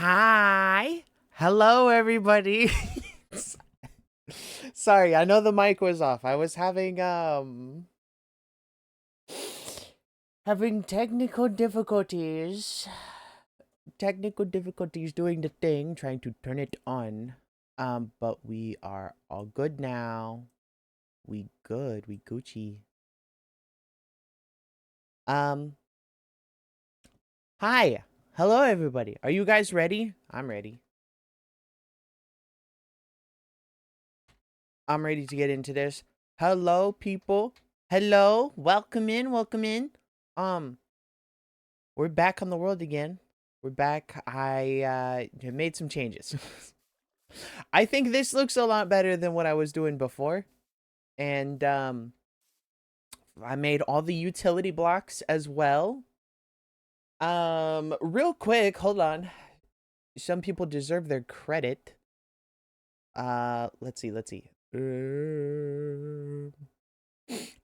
Hi. Hello, everybody. Sorry, I know the mic was off. I was having technical difficulties. Technical difficulties doing the thing, trying to turn it on. But we are all good now. We good. We Gucci. Um, Hi. Hello, everybody. Are you guys ready? I'm ready. I'm ready to get into this. Hello, people. Hello. Welcome in. Welcome in. Um, we're back on the world again. We're back. I have made some changes. I think this looks a lot better than what I was doing before. And I made all the utility blocks as well. Real quick, hold on. Some people deserve their credit. Let's see.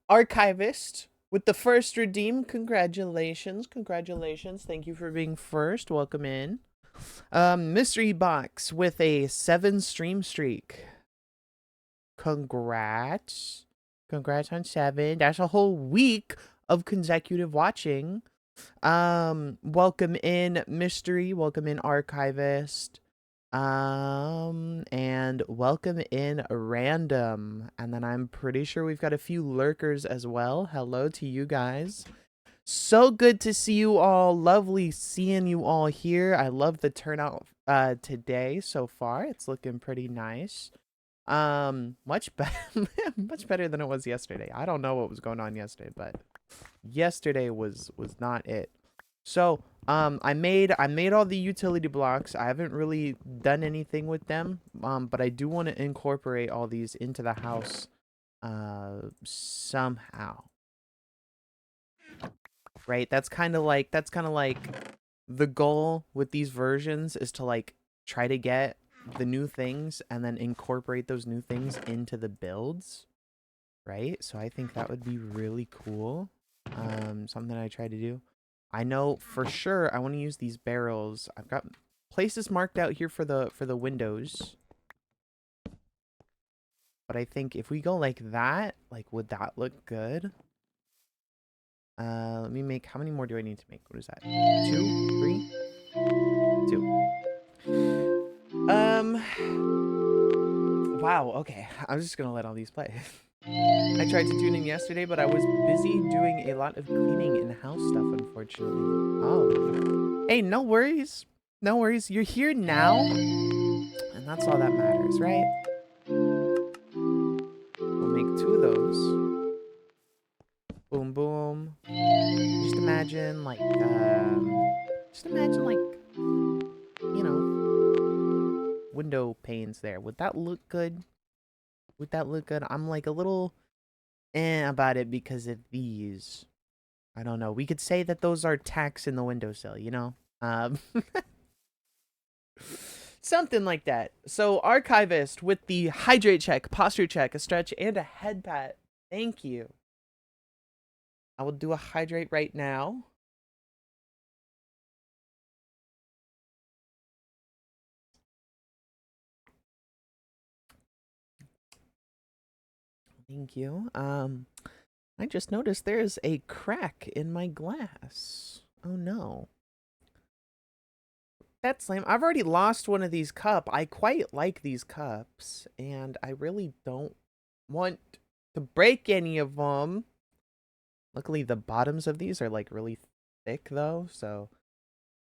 Archivist with the first redeem. Congratulations. Thank you for being first. Welcome in. Mystery box with a 7 stream streak. Congrats on 7. That's a whole week of consecutive watching. Welcome in mystery. Welcome in archivist. And welcome in random. And then I'm pretty sure we've got a few lurkers as well. Hello to you guys. So good to see you all. Lovely seeing you all here. I love the turnout today so far. It's looking pretty nice. Much better much better than it was yesterday. I don't know what was going on yesterday, but yesterday was not it. So, I made all the utility blocks. I haven't really done anything with them, but I do want to incorporate all these into the house, somehow. Right? That's kind of like the goal with these versions is to like try to get the new things and then incorporate those new things into the builds, right? So I think that would be really cool. Something I try to do. I know for sure I want to use these barrels. I've got places marked out here for the windows. But I think if we go like that, like would that look good? Let me make, how many more do I need to make? What is that? 2, 3, 2. Wow, okay. I'm just gonna let all these play. I tried to tune in yesterday, but I was busy doing a lot of cleaning and house stuff, unfortunately. Oh. Hey, no worries. No worries. You're here now, and that's all that matters, right? We'll make 2 of those. Boom, boom. Just imagine, like, you know, window panes there. Would that look good? Would that look good? I'm like a little about it because of these. I don't know. We could say that those are tacks in the windowsill, you know? Something like that. So, archivist with the hydrate check, posture check, a stretch, and a head pat. Thank you. I will do a hydrate right now. Thank you. I just noticed there's a crack in my glass. Oh no. That's lame. I've already lost one of these cups. I quite like these cups, and I really don't want to break any of them. Luckily, the bottoms of these are like really thick though, so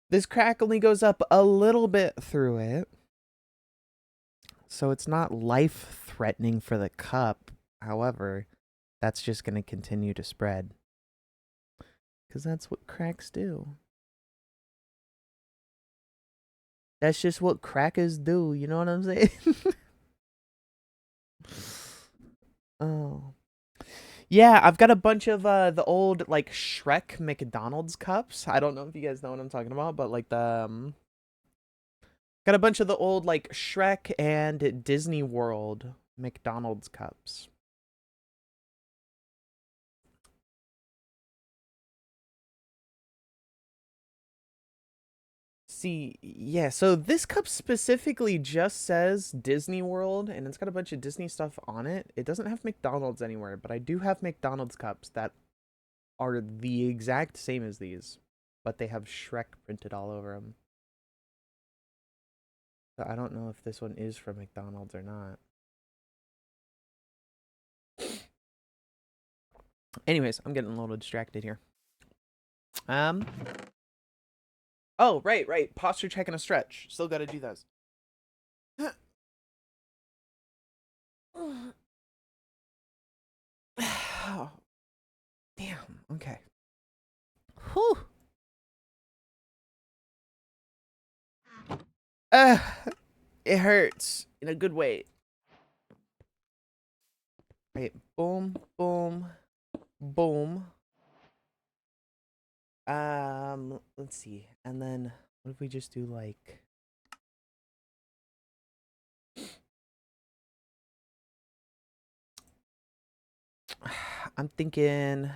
this crack only goes up a little bit through it. So it's not life-threatening for the cup. However, that's just going to continue to spread. Because that's what cracks do. That's just what crackers do. You know what I'm saying? Oh. Yeah, I've got a bunch of the old like Shrek McDonald's cups. I don't know if you guys know what I'm talking about, but like the got a bunch of the old like Shrek and Disney World McDonald's cups. See, yeah, so this cup specifically just says Disney World and it's got a bunch of Disney stuff on it. It doesn't have McDonald's anywhere, but I do have McDonald's cups that are the exact same as these, but they have Shrek printed all over them. So I don't know if this one is from McDonald's or not. Anyways, I'm getting a little distracted here. Um. Oh, right. Posture check and a stretch. Still got to do those. Oh, damn. Okay. Whew. Uh, it hurts in a good way. Right. Boom, boom, boom. Let's see. And then what if we just do like I'm thinking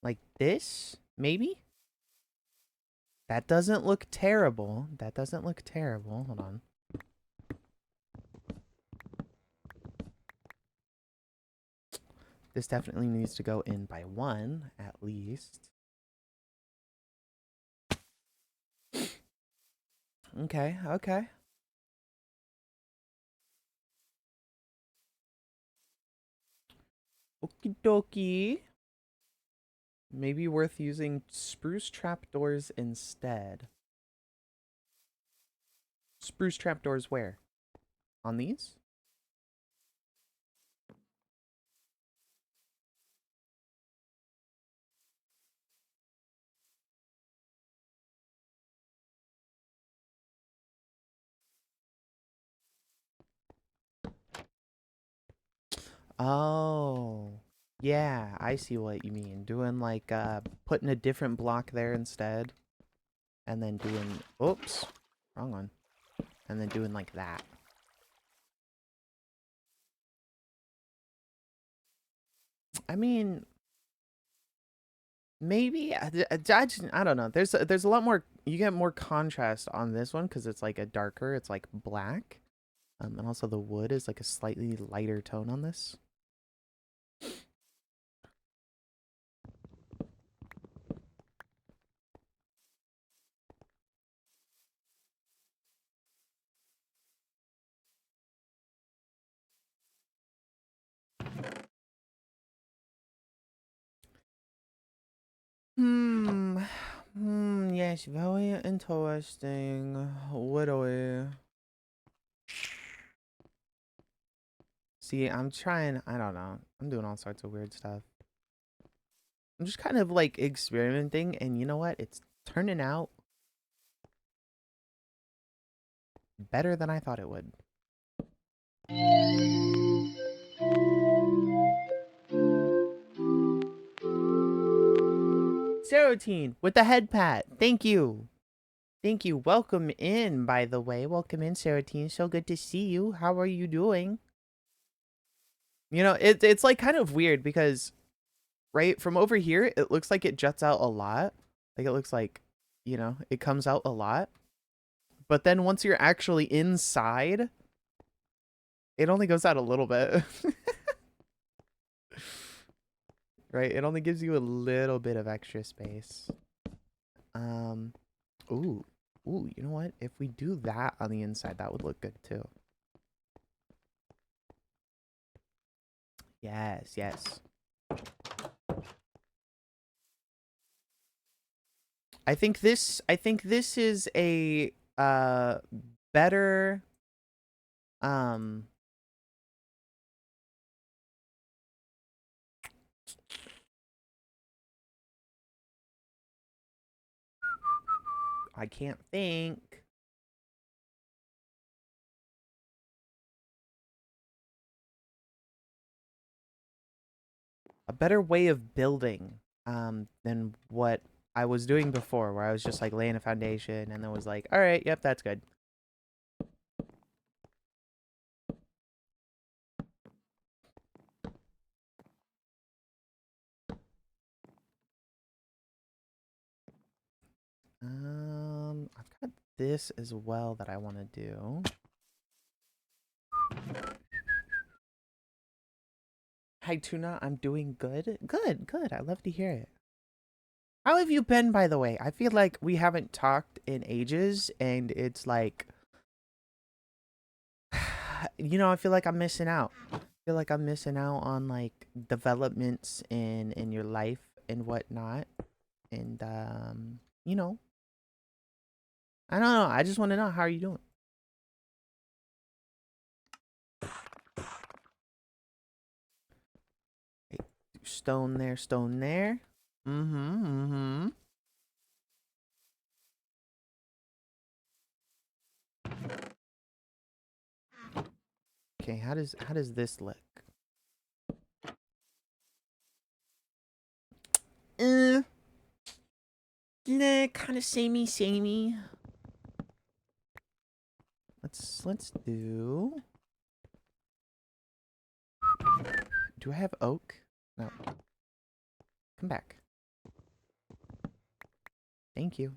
like this, maybe? That doesn't look terrible. That doesn't look terrible. Hold on. This definitely needs to go in by one, at least. Okay, okay. Okie dokie. Maybe worth using spruce trapdoors instead. Spruce trapdoors where? On these? Oh. Yeah, I see what you mean. Doing like putting a different block there instead. And then doing oops. Wrong one. And then doing like that. I mean, maybe I don't know. There's a lot more. You get more contrast on this one because it's like a darker. It's like black, and also the wood is like a slightly lighter tone on this. Hmm. Hmm. Yes, very interesting. What do we? See, I'm trying. I don't know. I'm doing all sorts of weird stuff. I'm just kind of like experimenting, and you know what? It's turning out better than I thought it would. Seroutine with the head pat. Thank you. Thank you. Welcome in, by the way. Welcome in, Seroutine. So good to see you. How are you doing? You know, it's like kind of weird because, right, from over here, it looks like it juts out a lot. Like it looks like, you know, it comes out a lot. But then once you're actually inside, it only goes out a little bit. Right? It only gives you a little bit of extra space. Um, ooh, you know what? If we do that on the inside, that would look good too. Yes, yes. I think this is a better um I can't think. a better way of building than what I was doing before, where I was just like laying a foundation and then was like, all right, yep, that's good. I've got this as well that I want to do. Hi, Tuna. I'm doing good. Good, good. I love to hear it. How have you been, by the way? I feel like we haven't talked in ages, and it's like, I feel like I'm missing out. I feel like I'm missing out on like developments in your life and whatnot. And you know, I don't know. I just want to know, how are you doing? Hey, stone there, stone there. Mm-hmm. Mm-hmm. Okay, how does this look? Uh, nah, kind of samey, samey. Let's do. Do I have oak? No. Come back. Thank you.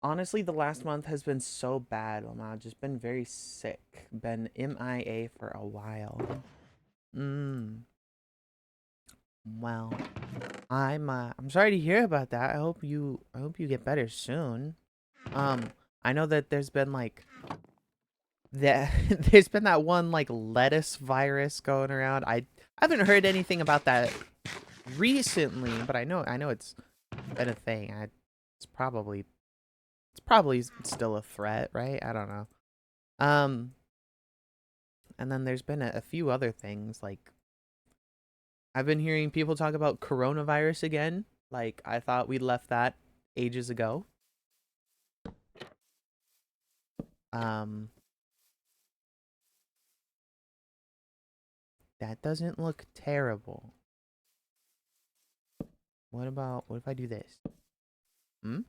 Honestly, the last month has been so bad. I've just been very sick. Been MIA for a while. Well, I'm sorry to hear about that. I hope you get better soon. I know that there's been like that there's been that one like lettuce virus going around. I haven't heard anything about that recently, but I know it's been a thing. It's probably still a threat, right? I don't know. Um, and then there's been a few other things like I've been hearing people talk about coronavirus again. Like I thought we left that ages ago. Um, that doesn't look terrible. What if I do this? Hmm?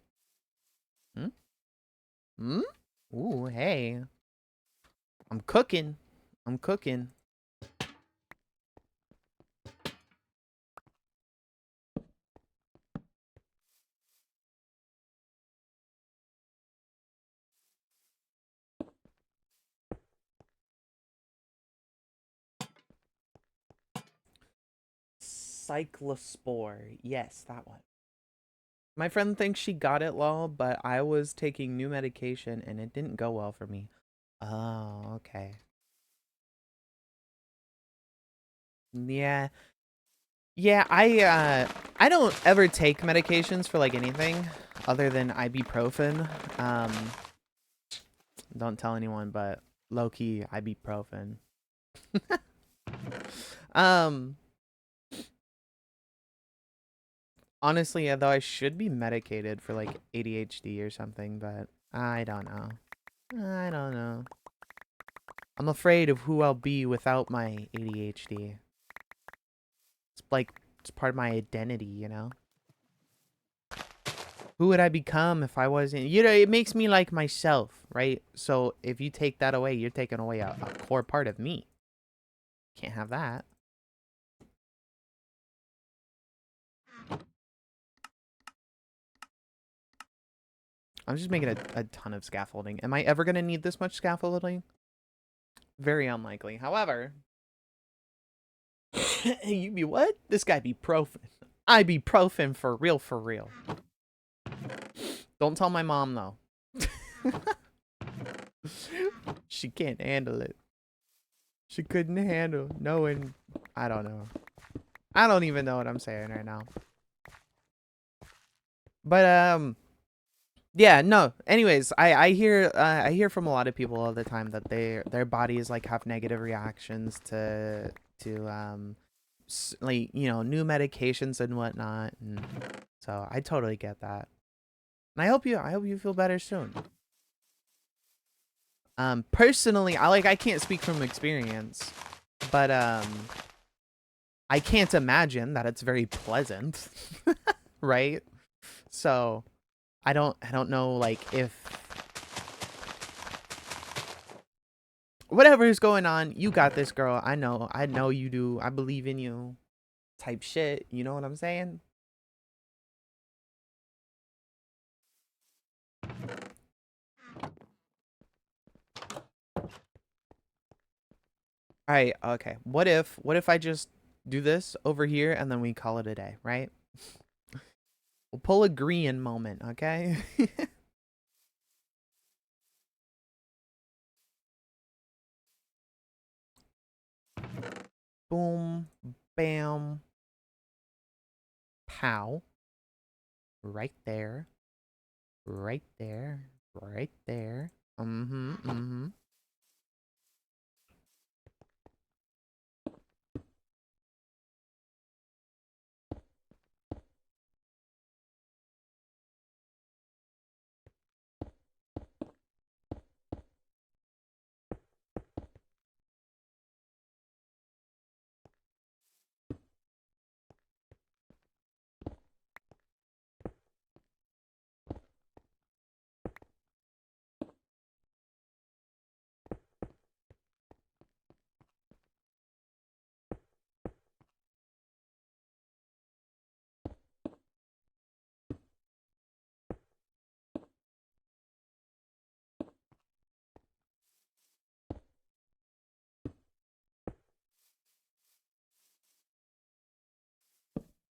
Hmm? Hmm? Ooh, hey. I'm cooking. I'm cooking. Cyclospore. Yes, that one. My friend thinks she got it, lol, but I was taking new medication and it didn't go well for me. Oh, okay. Yeah. Yeah, I don't ever take medications for like anything other than ibuprofen. Don't tell anyone, but low key ibuprofen. um Honestly, though I should be medicated for like ADHD or something, but I don't know. I don't know. I'm afraid of who I'll be without my ADHD. It's like it's part of my identity, you know? Who would I become if I wasn't? It makes me like myself, right? So if you take that away, you're taking away a core part of me. Can't have that. I'm just making a ton of scaffolding. Am I ever going to need this much scaffolding? Very unlikely. However, you be what? This guy be profin. I be profin for real, for real. Don't tell my mom, though. She can't handle it. She couldn't handle knowing. I don't know. I don't even know what I'm saying right now. But yeah, no. Anyways, I hear from a lot of people all the time that their bodies like have negative reactions to like new medications and whatnot, and so I totally get that. And I hope you feel better soon. Personally, I can't speak from experience, but I can't imagine that it's very pleasant, right? So I don't know like if whatever is going on, you got this, girl. I know you do. I believe in you. Type shit. You know what I'm saying? All right. Okay. What if I just do this over here and then we call it a day, right? We'll pull a green moment, okay? Boom, bam, pow. Right there. Right there. Right there. Mm-hmm. Mm-hmm.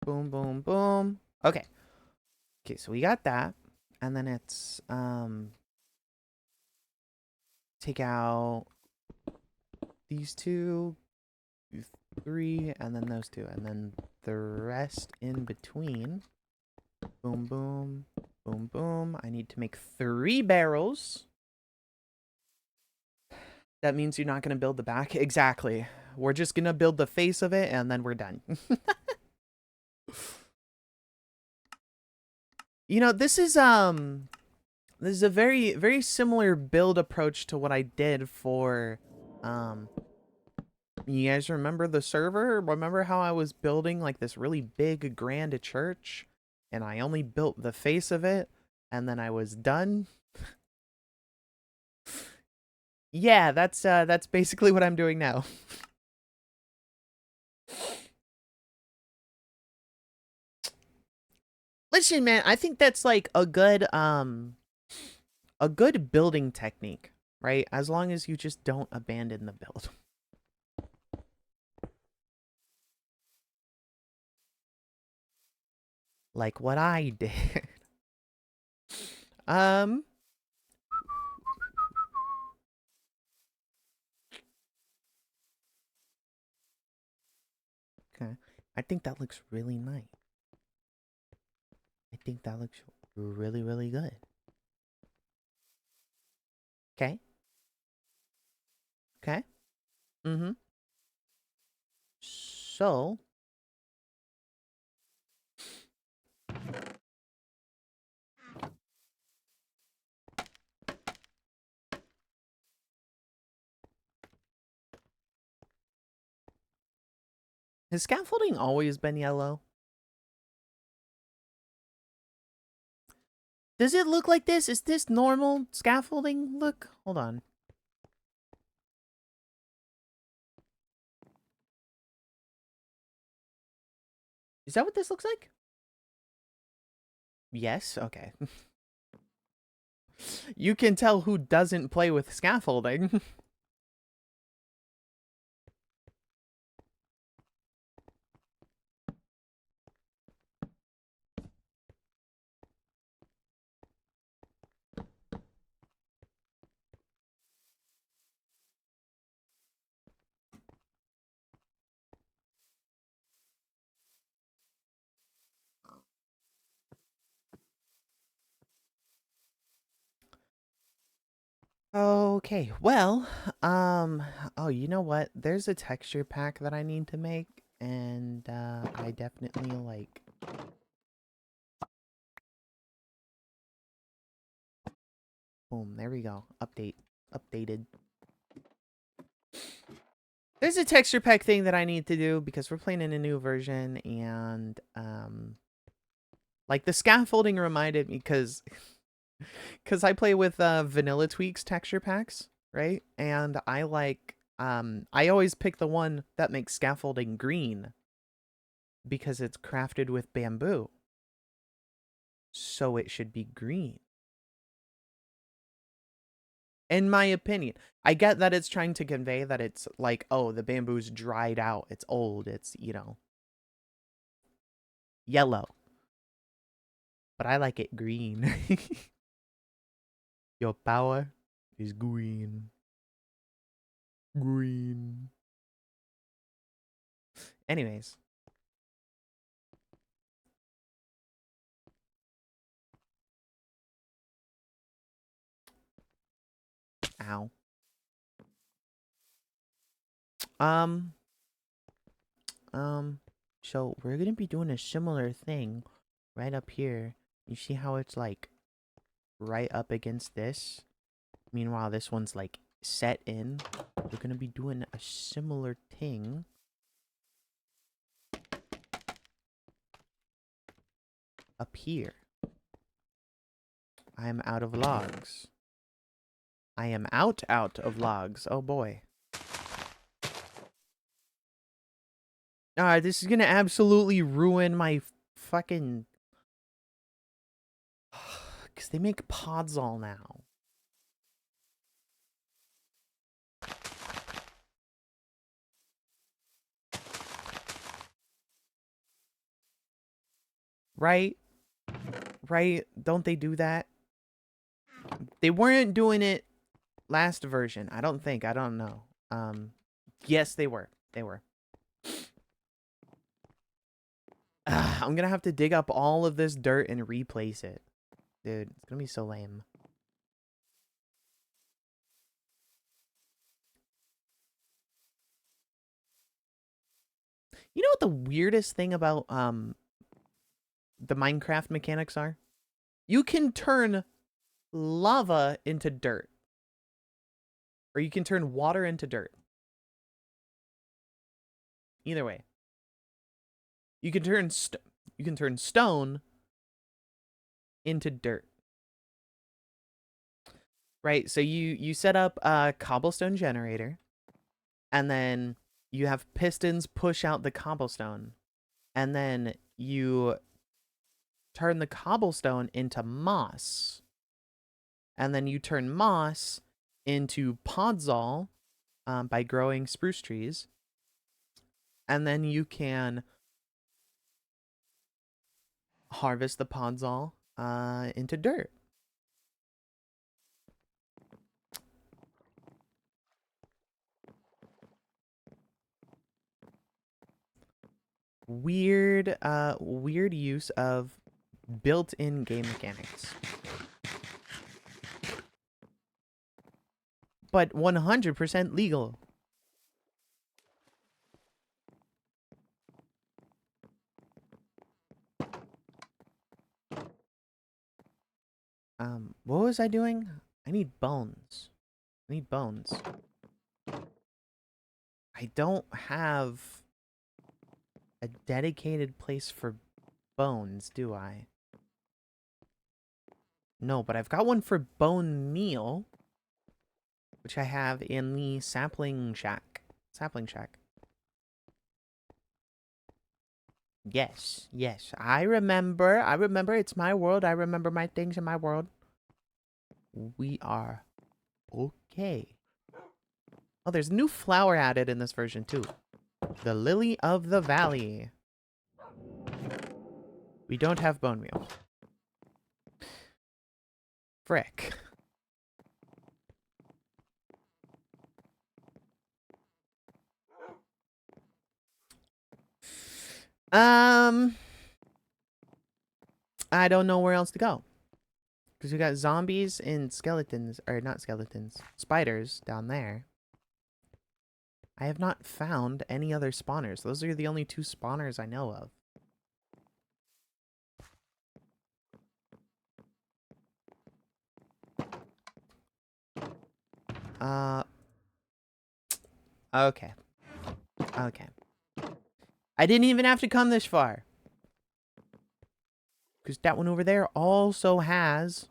Boom, boom, boom. Okay. Okay, so we got that. And then it's take out these two, three, and then those two, and then the rest in between. Boom, boom, boom, boom. I need to make 3 barrels. That means you're not going to build the back. Exactly. We're just going to build the face of it, and then we're done. You know, this is a very, very similar build approach to what I did for, you guys remember the server? Remember how I was building like this really big, grand church? And I only built the face of it, and then I was done? Yeah, that's basically what I'm doing now. Listen, man, I think that's like a good building technique, right? As long as you just don't abandon the build. Like what I did. Um, okay. I think that looks really nice. I think that looks really, really good. Okay. Okay. Mm-hmm. So, has scaffolding always been yellow? Does it look like this? Is this normal scaffolding? Look, hold on. Is that what this looks like? Yes, okay. You can tell who doesn't play with scaffolding. Okay, well, oh, you know what? There's a texture pack that I need to make, and I definitely like. Boom, there we go. Update. updated. There's a texture pack thing that I need to do because we're playing in a new version, and like the scaffolding reminded me because I play with Vanilla Tweaks texture packs, right? And I always pick the one that makes scaffolding green because it's crafted with bamboo. So it should be green. In my opinion. I get that it's trying to convey that it's like, oh, the bamboo's dried out, it's old, it's, you know, yellow. But I like it green. Your power is green. Green. Anyways. Ow. Um, so we're gonna be doing a similar thing right up here. You see how it's like right up against this? Meanwhile, this one's like set in. We're gonna be doing a similar thing up here. I am out of logs. I am out of logs. Oh boy. This is gonna absolutely ruin my fucking... Because they make pods all now. Right? Right? Don't they do that? They weren't doing it last version. I don't think. I don't know. Yes, they were. They were. I'm gonna have to dig up all of this dirt and replace it. Dude, it's gonna be so lame. You know what the weirdest thing about the Minecraft mechanics are? You can turn lava into dirt. Or you can turn water into dirt. Either way. You can turn stone into dirt. Right? So you set up a cobblestone generator, and then you have pistons push out the cobblestone, and then you turn the cobblestone into moss, and then you turn moss into podzol by growing spruce trees, and then you can harvest the podzol into dirt. Weird use of built-in game mechanics. But 100% legal. What was I doing? I need bones. I need bones. I don't have a dedicated place for bones, do I? No, but I've got one for bone meal, which I have in the sapling shack. Sapling shack. Yes, yes. I remember. It's my world. I remember my things in my world. We are okay. Oh, there's a new flower added in this version, too. The Lily of the Valley. We don't have bone meal. Frick. I don't know where else to go. Because we got zombies and skeletons, or not skeletons, spiders down there. I have not found any other spawners. Those are the only two spawners I know of. Okay. Okay. I didn't even have to come this far. Because that one over there also has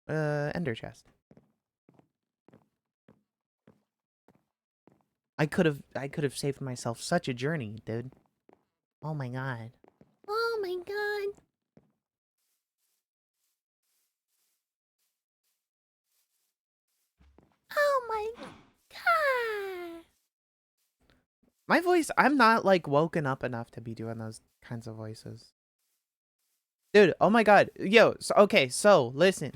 ender chest. I could have saved myself such a journey, dude. Oh my god. Oh my god. Oh my god. My voice, I'm not like woken up enough to be doing those kinds of voices. Dude, oh my god. Yo, so, okay, so listen.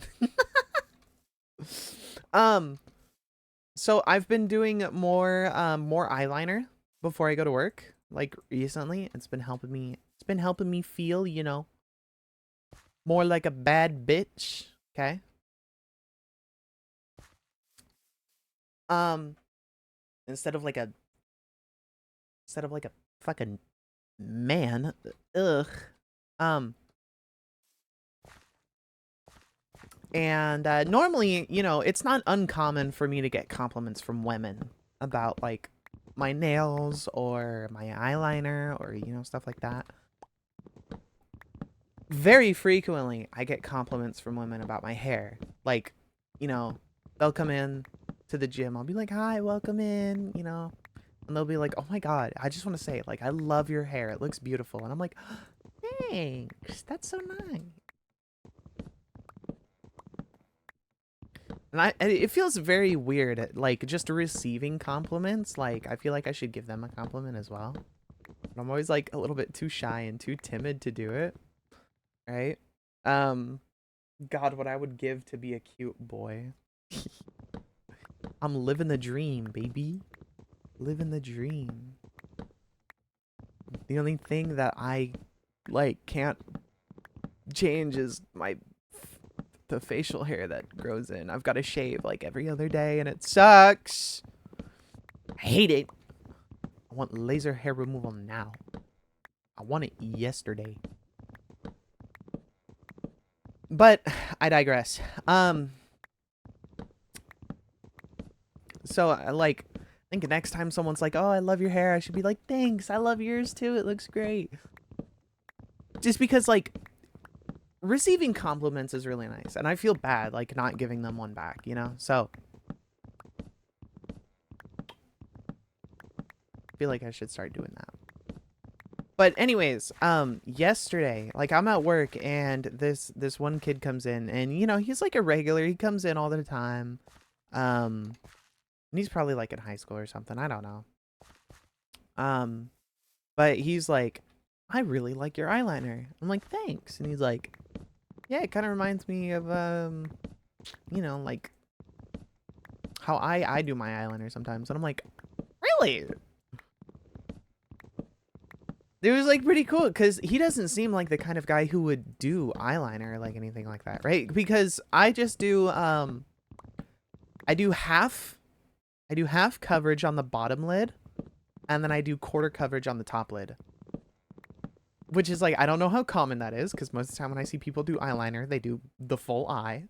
So I've been doing more eyeliner before I go to work. Like recently, it's been helping me. It's been helping me feel, you know, more like a bad bitch. Okay. Um, instead of like a fucking man. Ugh. Um. And normally, you know, it's not uncommon for me to get compliments from women about like my nails or my eyeliner or, you know, stuff like that. Very frequently, I get compliments from women about my hair. Like, you know, they'll come in to the gym. I'll be like, hi, welcome in, you know. And they'll be like, oh my God, I just want to say, like, I love your hair. It looks beautiful. And I'm like, thanks. That's so nice. And it feels very weird, like, just receiving compliments. Like, I feel like I should give them a compliment as well. But I'm always, like, a little bit too shy and too timid to do it. Right? God, what I would give to be a cute boy. I'm living the dream, baby. Living the dream. The only thing that I, like, can't change is the facial hair that grows in. I've got to shave like every other day and it sucks. I hate it. I want laser hair removal now. I want it yesterday. But I digress. So like, I think next time someone's like, "Oh, I love your hair," I should be like, "Thanks, I love yours too. It looks great." Just because like receiving compliments is really nice, and I feel bad like not giving them one back, you know? So I feel like I should start doing that. But anyways, yesterday, like I'm at work and this one kid comes in and you know, he's like a regular. He comes in all the time. And he's probably like in high school or something. I don't know. But he's like, I really like your eyeliner. I'm like, thanks. And he's like, yeah, it kind of reminds me of you know, like how I do my eyeliner sometimes. And I'm like, really? It was like pretty cool because he doesn't seem like the kind of guy who would do eyeliner or like anything like that, right? Because I just do I do half coverage on the bottom lid and then I do quarter coverage on the top lid. Which is like, I don't know how common that is because most of the time when I see people do eyeliner, they do the full eye.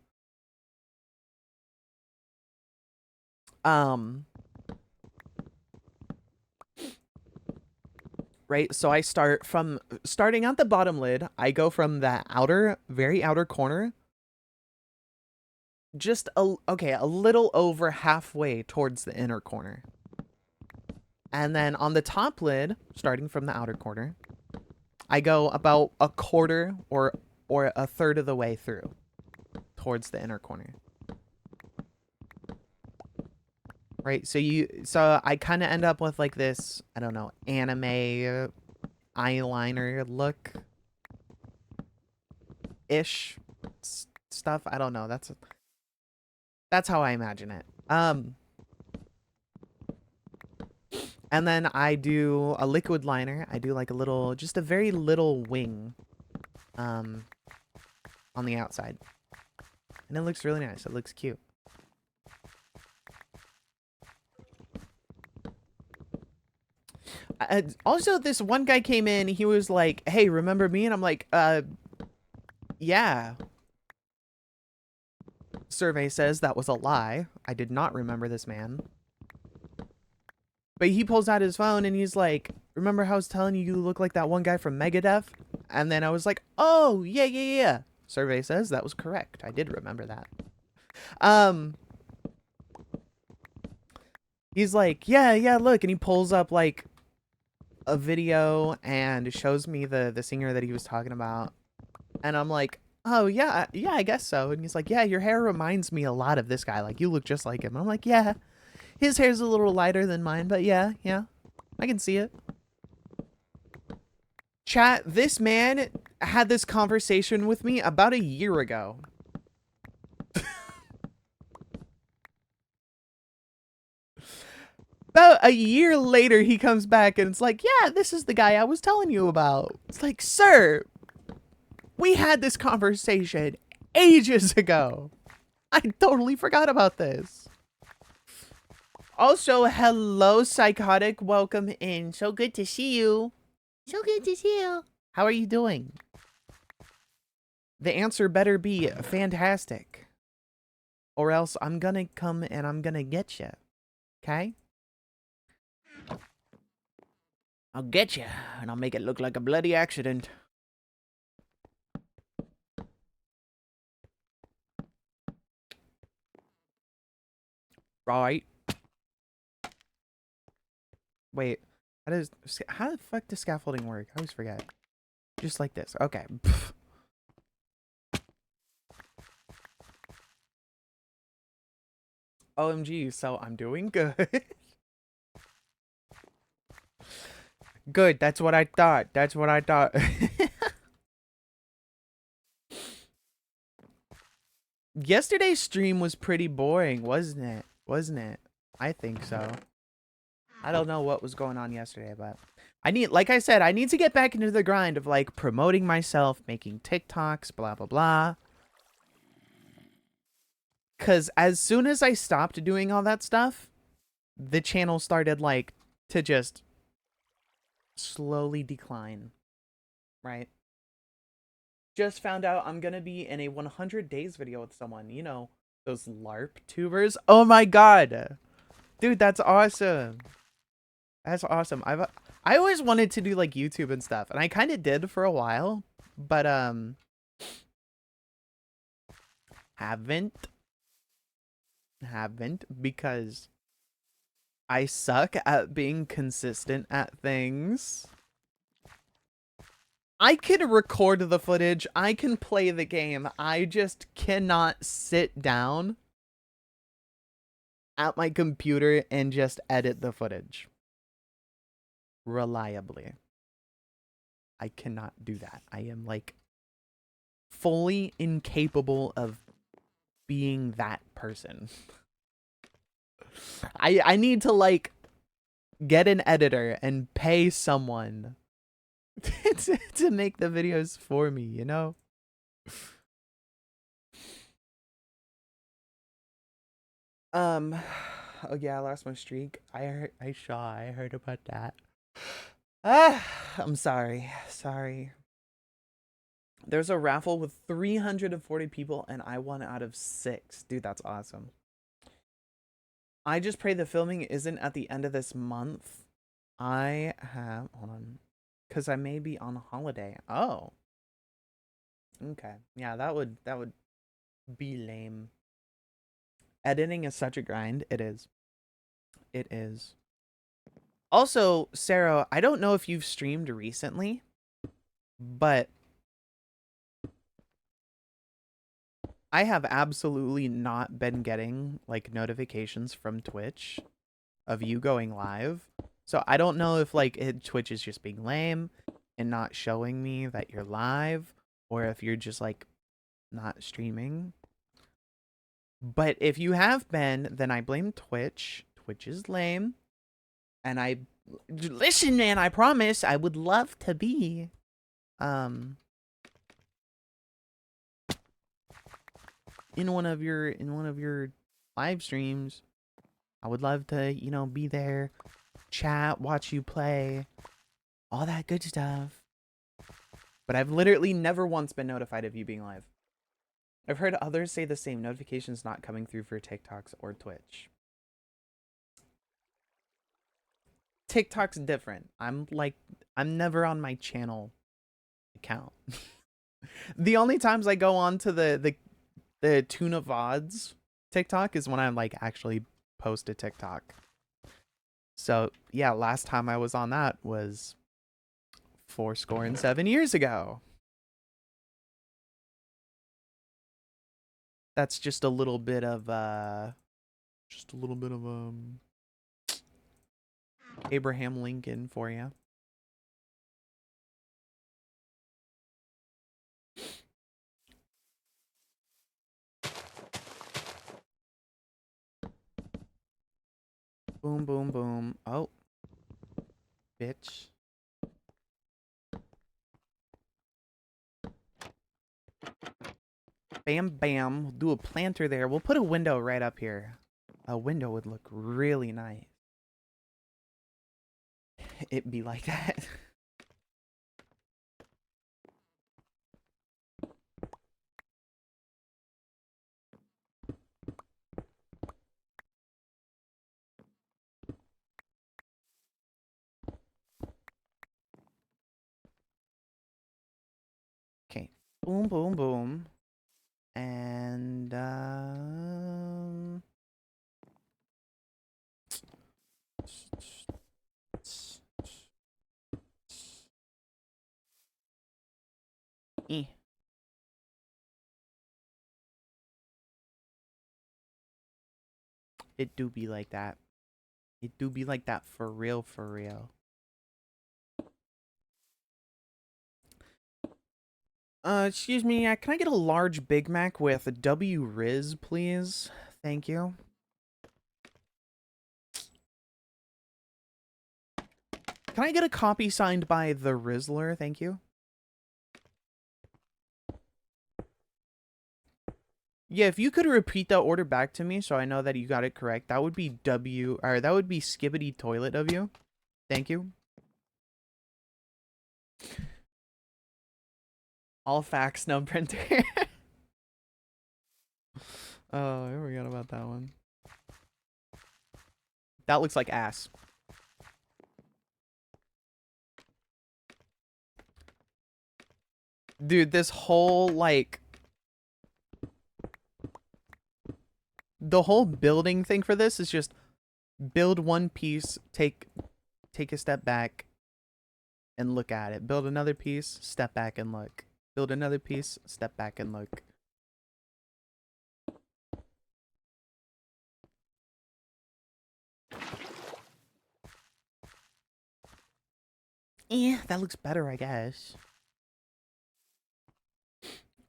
Right, so I starting at the bottom lid, I go from the very outer corner, just a little over halfway towards the inner corner. And then on the top lid, starting from the outer corner, I go about a quarter or a third of the way through towards the inner corner. Right, so I kind of end up with like this, I don't know, anime eyeliner look ish stuff. I don't know. That's how I imagine it. And then I do a liquid liner. I do like a little, just a very little wing on the outside. And it looks really nice. It looks cute. Also, this one guy came in. He was like, hey, remember me? And I'm like, yeah. Survey says that was a lie. I did not remember this man. But he pulls out his phone and he's like, remember how I was telling you look like that one guy from Megadeth? And then I was like, oh, yeah. Survey says that was correct. I did remember that. He's like, yeah, look. And he pulls up like a video and shows me the singer that he was talking about. And I'm like, oh, yeah, I guess so. And he's like, yeah, your hair reminds me a lot of this guy. Like, you look just like him. I'm like, yeah. His hair's a little lighter than mine, but yeah. I can see it. Chat, this man had this conversation with me about a year ago. About a year later, he comes back and it's like, yeah, this is the guy I was telling you about. It's like, sir, we had this conversation ages ago. I totally forgot about this. Also, hello, Psychotic. Welcome in. So good to see you. So good to see you. How are you doing? The answer better be fantastic. Or else I'm gonna come and I'm gonna get you. Okay? I'll get you, and I'll make it look like a bloody accident. Right. Wait, how the fuck does scaffolding work? I always forget. Just like this. Okay. OMG, so I'm doing good. Good, that's what I thought. That's what I thought. Yesterday's stream was pretty boring, wasn't it? Wasn't it? I think so. I don't know what was going on yesterday, but like I said, I need to get back into the grind of like promoting myself, making TikToks, blah, blah, blah. Cause as soon as I stopped doing all that stuff, the channel started like to just slowly decline, right? Just found out I'm gonna be in a 100 days video with someone, you know, those LARP tubers. Oh my god, dude, that's awesome. That's awesome. I always wanted to do like YouTube and stuff, and I kind of did for a while, but haven't because I suck at being consistent at things. I can record the footage, I can play the game, I just cannot sit down at my computer and just edit the footage reliably. I cannot do that. I am like fully incapable of being that person. I need to like get an editor and pay someone to make the videos for me, you know? Oh yeah, I lost my streak. I heard about that. I'm sorry. There's a raffle with 340 people and I won out of 6. Dude, that's awesome. I just pray the filming isn't at the end of this month. Hold on. Cause I may be on holiday. Oh. Okay. Yeah, that would be lame. Editing is such a grind. It is. It is. Also, Sarah, I don't know if you've streamed recently, but I have absolutely not been getting like notifications from Twitch of you going live. So I don't know if like Twitch is just being lame and not showing me that you're live, or if you're just like not streaming. But if you have been, then I blame Twitch. Twitch is lame. And listen, man, I promise I would love to be in one of your live streams. I would love to, you know, be there, chat, watch you play, all that good stuff. But I've literally never once been notified of you being live. I've heard others say the same. Notifications not coming through for TikToks or Twitch. TikTok's different. I'm never on my channel account. The only times I go on to the Tuna VODs TikTok is when I like actually post a TikTok. So yeah, last time I was on that was 7 years ago. That's just a little bit of Abraham Lincoln for you. Boom, boom, boom. Oh, bitch. Bam, bam. We'll do a planter there. We'll put a window right up here. A window would look really nice. It be like that. Okay. Boom, boom, boom. And, eh. It do be like that. It do be like that for real, for real. Excuse me, can I get a large Big Mac with a W Riz, please? Thank you. Can I get a copy signed by the Rizzler? Thank you. Yeah, if you could repeat that order back to me so I know that you got it correct, that would be that would be Skibbity Toilet of you. Thank you. All facts, no printer. Oh, I forgot about that one. That looks like ass. Dude, this whole, like... The whole building thing for this is just build one piece, take a step back, and look at it. Build another piece, step back and look. Build another piece, step back and look. Yeah, that looks better, I guess.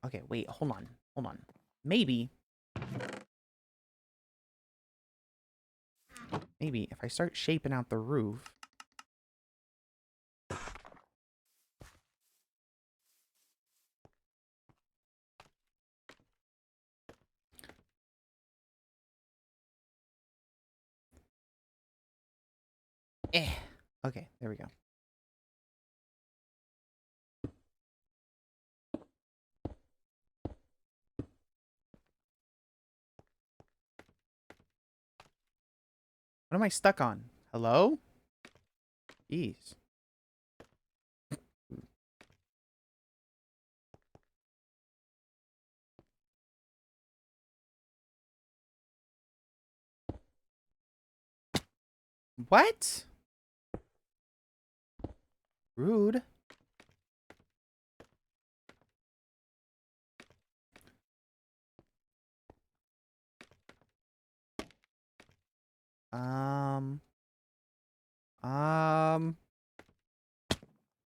Okay, wait, hold on. Hold on. Maybe if I start shaping out the roof. Okay, there we go. What am I stuck on? Hello? Jeez. What? Rude. Um,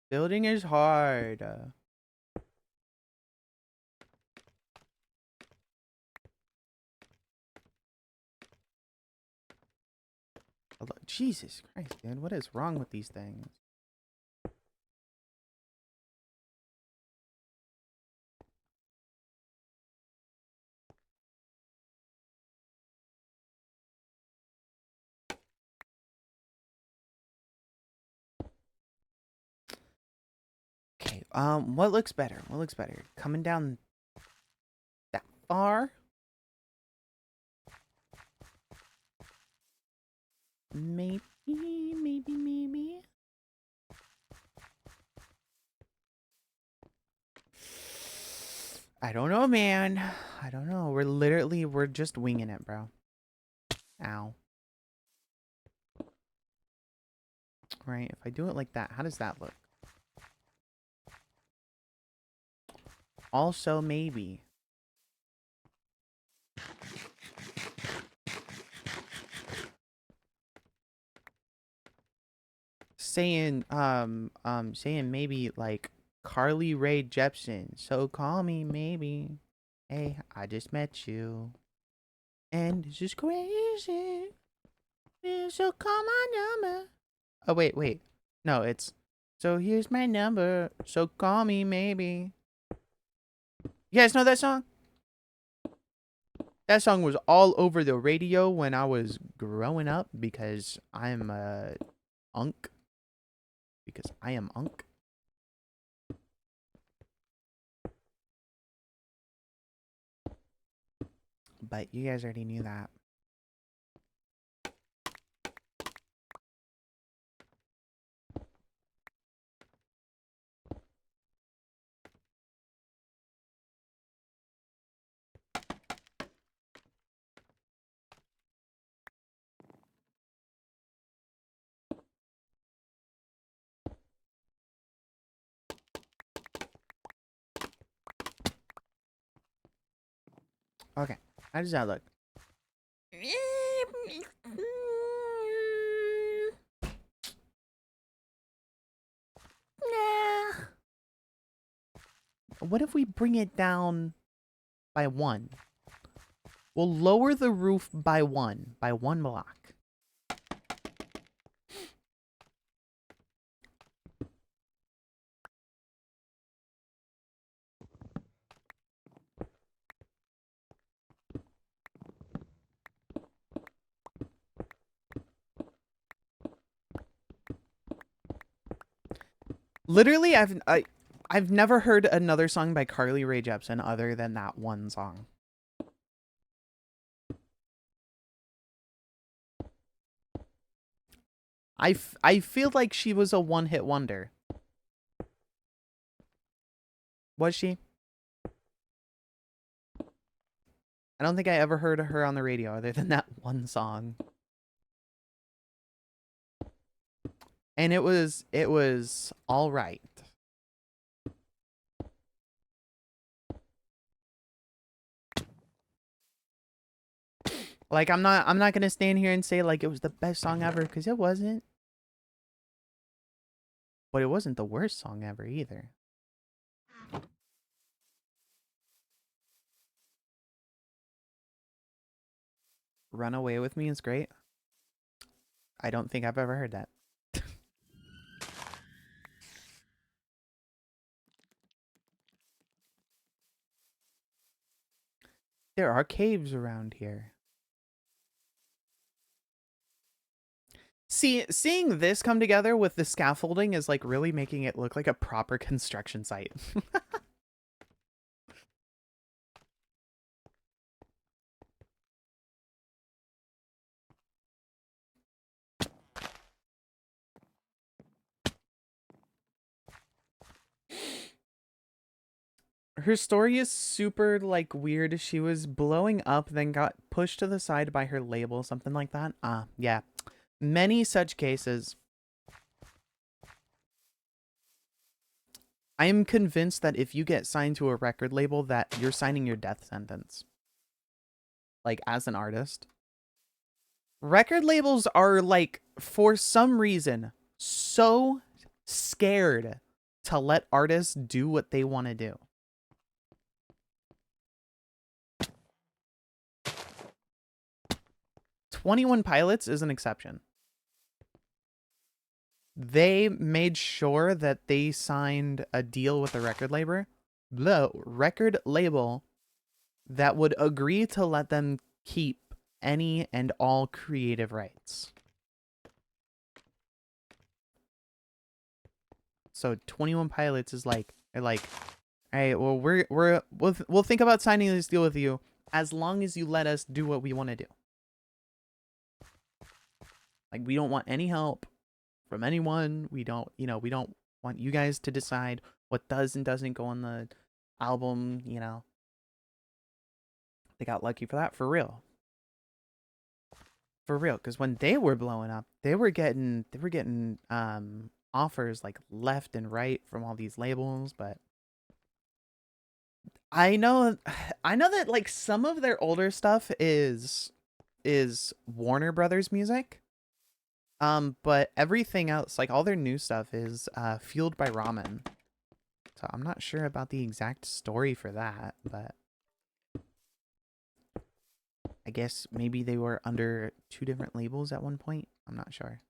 building is hard. Jesus Christ, dude. What is wrong with these things? Okay, what looks better? What looks better? Coming down that are. Maybe. I don't know, man. I don't know. We're just winging it, bro. Ow. Right, if I do it like that, how does that look? Also, maybe. Saying maybe like Carly Rae Jepsen. So call me maybe. Hey, I just met you. And this is crazy. So call my number. Oh, wait. No, it's so here's my number. So call me maybe. You guys know that song? That song was all over the radio when I was growing up because I'm a unk. Because I am unk. But you guys already knew that. Okay, how does that look? Nah. What if we bring it down by 1? We'll lower the roof by 1 block. Literally, I've never heard another song by Carly Rae Jepsen other than that one song. I feel like she was a one-hit wonder. Was she? I don't think I ever heard her on the radio other than that one song. And it was all right. Like I'm not going to stand here and say like it was the best song ever cuz it wasn't. But it wasn't the worst song ever either. Run Away With Me is great. I don't think I've ever heard that. There are caves around here. Seeing this come together with the scaffolding is like really making it look like a proper construction site. Her story is super like weird. She was blowing up, then got pushed to the side by her label, something like that. Yeah. Many such cases. I am convinced that if you get signed to a record label that you're signing your death sentence. Like as an artist. Record labels are like, for some reason, so scared to let artists do what they want to do. $21 is an exception. They made sure that they signed a deal with the record label that would agree to let them keep any and all creative rights. So 21 Pilots is like, they're like, All right. Well, we'll think about signing this deal with you as long as you let us do what we want to do. Like, we don't want any help from anyone. We don't, we don't want you guys to decide what does and doesn't go on the album. They got lucky for that, for real. For real, because when they were blowing up, they were getting offers like left and right from all these labels, but I know I know that like some of their older stuff is Warner Brothers music. But everything else, like all their new stuff is fueled by ramen. So I'm not sure about the exact story for that, but I guess maybe they were under two different labels at one point. I'm not sure.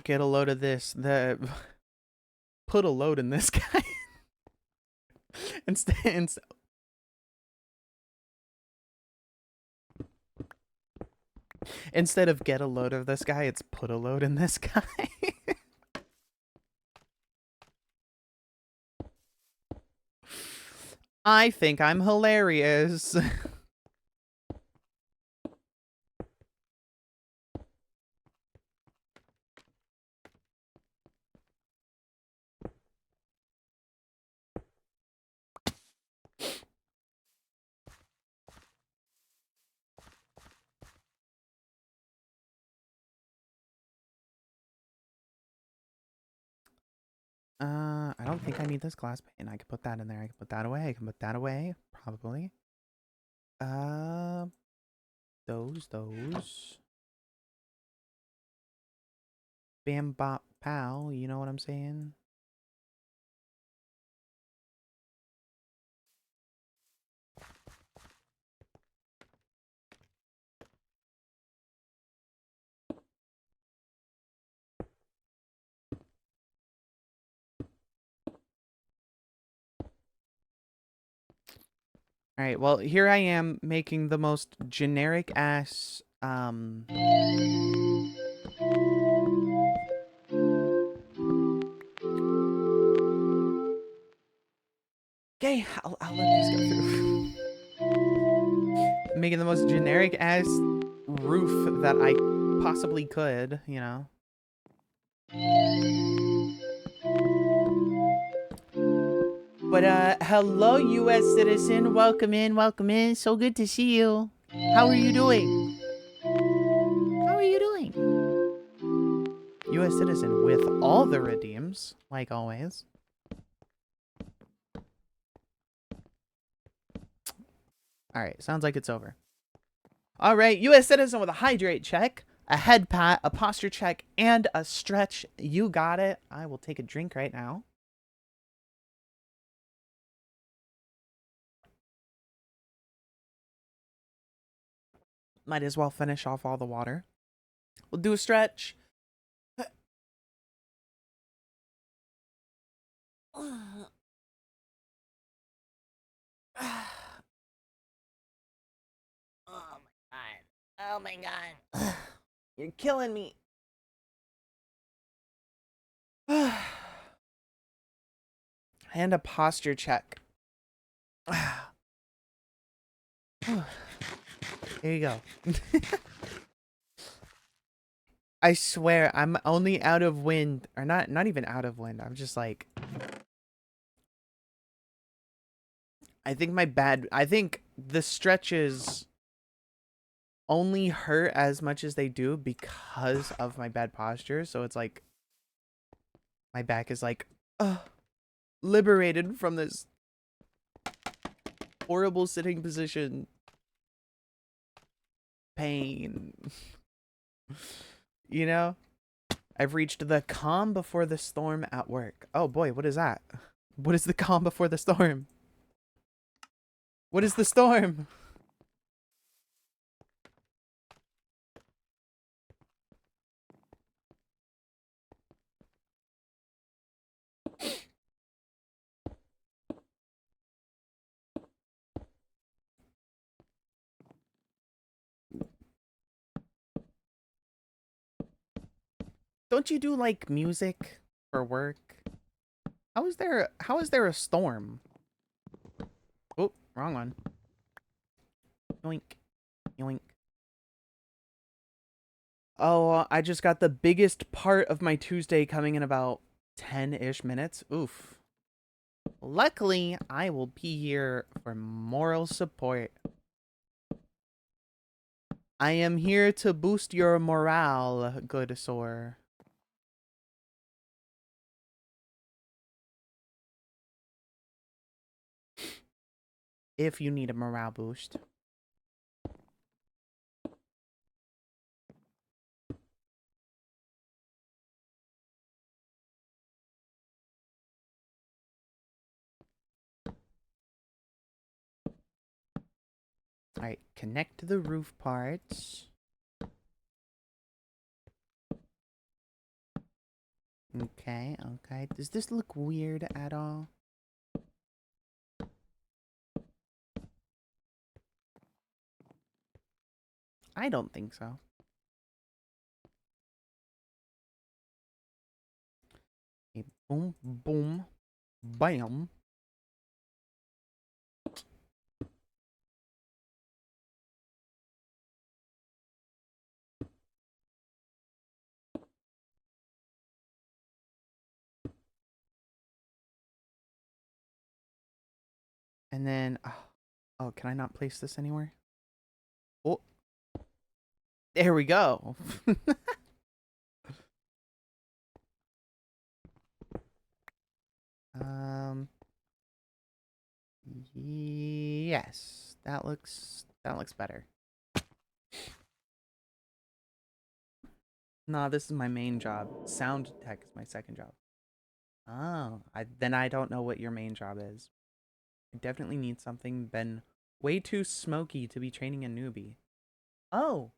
Get a load of this. Put a load in this guy. instead, instead of get a load of this guy, it's put a load in this guy. I think I'm hilarious. I don't think I need this glass pane. I can put that in there. I can put that away. I can put that away. Probably. Uh, those. Bam bop pow. You know what I'm saying? All right. Well, here I am making the most generic ass Okay, I'll let these go through. Making the most generic ass roof that I possibly could, But hello, U.S. citizen. Welcome in, welcome in. So good to see you. How are you doing? How are you doing? U.S. citizen with all the redeems, like always. All right, sounds like it's over. All right, U.S. citizen with a hydrate check, a head pat, a posture check, and a stretch. You got it. I will take a drink right now. Might as well finish off all the water. We'll do a stretch. Oh my god. Oh my god. You're killing me. And a posture check. Here you go. I swear, I'm only out of wind, or not even out of wind. I'm just like, I think the stretches only hurt as much as they do because of my bad posture. So it's like, my back is like, liberated from this horrible sitting position. Pain. I've reached the calm before the storm at work. Oh boy, what is that? What is the calm before the storm? What is the storm? Don't you do like music for work? How is there a storm? Oh, wrong one. Yoink. Yoink. Oh, I just got the biggest part of my Tuesday coming in about 10-ish minutes. Oof. Luckily, I will be here for moral support. I am here to boost your morale, good sir. If you need a morale boost. Alright, connect to the roof parts. Okay, okay. Does this look weird at all? I don't think so. Okay, boom, boom, bam. And then, oh, can I not place this anywhere? Oh, there we go. um, yes, that looks better. No, this is my main job. Sound tech is my second job. Oh, then I don't know what your main job is. I definitely need something been way too smoky to be training a newbie. Oh,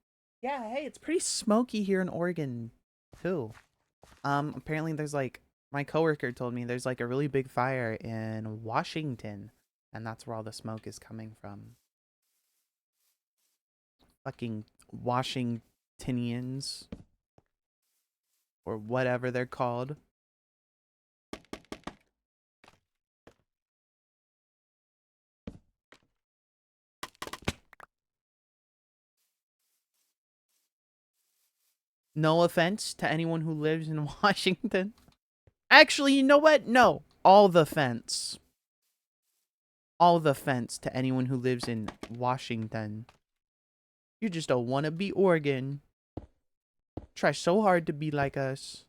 yeah, hey, it's pretty smoky here in Oregon, too. Apparently there's like, my coworker told me there's like a really big fire in Washington, and that's where all the smoke is coming from. Fucking Washingtonians, or whatever they're called. No offense to anyone who lives in Washington. Actually, you know what? No. All the fence. All the fence to anyone who lives in Washington. You just don't want to be Oregon. Try so hard to be like us.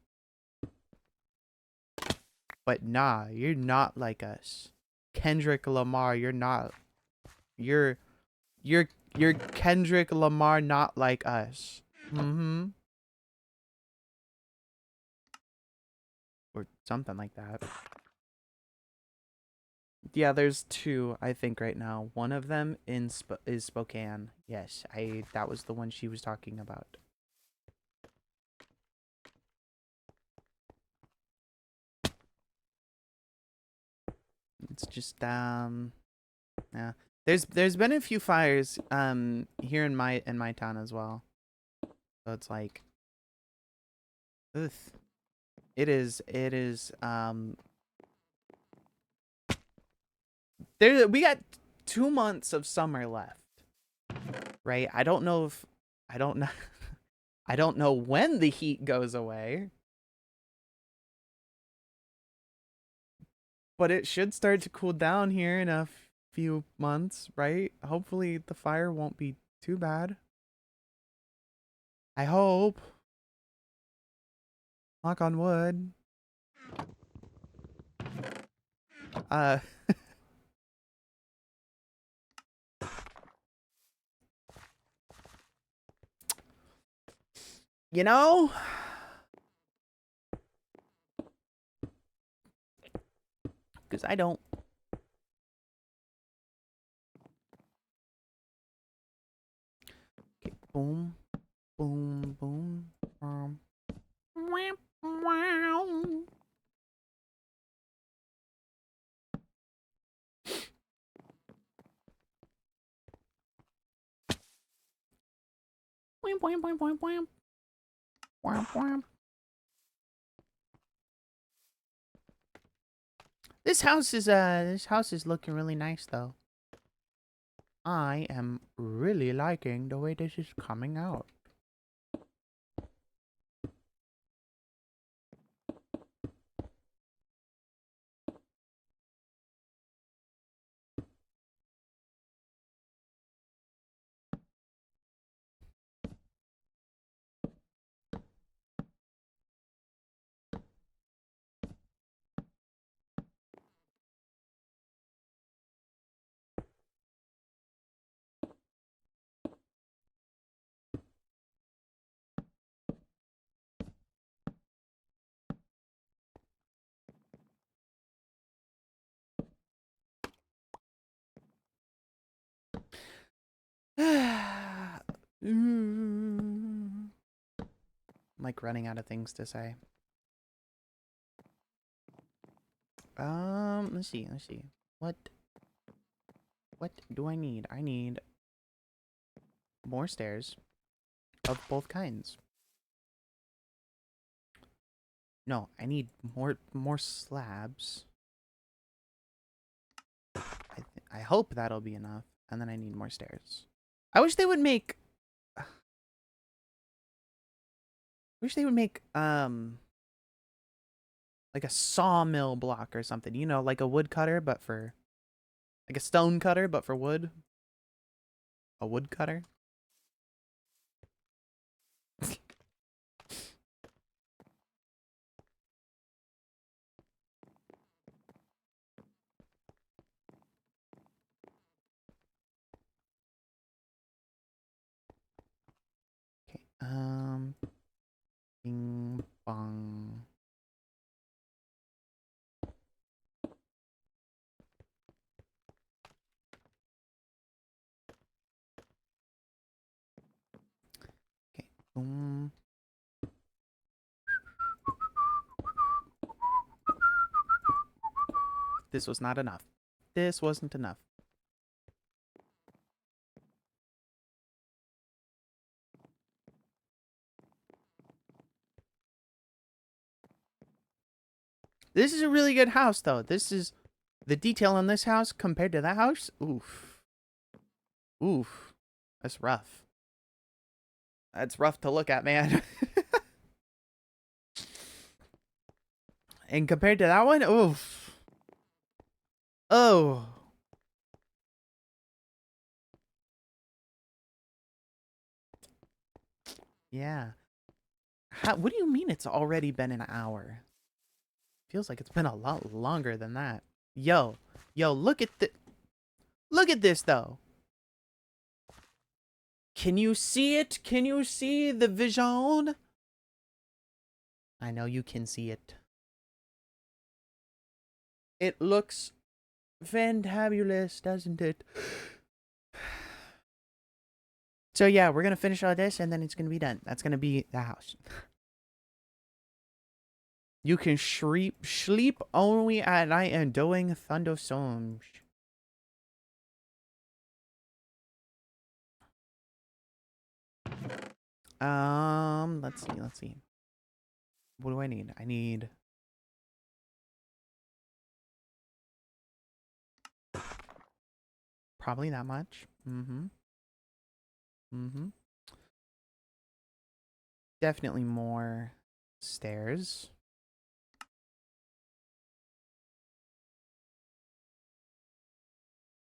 But nah, you're not like us. Kendrick Lamar, you're not. You're you're you're Kendrick Lamar not like us. Mm-hmm. Or something like that. Yeah, there's two, I think, right now. One of them is Spokane. Yes, that was the one she was talking about. It's just yeah. There's been a few fires here in my town as well. So it's like, ugh. It is there we got 2 months of summer left. Right? I don't know I don't know when the heat goes away, but it should start to cool down here in a few months, right? Hopefully the fire won't be too bad. I hope. Knock on wood. Uh you know, cuz I don't. Okay, boom, boom, boom. Wow. Boing, boing, boing, boing, boing. Wham, wham. This house is looking really nice though. I am really liking the way this is coming out. I'm like running out of things to say. Let's see. What what do I need? I need more stairs of both kinds. No, I need more slabs. I hope that'll be enough. And then I need more stairs. I wish they would make like a sawmill block or something. You know, like a wood cutter but for like a stone cutter but for wood. A wood cutter? Okay. Bing bong. Okay. Boom. This was not enough. This wasn't enough. This is a really good house, though. This is the detail on this house compared to that house. Oof. Oof. That's rough. That's rough to look at, man. And compared to that one, oof. Oh. Yeah. What do you mean it's already been an hour? Feels like it's been a lot longer than that. Yo, look at this though. Can you see it? Can you see the vision? I know you can see it. It looks fantabulous, doesn't it? So yeah, we're gonna finish all this and then it's gonna be done. That's gonna be the house. You can sleep only at night and doing thunderstorms. Let's see. What do I need? I need probably that much. Definitely more stairs.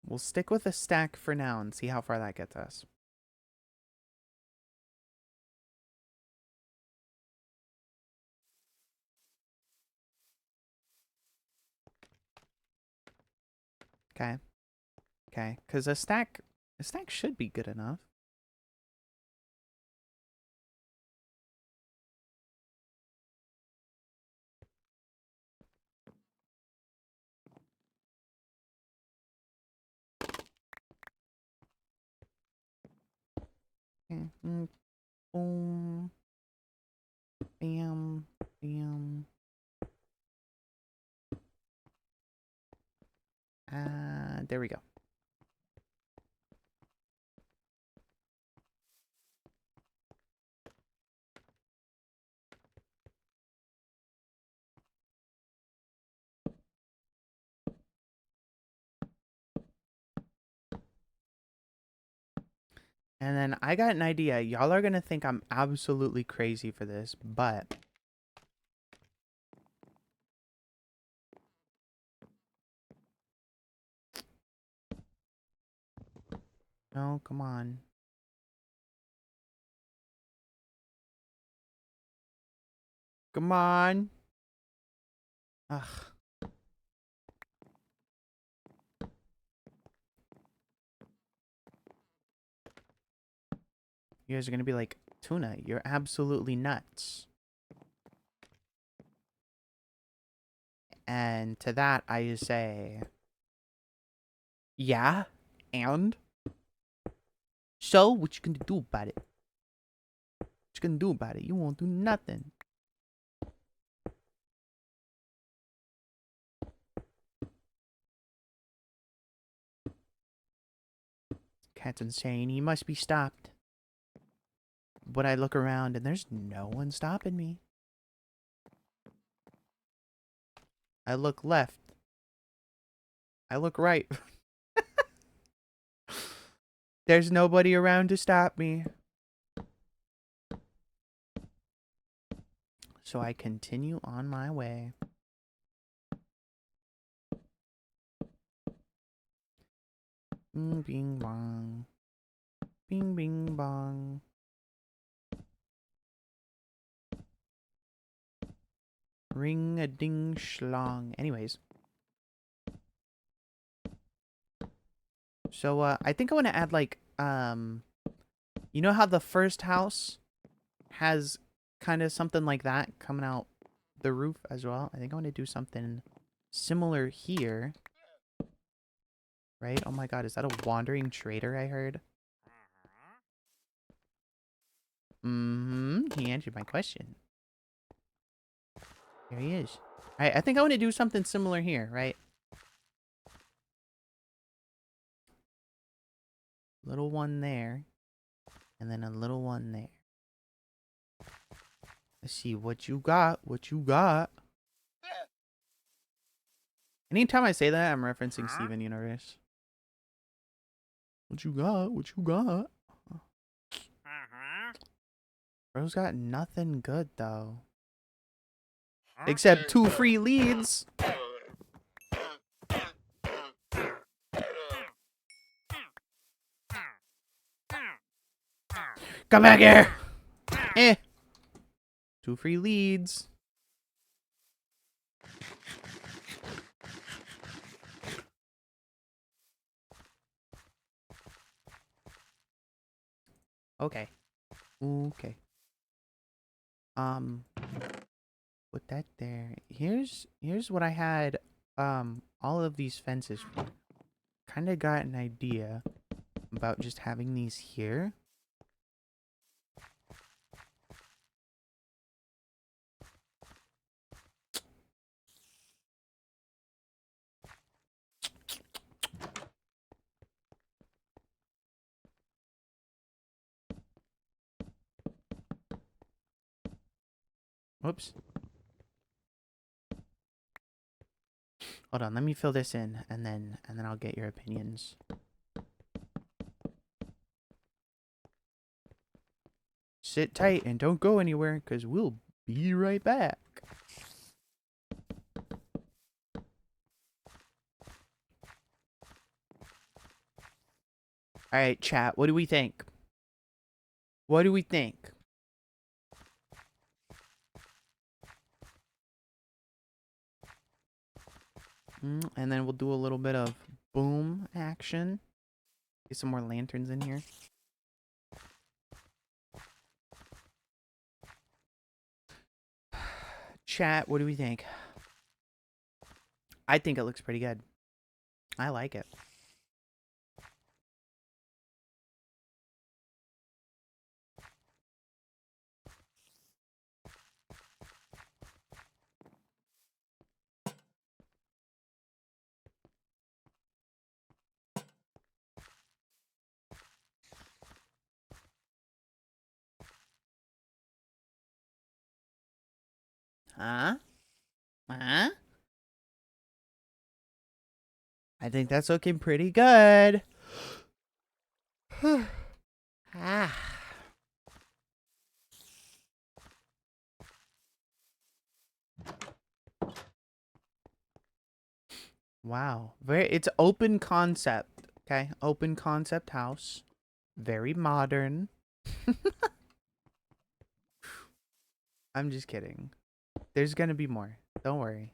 We'll stick with a stack for now and see how far that gets us. Okay. Okay, because a stack should be good enough. Okay. Boom. Bam. Bam. There we go. And then I got an idea. Y'all are gonna think I'm absolutely crazy for this, but no, come on. Come on. Ugh. You guys are gonna be like, Tuna, you're absolutely nuts. And to that, I just say, yeah, and? So, what you gonna do about it? What you gonna do about it? You won't do nothing. Cat's insane. He must be stopped. But I look around and there's no one stopping me. I look left. I look right. There's nobody around to stop me. So I continue on my way. Bing, bing, bong. Bing, bing, bong. Ring a ding schlong. Anyways. So, I think I want to add, like, you know how the first house has kind of something like that coming out the roof as well? I think I want to do something similar here. Right? Oh my god, is that a wandering trader I heard? He answered my question. Here he is. Alright, I think I want to do something similar here, right? Little one there. And then a little one there. Let's see what you got. What you got. Anytime I say that, I'm referencing Steven Universe. What you got? What you got? Bro's got nothing good, though. Except 2 free leads. Come back here! 2 free leads. Okay. Okay. Put that there. Here's what I had all of these fences for. Kind of got an idea about just having these here. Whoops. Hold on, let me fill this in and then I'll get your opinions. Sit tight and don't go anywhere, cause we'll be right back. Alright, chat, what do we think? What do we think? And then we'll do a little bit of boom action. Get some more lanterns in here. Chat, what do we think? I think it looks pretty good. I like it. Huh? Huh? I think that's looking pretty good. Ah. Wow. It's open concept. Okay. Open concept house. Very modern. I'm just kidding. There's gonna be more. Don't worry.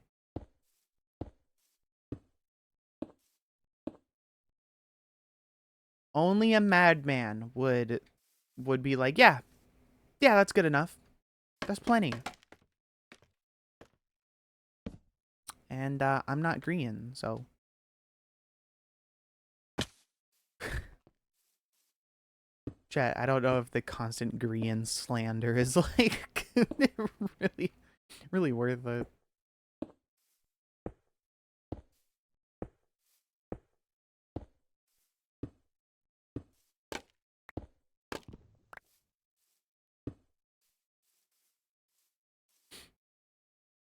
Only a madman would be like, yeah, that's good enough. That's plenty. And I'm not green, so. Chat, I don't know if the constant green slander is like really worth it.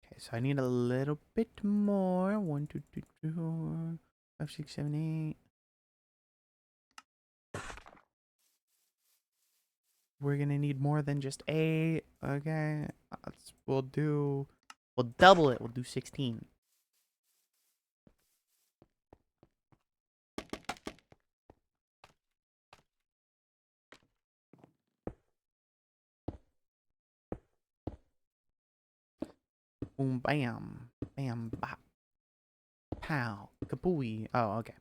Okay, so I need a little bit more. 1, 2, 3, 4, 5, 6, 7, 8. We're gonna need more than just 8. Okay, we'll double it. We'll do 16. Boom, bam, bam, bop, pow, kapooey. Oh, okay.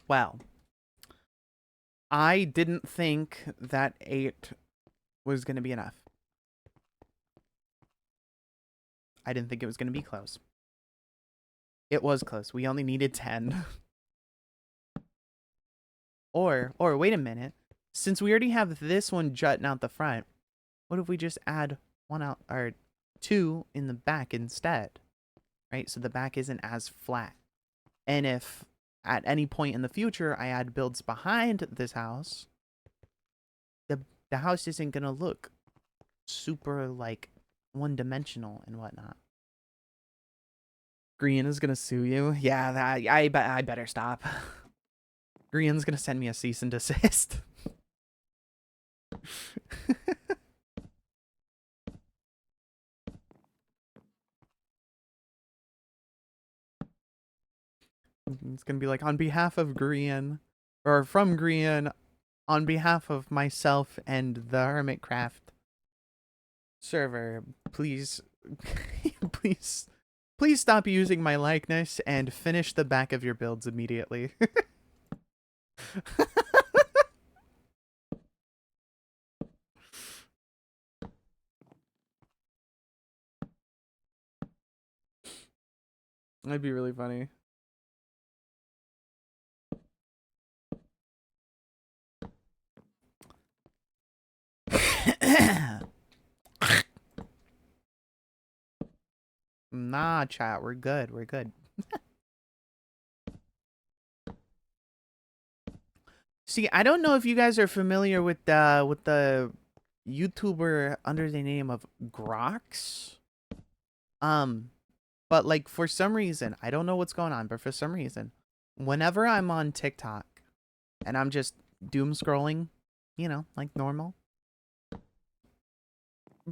Well, I didn't think that 8 was gonna be enough. I didn't think it was gonna be close. It was close. We only needed 10. Or wait a minute. Since we already have this one jutting out the front, what if we just add 1 out or 2 in the back instead? Right? So the back isn't as flat. And if at any point in the future I add builds behind this house, the house isn't gonna look super like one-dimensional and whatnot. Green is gonna sue you. Yeah, I better stop. Green's gonna send me a cease and desist. It's gonna be like, on behalf of Green, or from Green, on behalf of myself and the Hermitcraft server, please, please stop using my likeness and finish the back of your builds immediately. That'd be really funny. Nah, chat, we're good. We're good. See, I don't know if you guys are familiar with the YouTuber under the name of Grox. But like for some reason, I don't know what's going on, but for some reason, whenever I'm on TikTok and I'm just doom scrolling, you know, like normal,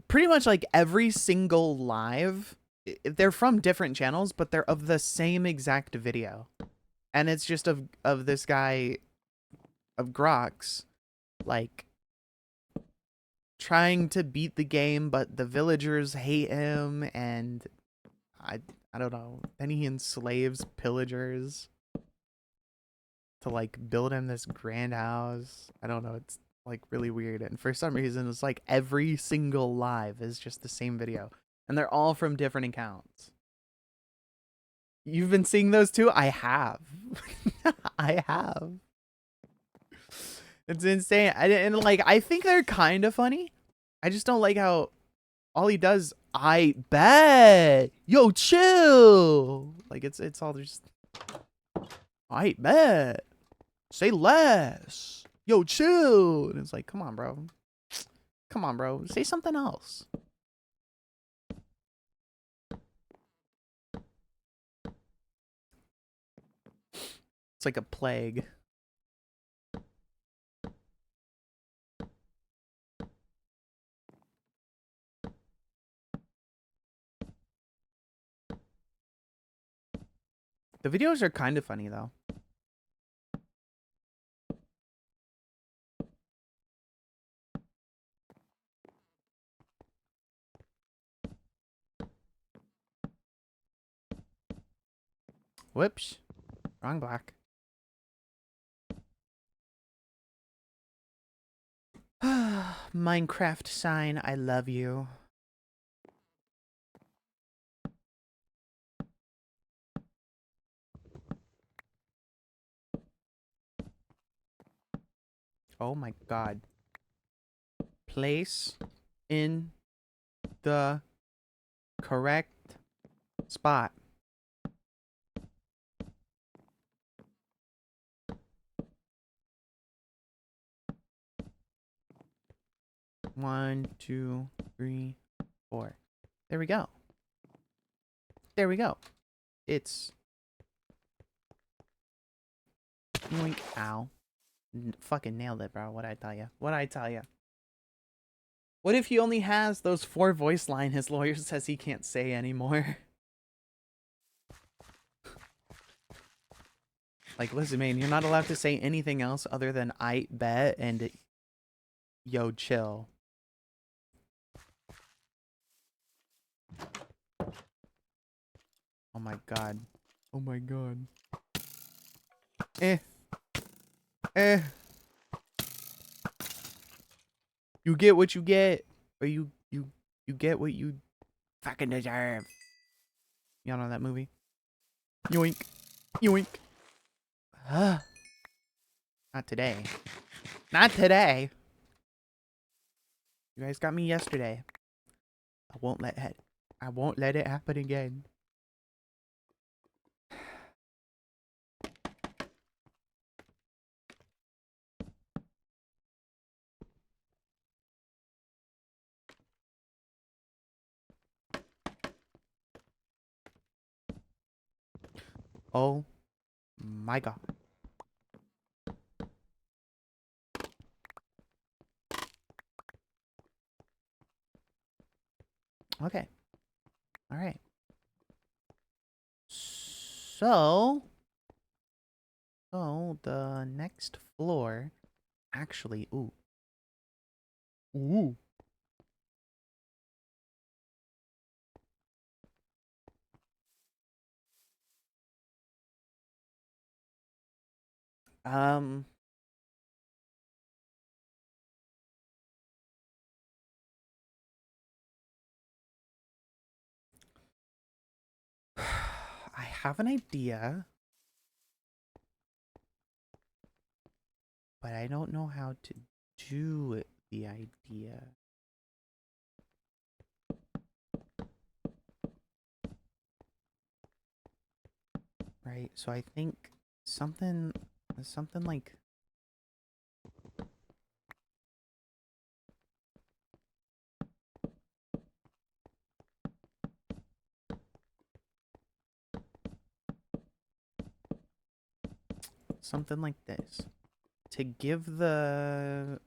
pretty much like every single live, they're from different channels, but they're of the same exact video. And it's just of this guy of Grox, like trying to beat the game, but the villagers hate him, and I don't know. Then he enslaves pillagers to like build him this grand house. I don't know. It's like really weird, and for some reason, it's like every single live is just the same video, and they're all from different accounts. You've been seeing those too? I have. I have. It's insane. And like, I think they're kind of funny. I just don't like how all he does, I bet. Yo, chill. Like, it's all just, I bet. Say less. Yo, chill. And it's like, come on, bro. Come on, bro. Say something else. It's like a plague. The videos are kind of funny, though. Whoops. Wrong block. Minecraft sign, I love you. Oh my god. Place in the correct spot. One, two, three, four. There we go. There we go. It's... Yoink. Ow. Fucking nailed it, bro. What'd I tell you? What'd I tell you? What if he only has those 4 voice line his lawyer says he can't say anymore? Like, listen, man, you're not allowed to say anything else other than I bet and yo, chill. Oh my god. Oh my god. Eh. Eh. You get what you get. Or you get what you fucking deserve. Y'all know that movie? Yoink. Yoink. Not today. Not today. You guys got me yesterday. I won't let it happen again. Oh my god. Okay. All right. So the next floor actually, ooh. Ooh. Um I have an idea, but I don't know how to do the idea. Right? So I think something like something like this to give the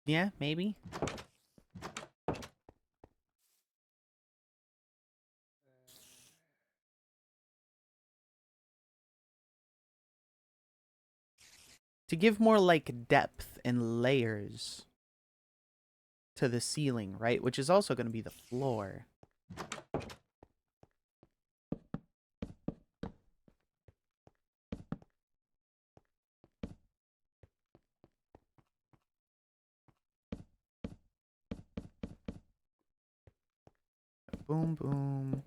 yeah, maybe. To give more like depth and layers to the ceiling, right? Which is also going to be the floor. Boom, boom.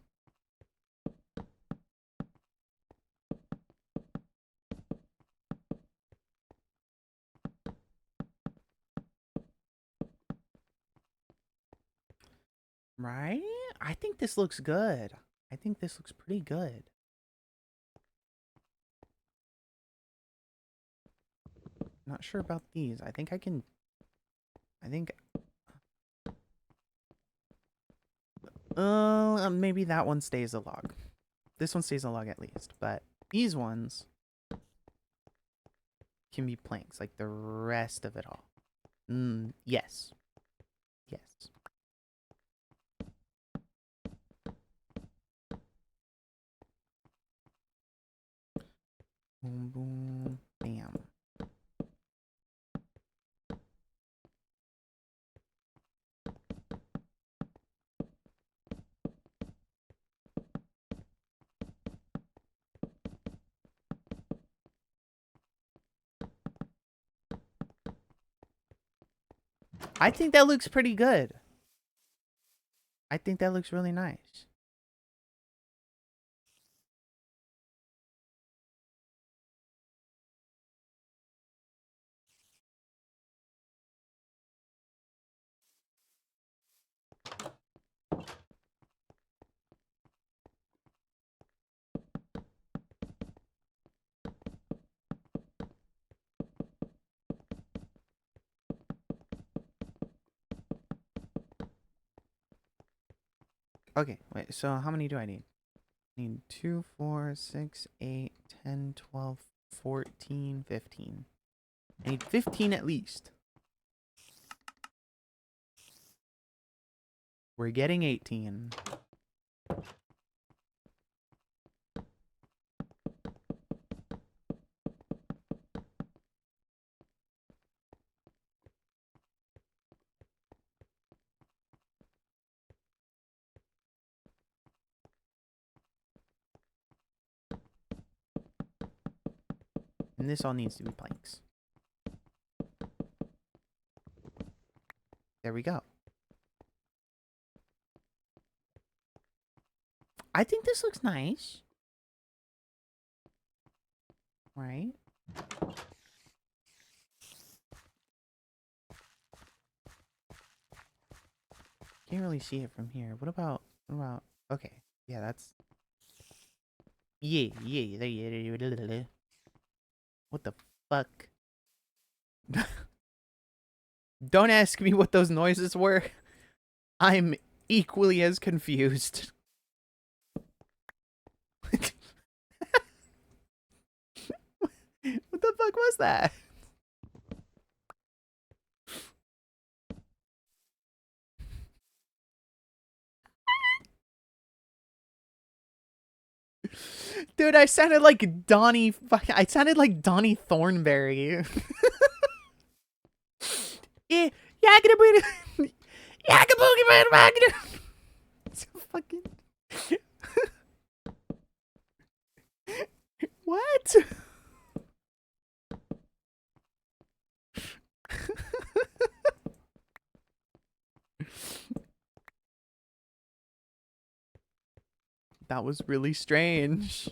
Right? I think this looks good. I think this looks pretty good. Not sure about these. I think I can... I think... maybe that one stays a log. This one stays a log at least. But these ones can be planks, like the rest of it all. Yes. Yes. Boom, boom, bam. I think that looks pretty good. I think that looks really nice. Okay, wait, so how many do I need? I need 2, 4, 6, 8, 10, 12, 14, 15. I need 15 at least. We're getting 18. And this all needs to be planks. There we go. I think this looks nice. Right? Can't really see it from here. What about, okay. Yeah, that's... Yeah. What the fuck? Don't ask me what those noises were. I'm equally as confused. What the fuck was that? Dude, I sounded like Donnie. I sounded like Donnie Thornberry. Fucking. What? That was really strange.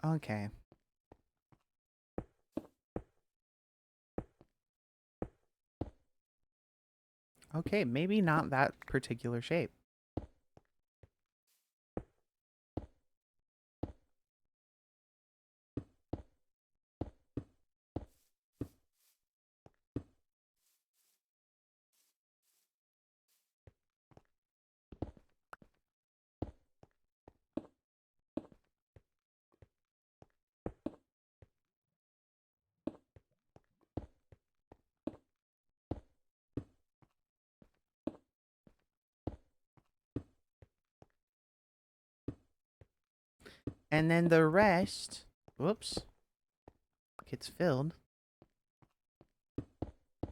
Okay. Okay, maybe not that particular shape. And then the rest, whoops, gets filled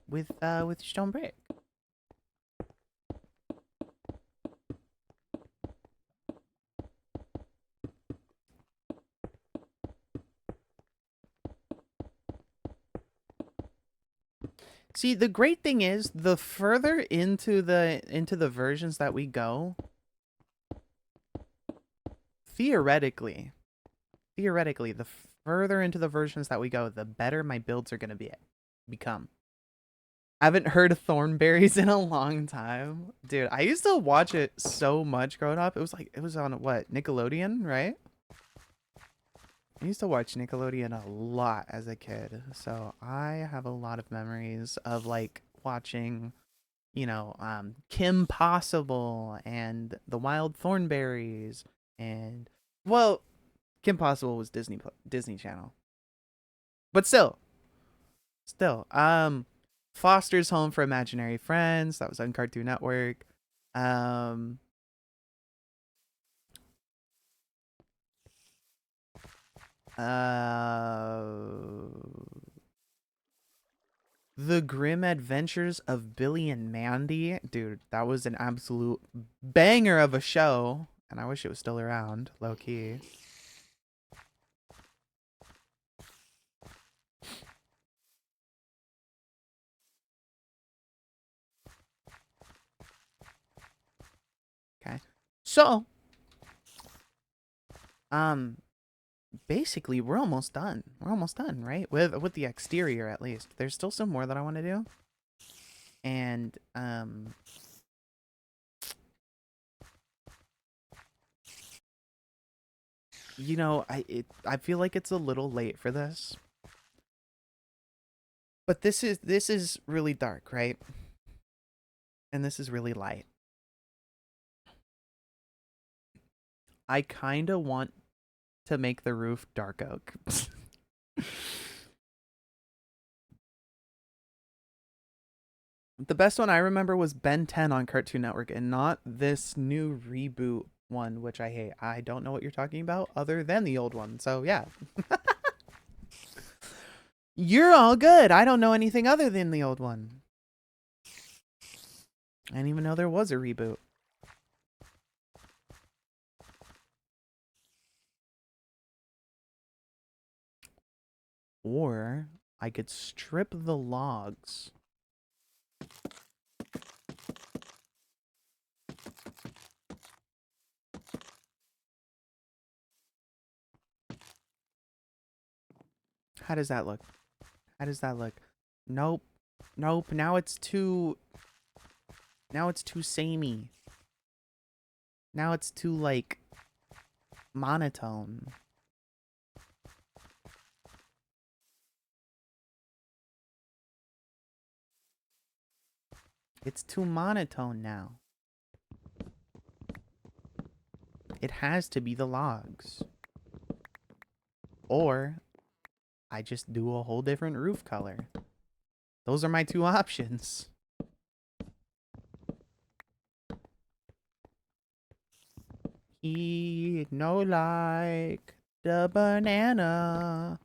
with stone brick. See, the great thing is the further into the versions that we go, theoretically, the further into the versions that we go, the better my builds are going to become. I haven't heard of Thornberries in a long time. Dude, I used to watch it so much growing up. It was on what? Nickelodeon, right? I used to watch Nickelodeon a lot as a kid. So I have a lot of memories of like watching, Kim Possible and the Wild Thornberries and well, Kim Possible was Disney Channel. But still, Foster's Home for Imaginary Friends, that was on Cartoon Network. Um uh The Grim Adventures of Billy and Mandy. Dude, that was an absolute banger of a show. And I wish it was still around, low key. Okay. So, um, basically we're almost done. We're almost done, right? With the exterior at least. There's still some more that I want to do. And I feel like it's a little late for this. But this is really dark, right? And this is really light. I kind of want to make the roof dark oak. The best one I remember was Ben 10 on Cartoon Network and not this new reboot one, which I hate. I don't know what you're talking about other than the old one. So, yeah. You're all good. I don't know anything other than the old one. I didn't even know there was a reboot. Or I could strip the logs. How does that look? How does that look? Nope. Nope. Now it's too samey. Now it's too like monotone. It's too monotone now. It has to be the logs. Or I just do a whole different roof color. Those are my two options. He no like the banana.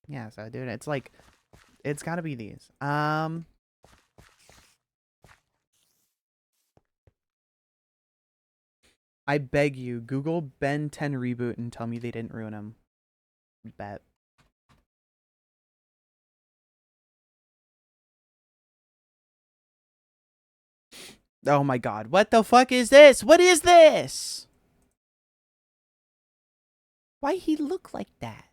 Yeah, so dude, it's like it's gotta be these. I beg you, Google Ben 10 reboot and tell me they didn't ruin him. Bet. Oh my god, what the fuck is this? What is this? Why he look like that?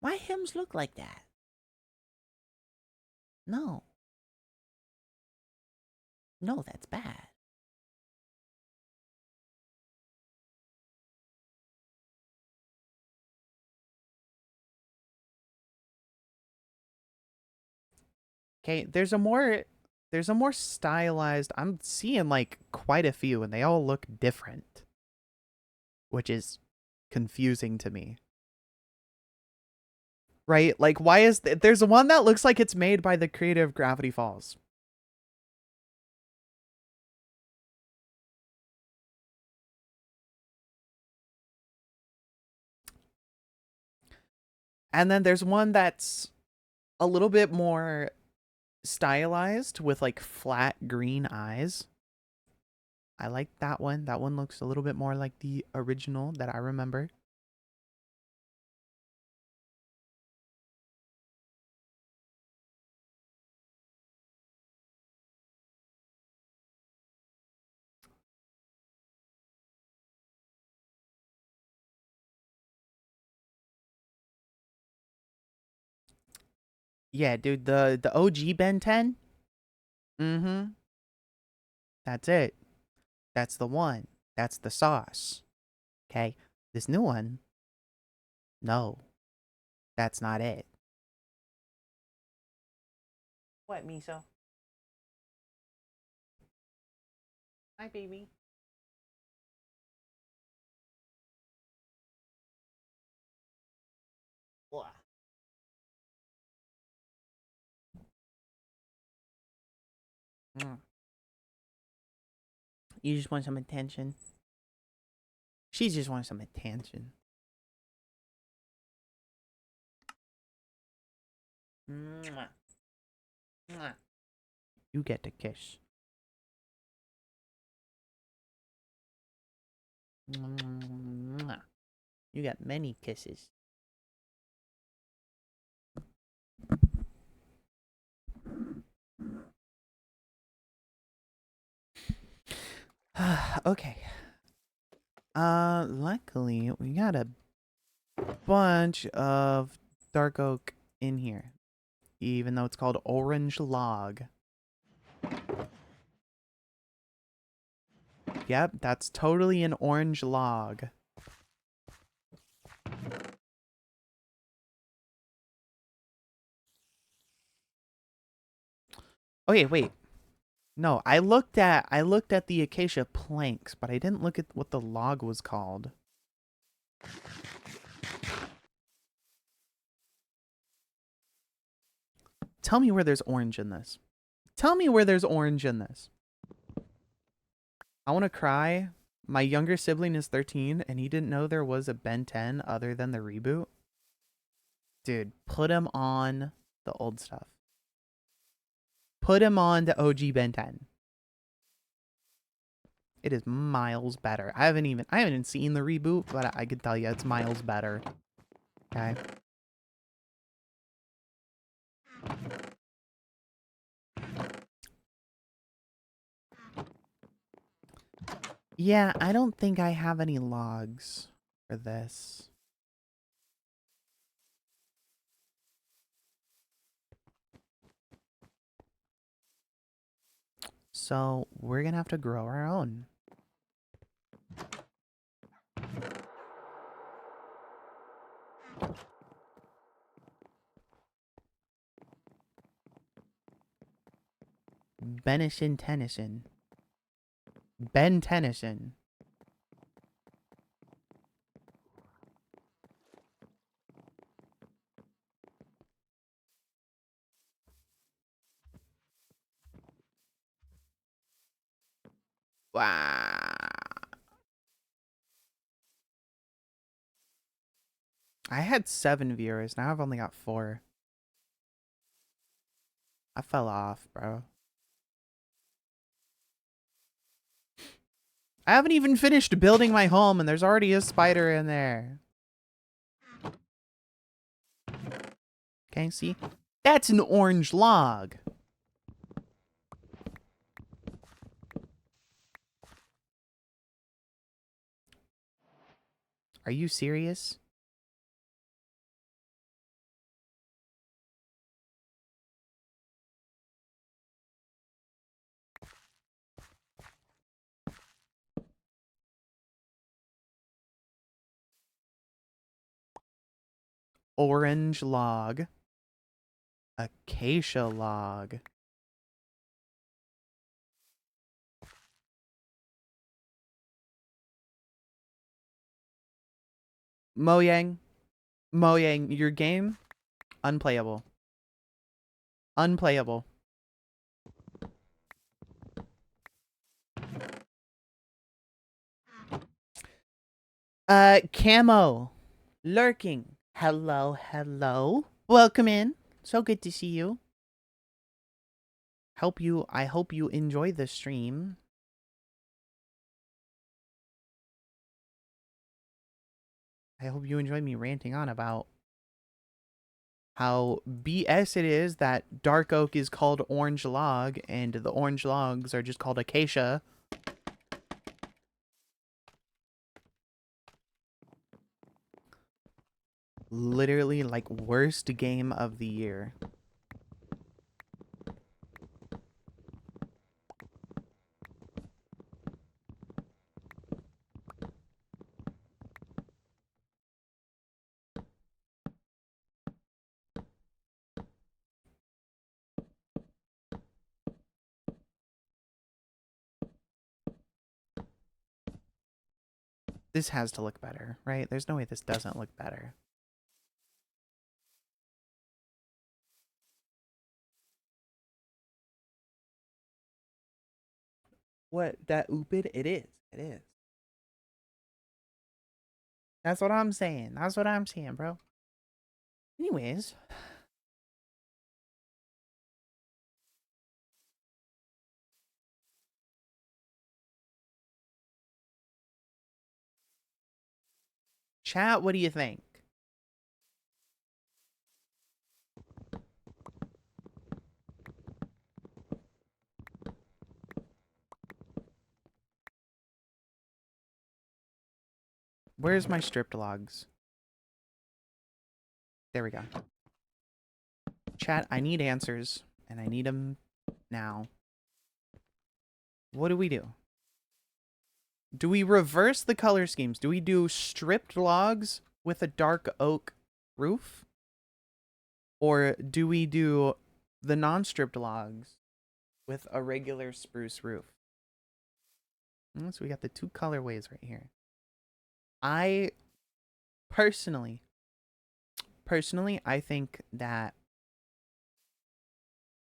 Why hims look like that? No. No, that's bad. Okay, there's a more stylized. I'm seeing like quite a few and they all look different. which is confusing to me. Right? Like, why is there's one that looks like it's made by the creator of Gravity Falls. And then there's one that's a little bit more stylized with like flat green eyes. I like that one. That one looks a little bit more like the original that I remember. Yeah, dude, the OG Ben 10. Mm-hmm. That's it. That's the one. That's the sauce. Okay. This new one, no, that's not it. What, Miso? Hi, baby. Blah. Mm. You just want some attention. She just wants some attention. Mwah. Mwah. You get to kiss. Mwah. You got many kisses. Okay. Luckily we got a bunch of dark oak in here, even though it's called orange log. Yep, that's totally an orange log. Okay, wait. No, I looked at the acacia planks, but I didn't look at what the log was called. Tell me where there's orange in this. Tell me where there's orange in this. I want to cry. My younger sibling is 13 and he didn't know there was a Ben 10 other than the reboot. Dude, put him on the old stuff. Put him on the OG Ben 10. It is miles better. I haven't even seen the reboot, but I could tell you it's miles better. Okay. Yeah, I don't think I have any logs for this. So we're gonna have to grow our own. Benison Tennyson. Ben Tennyson. Wow. I had 7 viewers. Now I've only got 4. I fell off, bro. I haven't even finished building my home and there's already a spider in there. Okay, see? That's an orange log. Are you serious? Orange log. Acacia log. Mojang, Mojang, your game unplayable. Unplayable. Camo. Lurking. Hello, hello. Welcome in. So good to see you. I hope you enjoy the stream. I hope you enjoy me ranting on about how BS it is that dark oak is called orange log and the orange logs are just called acacia. Literally, like, worst game of the year. This has to look better, right? There's no way this doesn't look better. What? That oopid? It is. It is. That's what I'm saying. That's what I'm saying, bro. Anyways. Chat, what do you think? Where's my stripped logs? There we go. Chat, I need answers, and I need them now. What do we do? Do we reverse the color schemes? Do we do stripped logs with a dark oak roof? Or do we do the non-stripped logs with a regular spruce roof? So we got the two colorways right here. I personally, I think that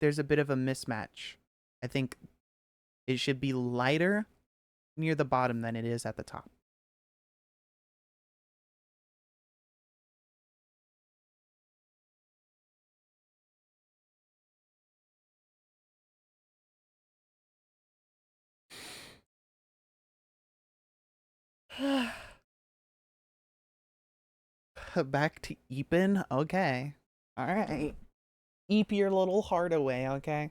there's a bit of a mismatch. I think it should be lighter near the bottom than it is at the top. Back to Eepin? Okay. Alright. Eep your little heart away, okay?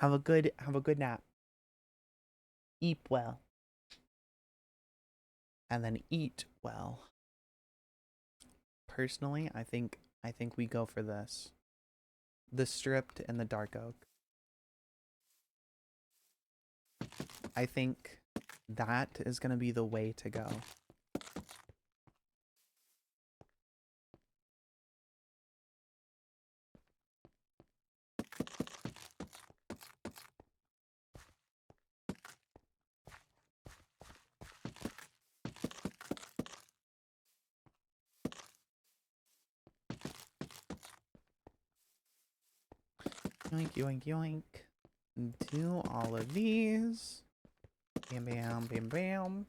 Have a good nap. Eep well. And then eat well. Personally, I think we go for this. The stripped and the dark oak. I think that is gonna be the way to go. Yoink, yoink, yoink. Do all of these. Bam, bam, bam, bam.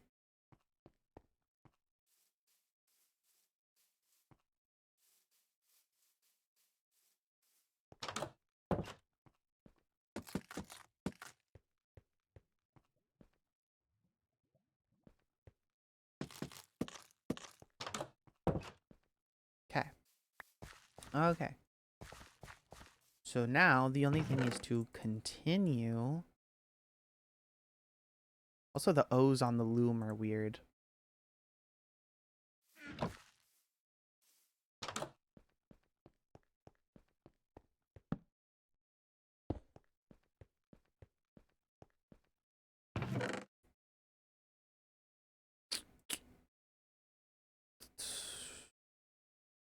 Okay. Okay. So now the only thing is to continue. Also, the O's on the loom are weird.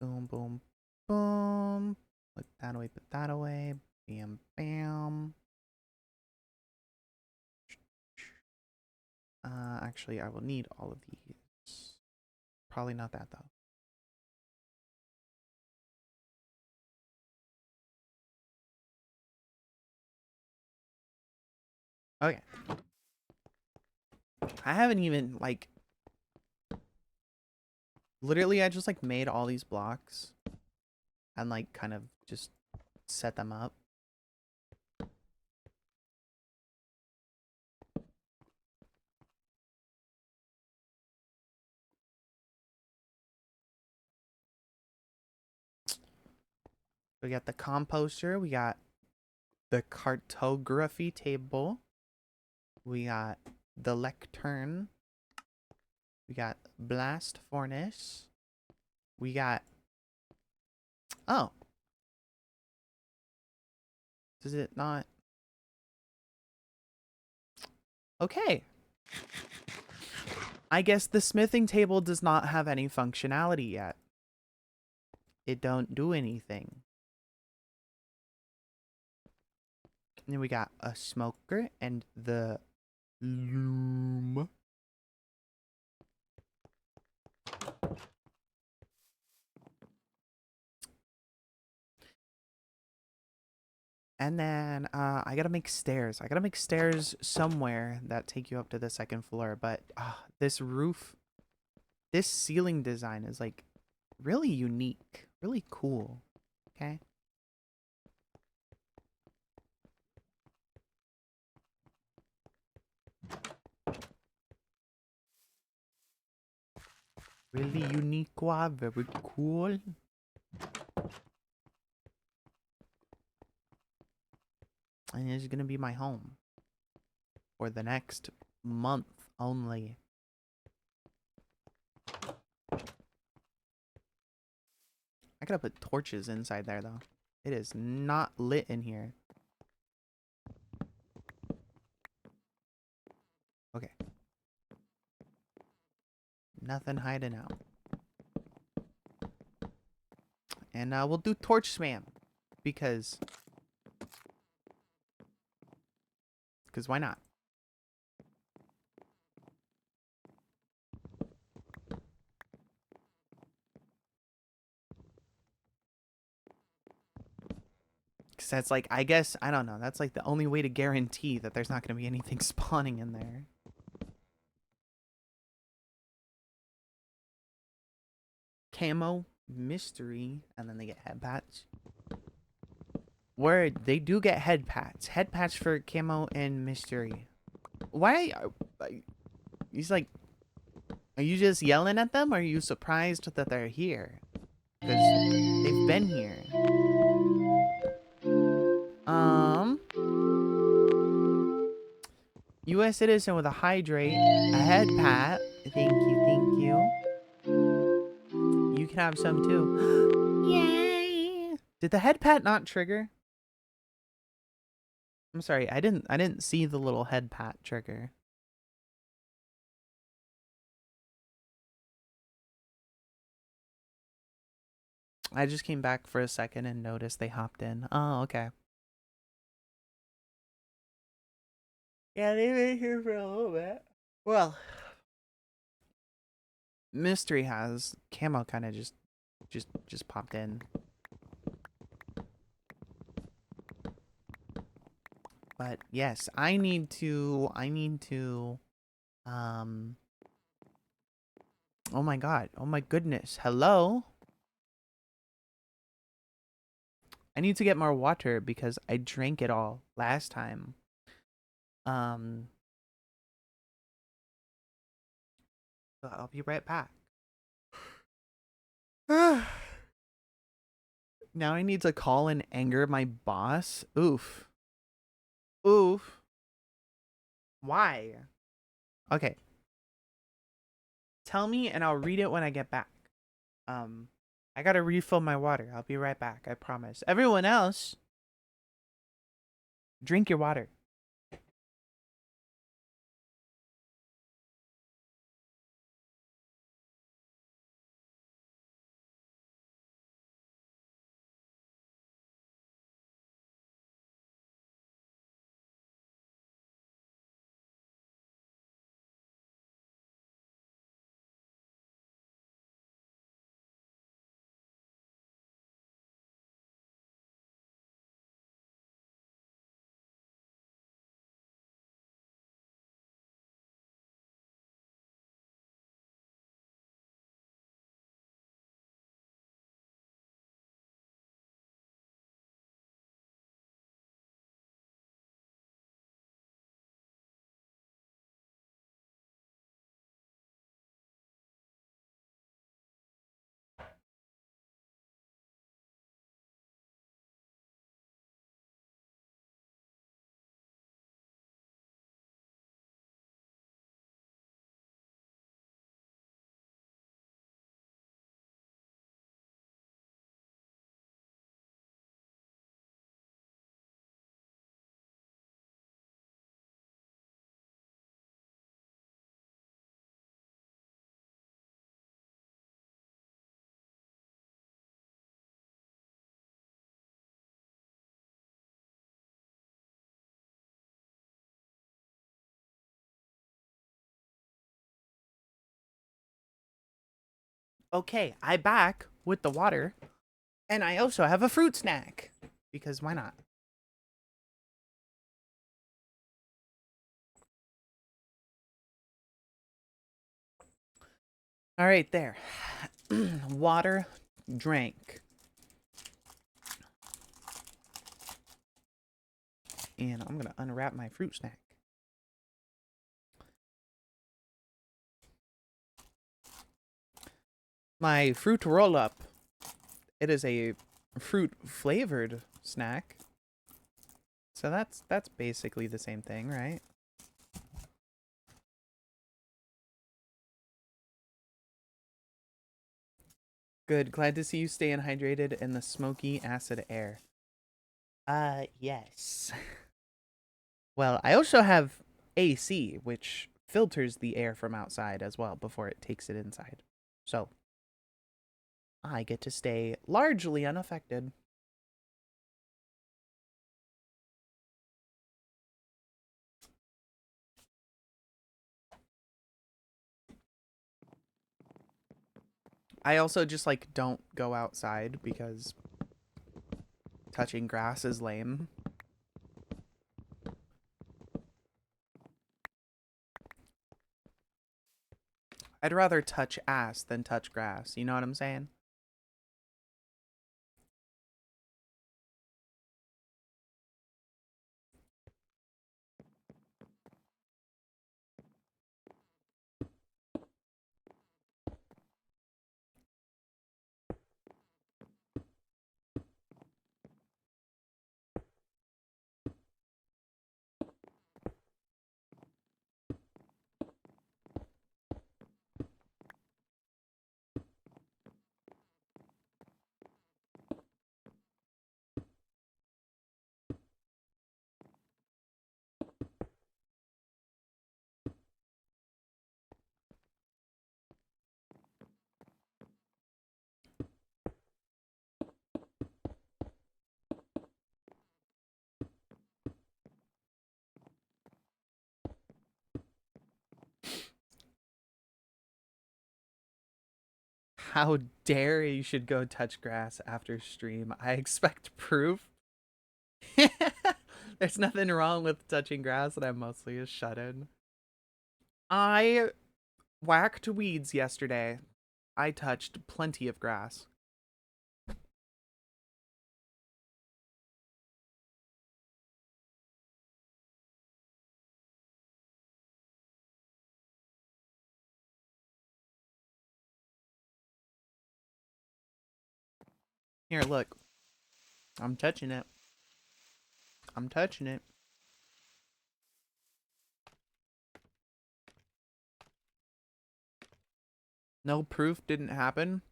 Boom, boom, boom. Put that away, put that away. Bam, bam. Actually, I will need all of these. Probably not that though. Okay. I haven't even like literally I just like made all these blocks and like kind of just set them up. We got the composter, we got the cartography table, we got the lectern, we got blast furnace, we got oh, does it not? Okay. I guess the smithing table does not have any functionality yet. It don't do anything. And then we got a smoker and the loom. And then I gotta make stairs. I gotta make stairs somewhere that take you up to the second floor. But this roof, this ceiling design is like really unique, really cool. Okay. Really unique, very cool. And it's gonna be my home for the next month only. I gotta put torches inside there though. It is not lit in here. Okay. Nothing hiding out. And we'll do torch spam because why not? Because that's like, I guess, I don't know. That's like the only way to guarantee that there's not going to be anything spawning in there. Camo, mystery, and then they get head patch. Word, they do get head patch. Head patch for camo and mystery. Why? He's like, are you just yelling at them? Or are you surprised that they're here? Because they've been here. U.S. citizen with a hydrate, a head pat. Thank you, thank you. You can have some too. Yay! Did the head pat not trigger? I'm sorry, I didn't see the little head pat trigger. I just came back for a second and noticed they hopped in. Oh, okay. Yeah, they've been here for a little bit. Well, mystery has camo kind of just popped in. But yes, I need to oh my god. Oh my goodness. Hello? I need to get more water because I drank it all last time. So I'll be right back. Now I need to call and anger my boss. Oof. Oof. Why? Okay. Tell me and I'll read it when I get back. I gotta refill my water. I'll be right back. I promise. Everyone else, drink your water. Okay, I back with the water. And I also have a fruit snack. Because why not? All right, there. Water, drink. And I'm going to unwrap my fruit snack. My fruit roll-up. It is a fruit-flavored snack. So that's basically the same thing, right? Good. Glad to see you staying hydrated in the smoky acid air. Yes. Well, I also have AC, which filters the air from outside as well before it takes it inside. So, I get to stay largely unaffected. I also just like don't go outside because touching grass is lame. I'd rather touch ass than touch grass. You know what I'm saying? How dare you should go touch grass after stream. I expect proof. There's nothing wrong with touching grass, and I'm mostly a shut-in. I whacked weeds yesterday. I touched plenty of grass. Here, look. I'm touching it. I'm touching it. No proof didn't happen.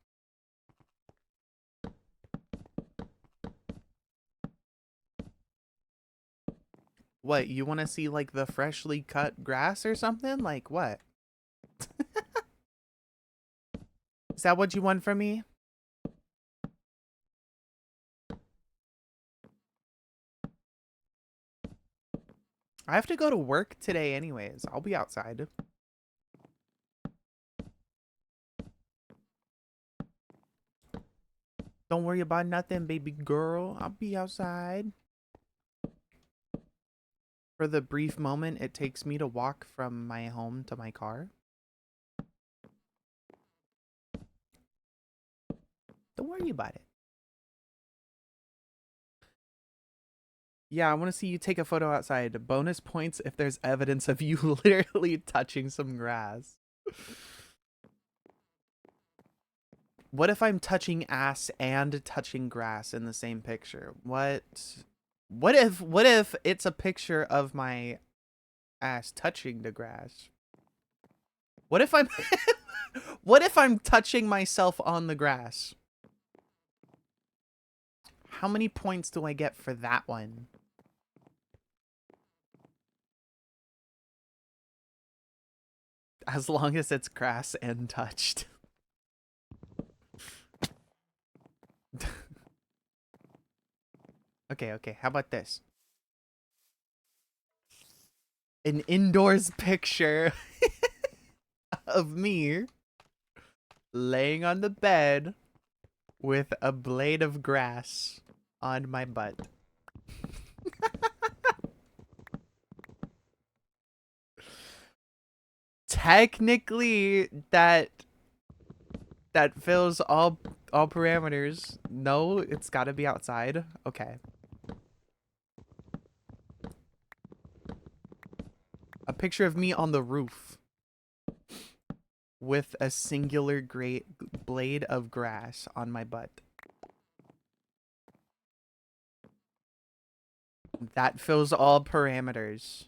What, you want to see like the freshly cut grass or something? Like what? Is that what you want from me? I have to go to work today anyways. I'll be outside. Don't worry about nothing, baby girl. I'll be outside. For the brief moment it takes me to walk from my home to my car. Don't worry about it. Yeah, I want to see you take a photo outside. Bonus points if there's evidence of you literally touching some grass. What if I'm touching ass and touching grass in the same picture? What if it's a picture of my ass touching the grass? What if I'm what if I'm touching myself on the grass? How many points do I get for that one? As long as it's grass and touched. Okay, how about this? An indoors picture of me laying on the bed with a blade of grass on my butt. Technically, that fills all parameters. No, it's got to be outside. Okay. A picture of me on the roof with a singular great blade of grass on my butt. That fills all parameters.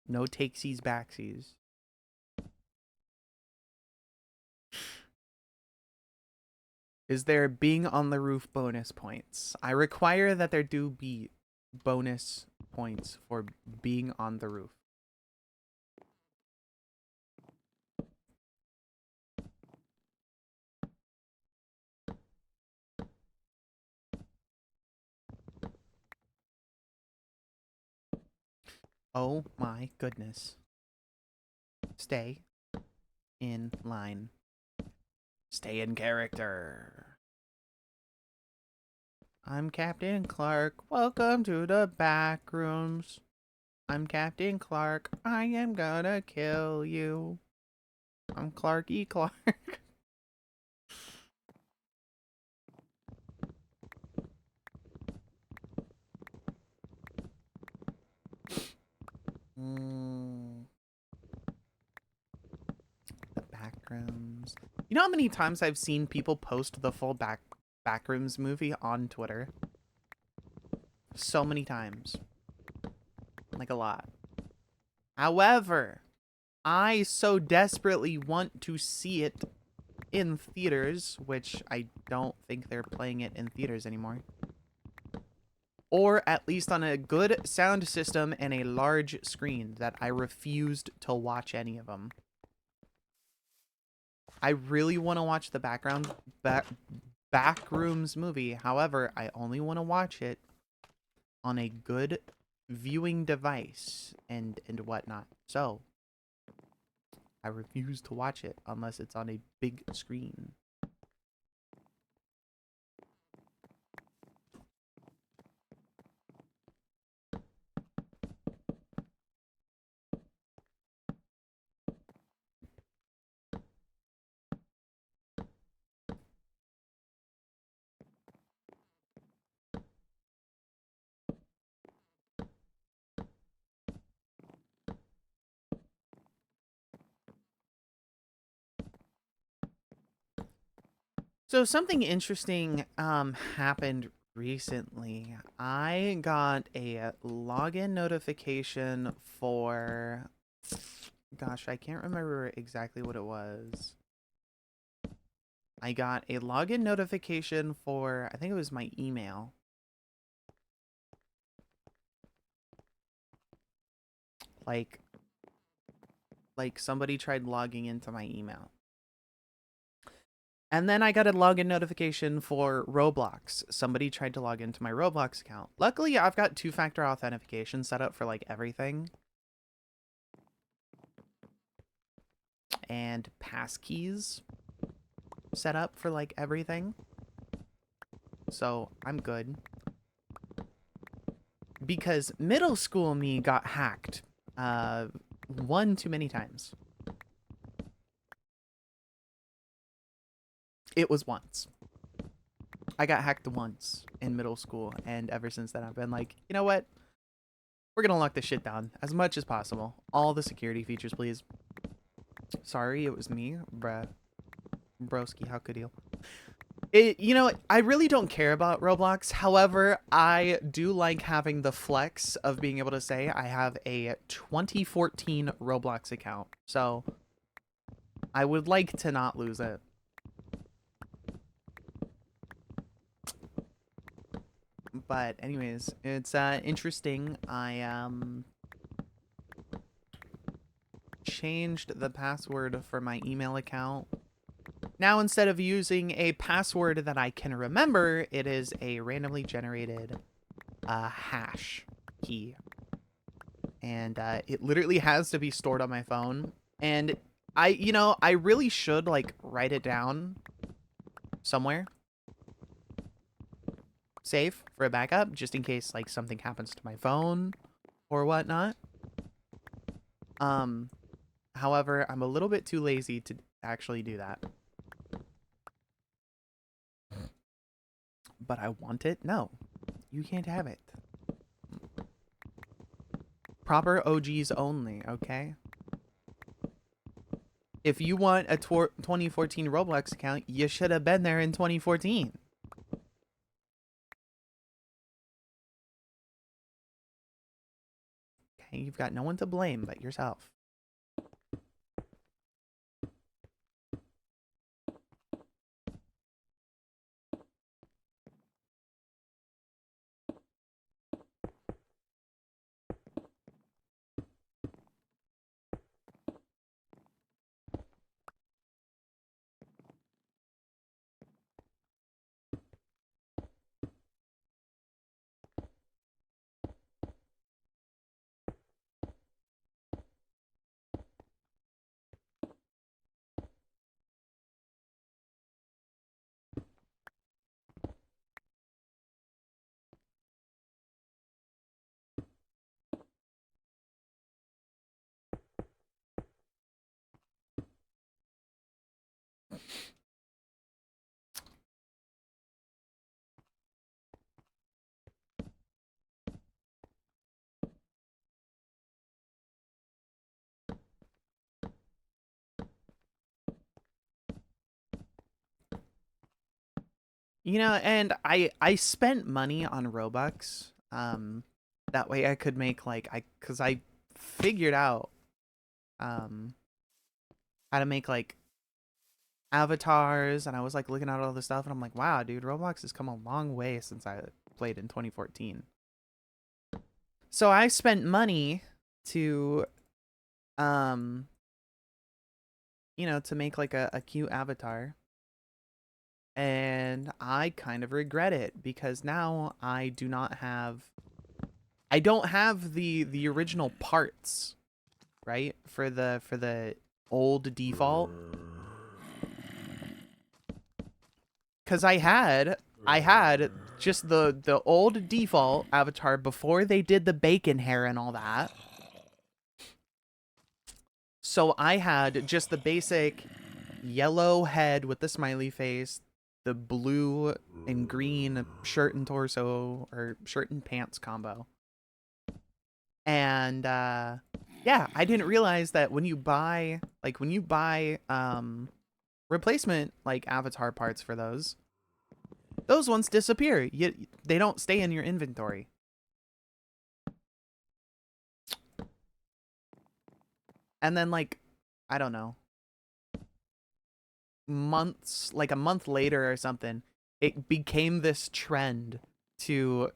No takesies backsies. Is there being on the roof bonus points? I require that there do be bonus points for being on the roof. Oh my goodness. Stay in line. Stay in character. I'm Captain Clark. Welcome to the back rooms. I'm Captain Clark. I am gonna kill you. I'm Clarky Clark. The backrooms. You know how many times I've seen people post the full backrooms movie on Twitter? So many times. Like a lot. However, I so desperately want to see it in theaters, which I don't think they're playing it in theaters anymore. Or at least on a good sound system and a large screen, that I refused to watch any of them. I really want to watch the Backrooms movie. However, I only want to watch it on a good viewing device and whatnot. So I refuse to watch it unless it's on a big screen. So something interesting happened recently. I got a login notification for, gosh, I can't remember exactly what it was. I got a login notification for, I think it was my email. Like somebody tried logging into my email. And then I got a login notification for Roblox. Somebody tried to log into my Roblox account. Luckily, I've got two-factor authentication set up for like everything. And passkeys set up for like everything. So I'm good. Because middle school me got hacked one too many times. It was once. I got hacked once in middle school, and ever since then I've been like, you know what? We're gonna lock this shit down as much as possible. All the security features, please. Sorry, it was me, bruh. Broski, how could you? You know, I really don't care about Roblox. However, I do like having the flex of being able to say I have a 2014 Roblox account. So I would like to not lose it. But anyways, it's interesting. I changed the password for my email account. Now, instead of using a password that I can remember, it is a randomly generated hash key. And it literally has to be stored on my phone. And I really should like write it down somewhere safe for a backup, just in case like something happens to my phone or whatnot. However, I'm a little bit too lazy to actually do that. But I want it? No. You can't have it. Proper OGs only, okay? If you want a 2014 Roblox account, you should have been there in 2014. Okay, you've got no one to blame but yourself. You know, and I spent money on Robux. That way I could make like cuz I figured out um how to make like avatars, and I was like looking at all this stuff and I'm like, "Wow, dude, Roblox has come a long way since I played in 2014." So I spent money to um to make like a cute avatar. And I kind of regret it because now I don't have the original parts, right? For the old default. Cuz I had just the old default avatar before they did the bacon hair and all that. So I had just the basic yellow head with the smiley face, the blue and green shirt and torso, or shirt and pants combo. And yeah, I didn't realize that when you buy replacement like avatar parts for those ones disappear. They don't stay in your inventory. And then like, I don't know, months, like a month later or something, it became this trend to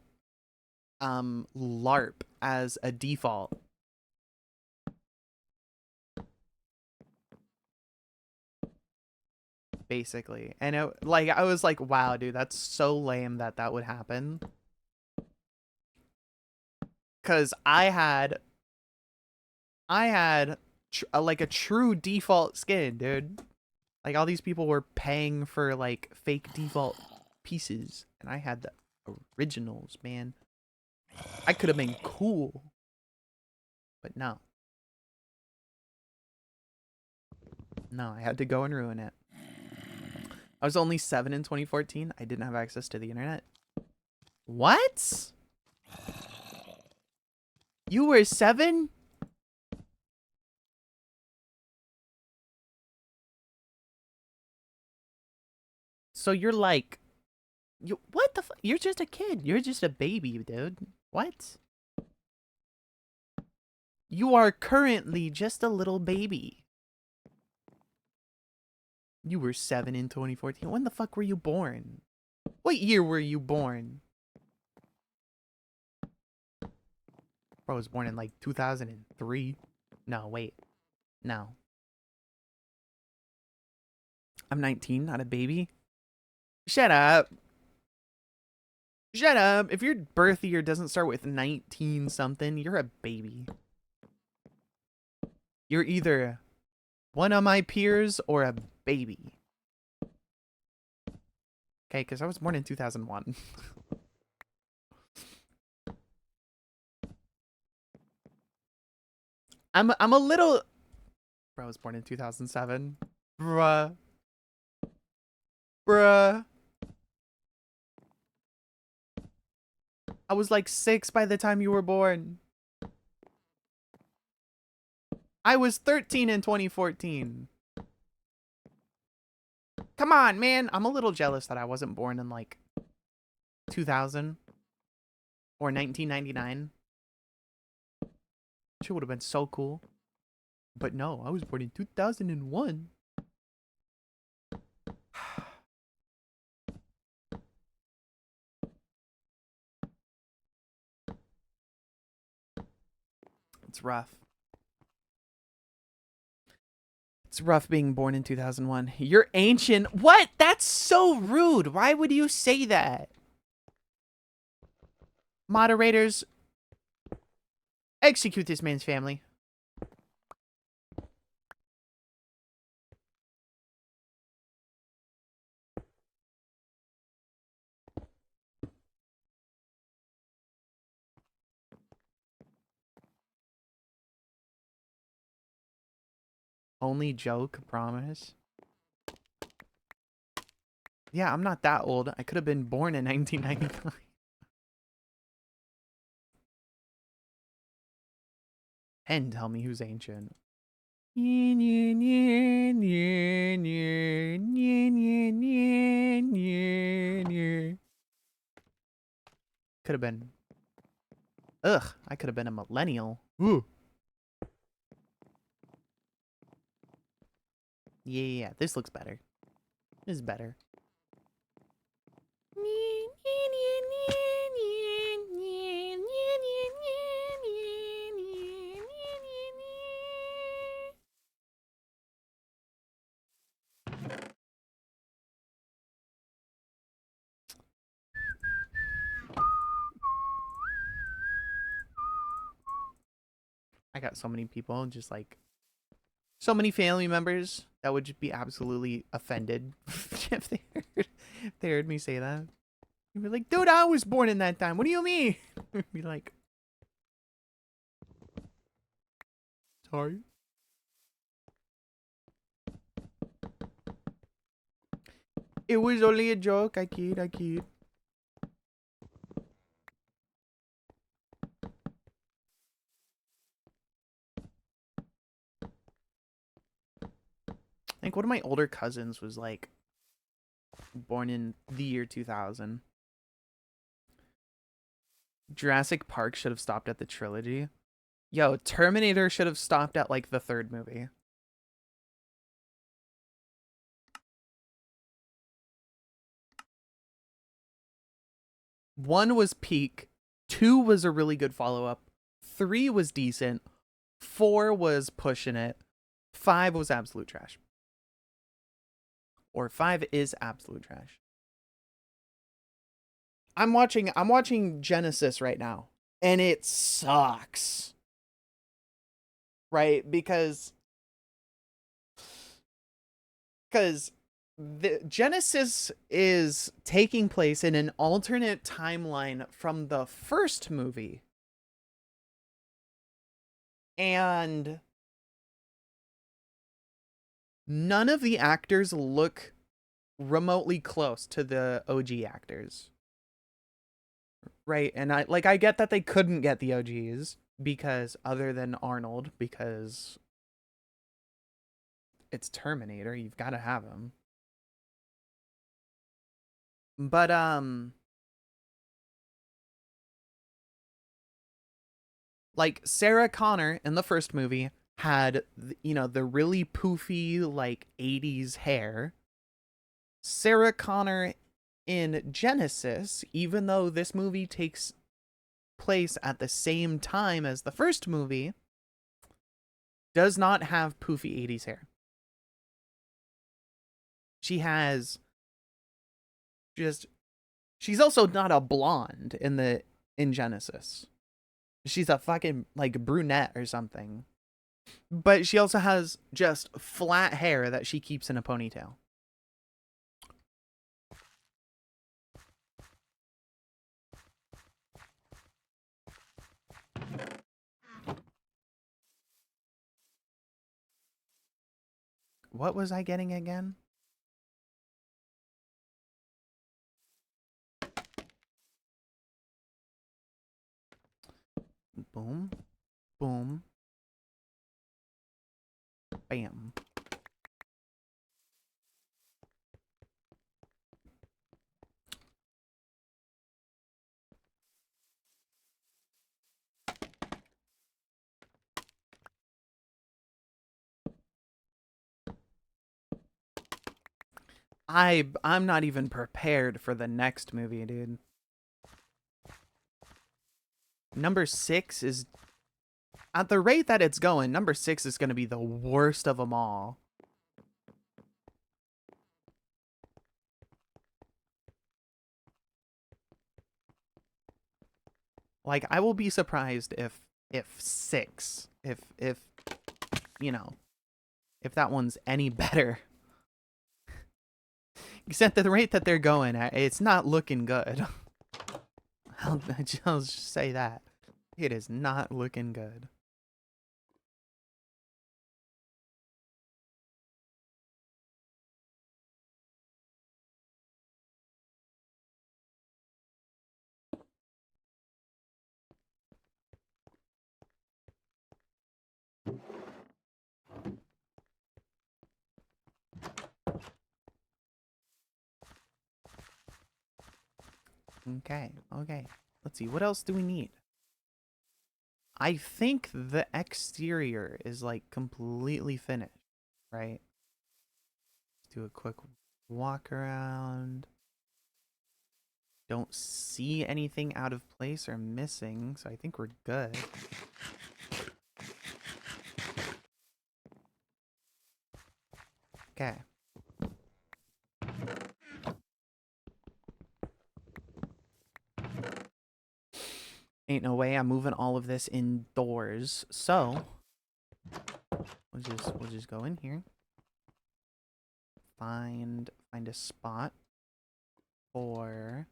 LARP as a default. Basically. And I was like, wow, dude, that's so lame that would happen. Cuz I had like a true default skin, dude. Like all these people were paying for like fake default pieces, and I had the originals, man. I could have been cool, but no. No, I had to go and ruin it. I was only 7 in 2014. I didn't have access to the internet. What? You were 7? So you're like, what the fuck? You're just a kid. You're just a baby, dude. What? You are currently just a little baby. You were 7 in 2014. When the fuck were you born? What year were you born? Bro, I was born in like 2003. No, wait. No. I'm 19, not a baby. Shut up. Shut up. If your birth year doesn't start with 19 something, you're a baby. You're either one of my peers or a baby. Okay, because I was born in 2001. I'm a little. Bro, I was born in 2007. Bruh. Bruh. I was like 6 by the time you were born. I was 13 in 2014. Come on, man. I'm a little jealous that I wasn't born in like 2000 or 1999. Shit would have been so cool. But no, I was born in 2001. It's rough. It's rough being born in 2001. You're ancient. What? That's so rude. Why would you say that? Moderators, execute this man's family. Only joke, promise. Yeah, I'm not that old. I could have been born in 1999. And tell me who's ancient. Could have been. Ugh, I could have been a millennial. Ooh. Yeah, this looks better. This is better. I got so many people, just like so many family members that would just be absolutely offended if they heard me say that. You'd be like, dude, I was born in that time. What do you mean? Be like, sorry. It was only a joke. I kid. I think one of my older cousins was like born in the year 2000. Jurassic Park should have stopped at the trilogy. Yo, Terminator should have stopped at like the third movie. One was peak. Two was a really good follow up. Three was decent. Four was pushing it. Five was absolute trash. Or five is absolute trash. I'm watching Genesis right now, and it sucks. Right? Because the Genesis is taking place in an alternate timeline from the first movie. And none of the actors look remotely close to the OG actors. Right? And I get that they couldn't get the OGs because other than Arnold, because it's Terminator, you've got to have him. But like Sarah Connor in the first movie had the really poofy like 80s hair. Sarah Connor in Genesis, even though this movie takes place at the same time as the first movie, does not have poofy 80s hair. She has just She's also not a blonde in Genesis. She's a fucking like brunette or something. But she also has just flat hair that she keeps in a ponytail. What was I getting again? Boom, boom, bam. I'm not even prepared for the next movie, dude. Number 6 is at the rate that it's going, number 6 is going to be the worst of them all. Like I will be surprised if 6 if you know, if that one's any better. Except at the rate that they're going at, it's not looking good. I'll just say that. It is not looking good. Okay, okay. Let's see. What else do we need? I think the exterior is like completely finished, right? Let's do a quick walk around. Don't see anything out of place or missing, so I think we're good. Okay. Ain't no way I'm moving all of this indoors. So we'll just go in here. Find a spot for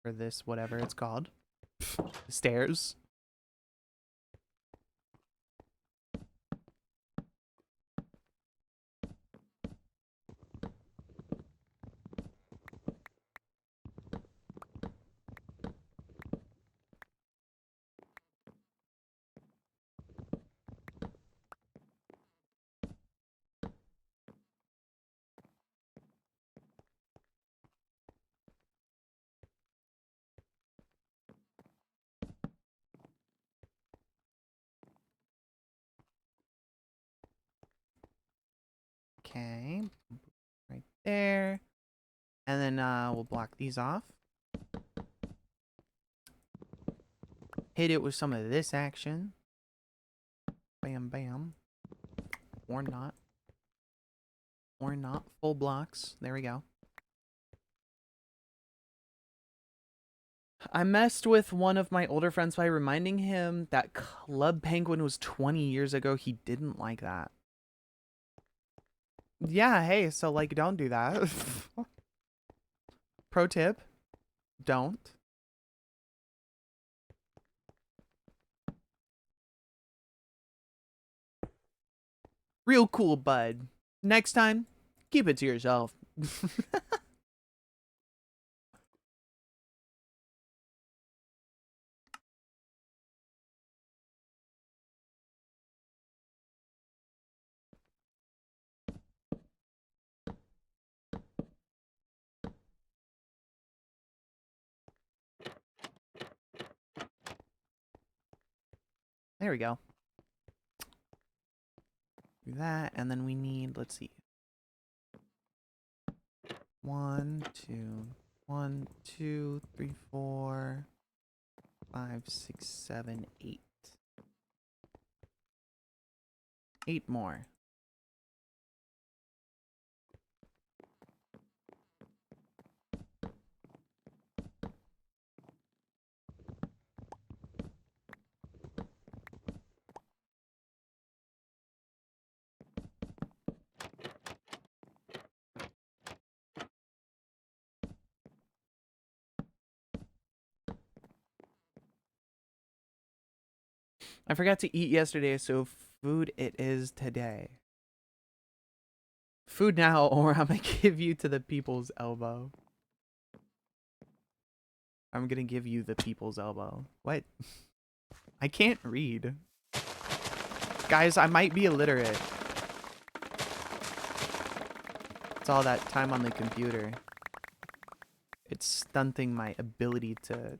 this whatever it's called. Stairs. Okay. Right there. And then we'll block these off. Hit it with some of this action. Bam, bam. Or not. Or not. Full blocks. There we go. I messed with one of my older friends by reminding him that Club Penguin was 20 years ago. He didn't like that. Yeah, hey, so like don't do that. Pro tip, don't. Real cool, bud. Next time, keep it to yourself. There we go. Do that, and then we need, let's see. 1, 2, 1, 2, 3, 4, 5, 6, 7, 8. 8 more. I forgot to eat yesterday, so food it is today. Food now, or I'm gonna give you to the people's elbow. I'm gonna give you the people's elbow. What? I can't read. Guys, I might be illiterate. It's all that time on the computer. It's stunting my ability to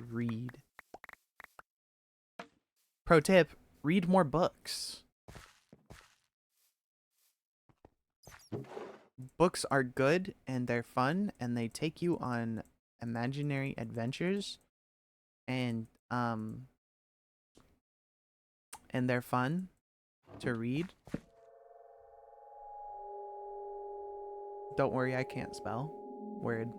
read. Pro tip, read more books. Books are good and they're fun and they take you on imaginary adventures and they're fun to read. Don't worry, I can't spell. Word.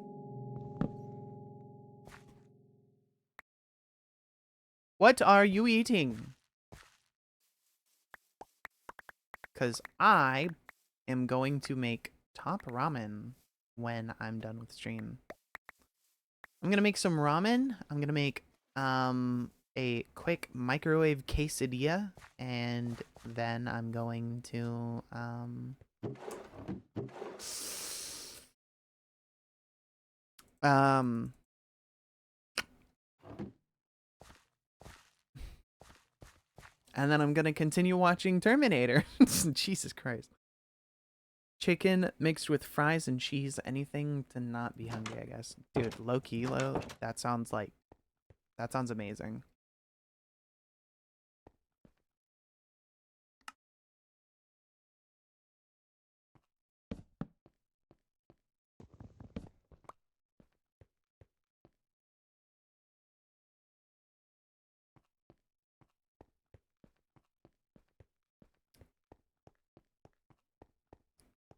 What are you eating? Because I am going to make top ramen when I'm done with stream. I'm gonna make some ramen. I'm gonna make a quick microwave quesadilla, and then I'm going to and then I'm gonna continue watching Terminator. Jesus Christ. Chicken mixed with fries and cheese. Anything to not be hungry, I guess. Dude, low kilo. That sounds amazing.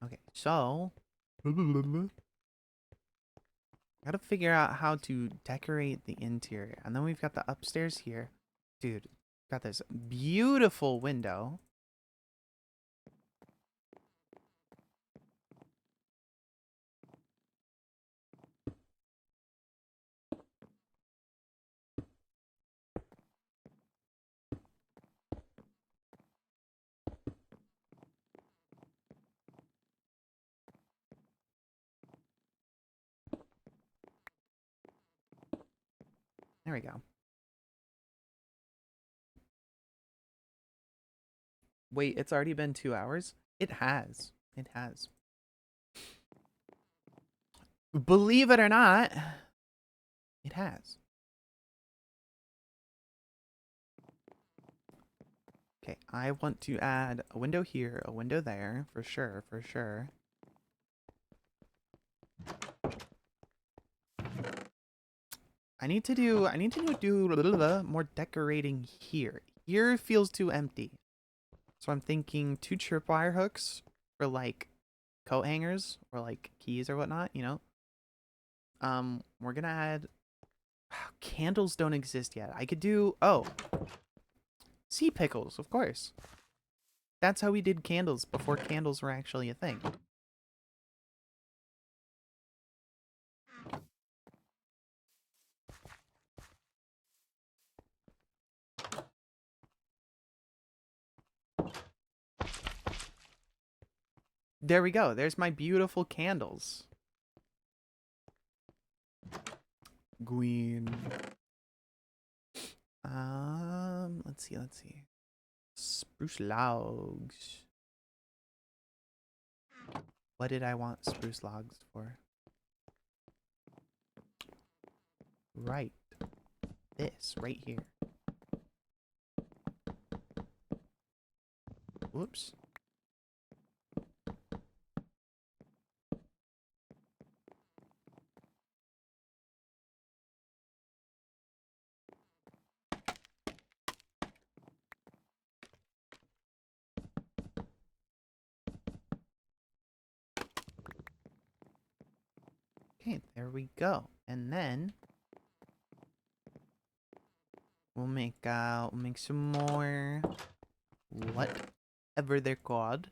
Okay, so gotta figure out how to decorate the interior. And then we've got the upstairs here. Dude, got this beautiful window. There we go. Wait, it's already been 2 hours? It has. It has. Believe it or not, it has. Okay, I want to add a window here, a window there, for sure, for sure. I need to do more decorating here. Here feels too empty. So I'm thinking 2 tripwire hooks for like coat hangers or like keys or whatnot, you know? We're gonna add candles don't exist yet. I could do sea pickles, of course. That's how we did candles before candles were actually a thing. There we go. There's my beautiful candles. Green. Let's see. Spruce logs. What did I want spruce logs for? Right. This, right here. Whoops. Okay, there we go. And then we'll make some more, whatever they're called,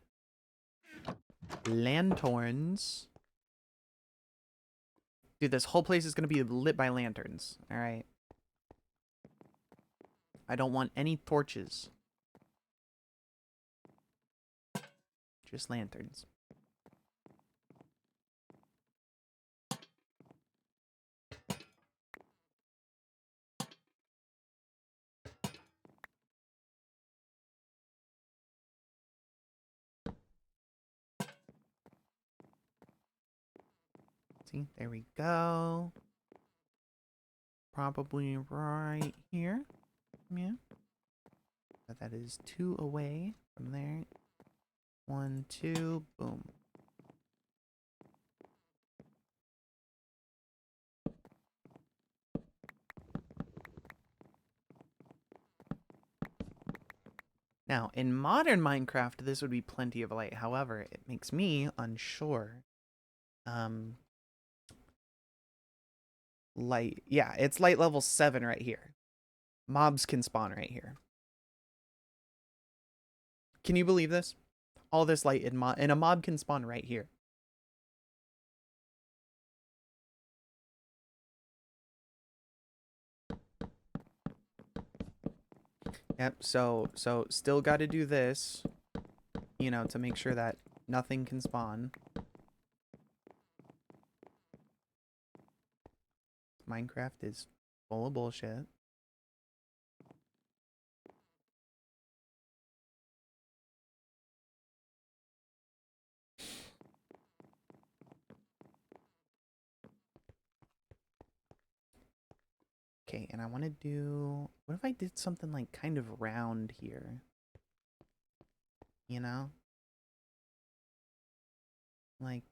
lanterns. Dude, this whole place is gonna be lit by lanterns. All right. I don't want any torches. Just lanterns. See, there we go. Probably right here. Yeah. But that is 2 away from there. 1, 2, boom. Now, in modern Minecraft, this would be plenty of light. However, it makes me unsure. Light. Yeah, it's light level 7 right here. Mobs can spawn right here. Can you believe this? All this light and a mob can spawn right here. Yep, so still got to do this, you know, to make sure that nothing can spawn. Minecraft is full of bullshit. Okay, and I want to do... What if I did something like kind of round here? You know? Like,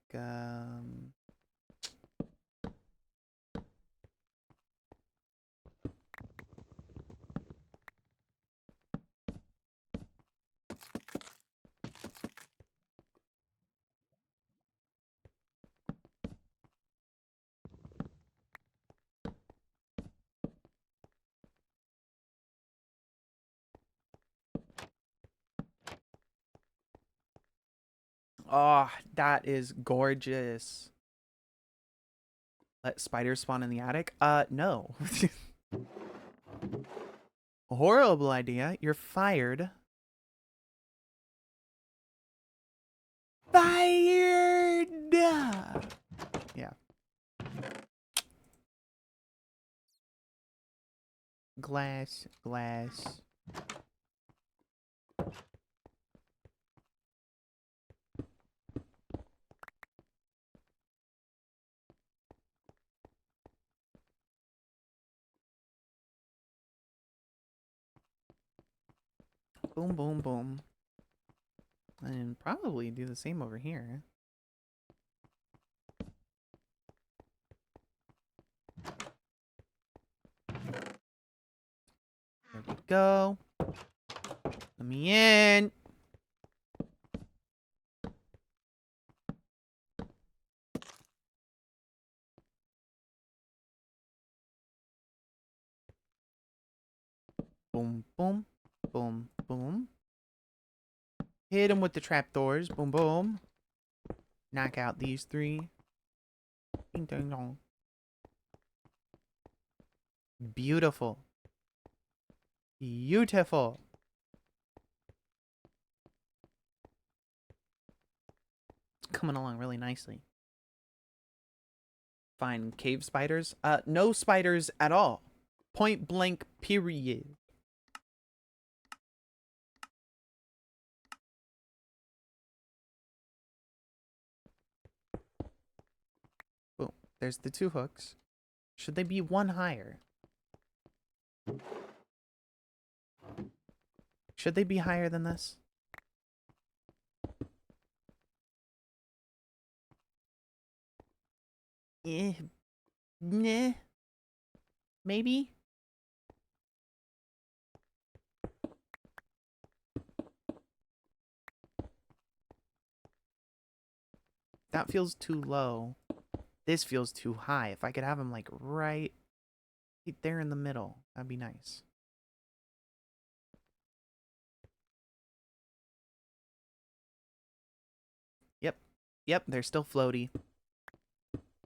oh, that is gorgeous. Let spiders spawn in the attic? No. Horrible idea. You're fired. Fired! Yeah. Glass, glass. Boom, boom, boom. And probably do the same over here. There we go. Let me in. Boom, boom, boom, boom. Hit him with the trapdoors. Boom, boom. Knock out these 3. Ding, ding, dong. Beautiful. Beautiful. It's coming along really nicely. Fine. Cave spiders? No spiders at all. Point blank, period. Boom. There's the 2 hooks. Should they be 1 higher? Should they be higher than this? Nah. Maybe? That feels too low. this feels too high. If I could have them like right there in the middle, that'd be nice. Yep. Yep, they're still floaty.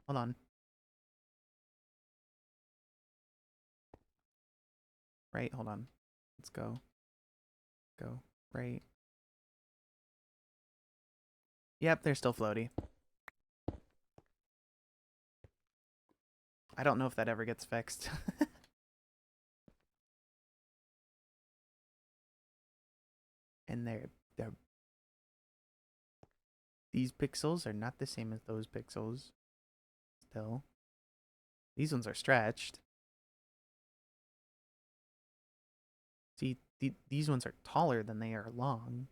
Hold on. Right, hold on. Let's go. Go. Right. Yep, they're still floaty. I don't know if that ever gets fixed. And they're these pixels are not the same as those pixels. Still. These ones are stretched. See, these ones are taller than they are long.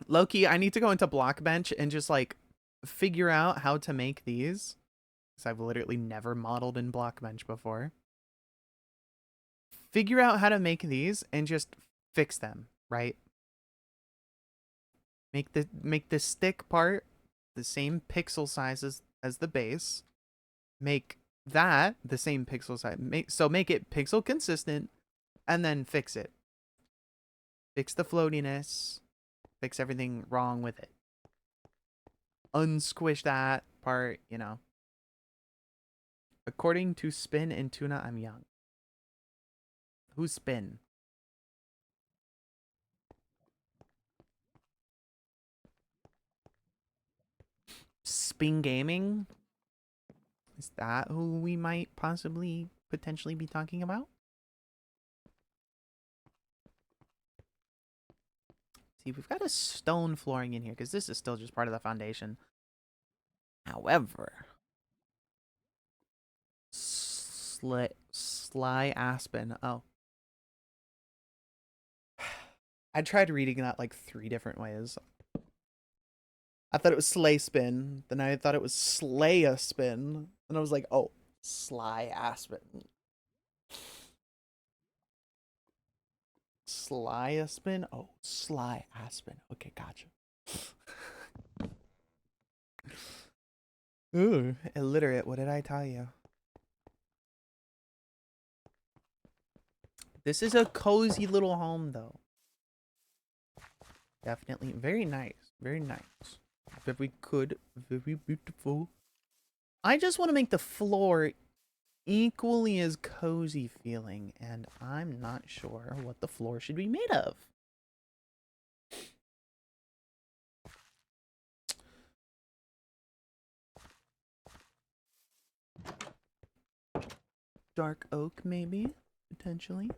Loki, I need to go into Blockbench and just like figure out how to make these. Because I've literally never modeled in Blockbench before. Figure out how to make these and just fix them, right? Make the stick part the same pixel size as the base. Make that the same pixel size. Make it pixel consistent and then fix it. Fix the floatiness. Fix everything wrong with it. Unsquish that part, you know. According to Spin and Tuna, I'm young. Who's Spin? Spin Gaming? Is that who we might possibly potentially be talking about? See, we've got a stone flooring in here because this is still just part of the foundation. However, Sly Aspen. Oh. I tried reading that like 3 different ways. I thought it was Slay Spin. Then I thought it was Slay a Spin. And I was like, oh, Sly Aspen. Sly Aspen? Oh, Sly Aspen. Okay, gotcha. Ooh, illiterate. What did I tell you? This is a cozy little home, though. Definitely. Very nice. Very nice. Very good. Very beautiful. I just want to make the floor equally as cozy feeling, and I'm not sure what the floor should be made of. Dark oak, maybe? Potentially.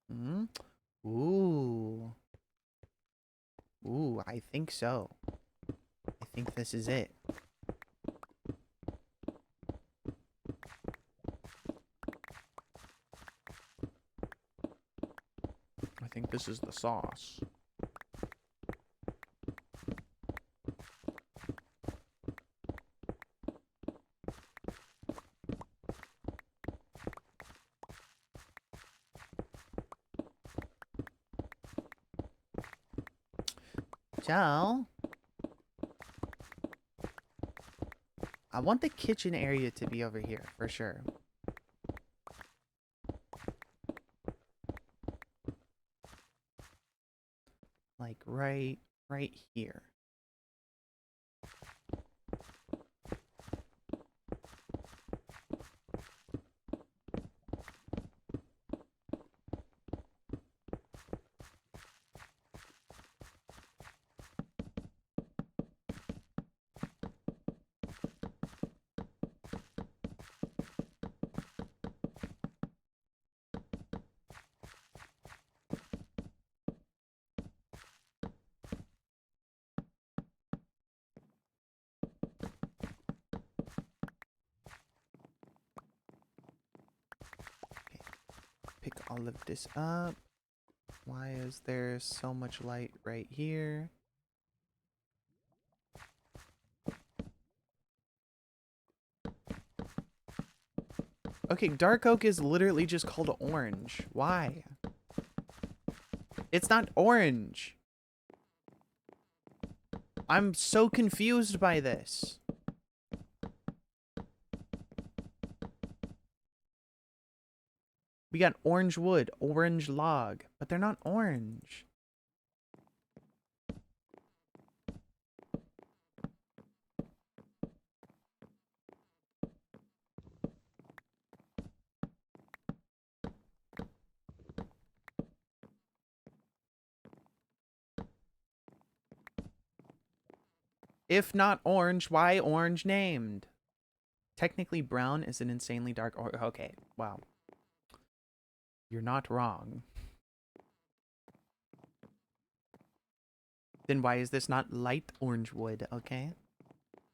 Hmm? Ooh. Ooh, I think so. I think this is it. I think this is the sauce. So, I want the kitchen area to be over here, for sure. Like, right here. Okay. Pick all of this up. Why is there so much light right here? Okay, dark oak is literally just called orange. Why? It's not orange. I'm so confused by this. We got orange wood, orange log, but they're not orange. If not orange, why orange named? Technically, brown is an insanely dark or okay, wow. You're not wrong. Then why is this not light orange wood, okay?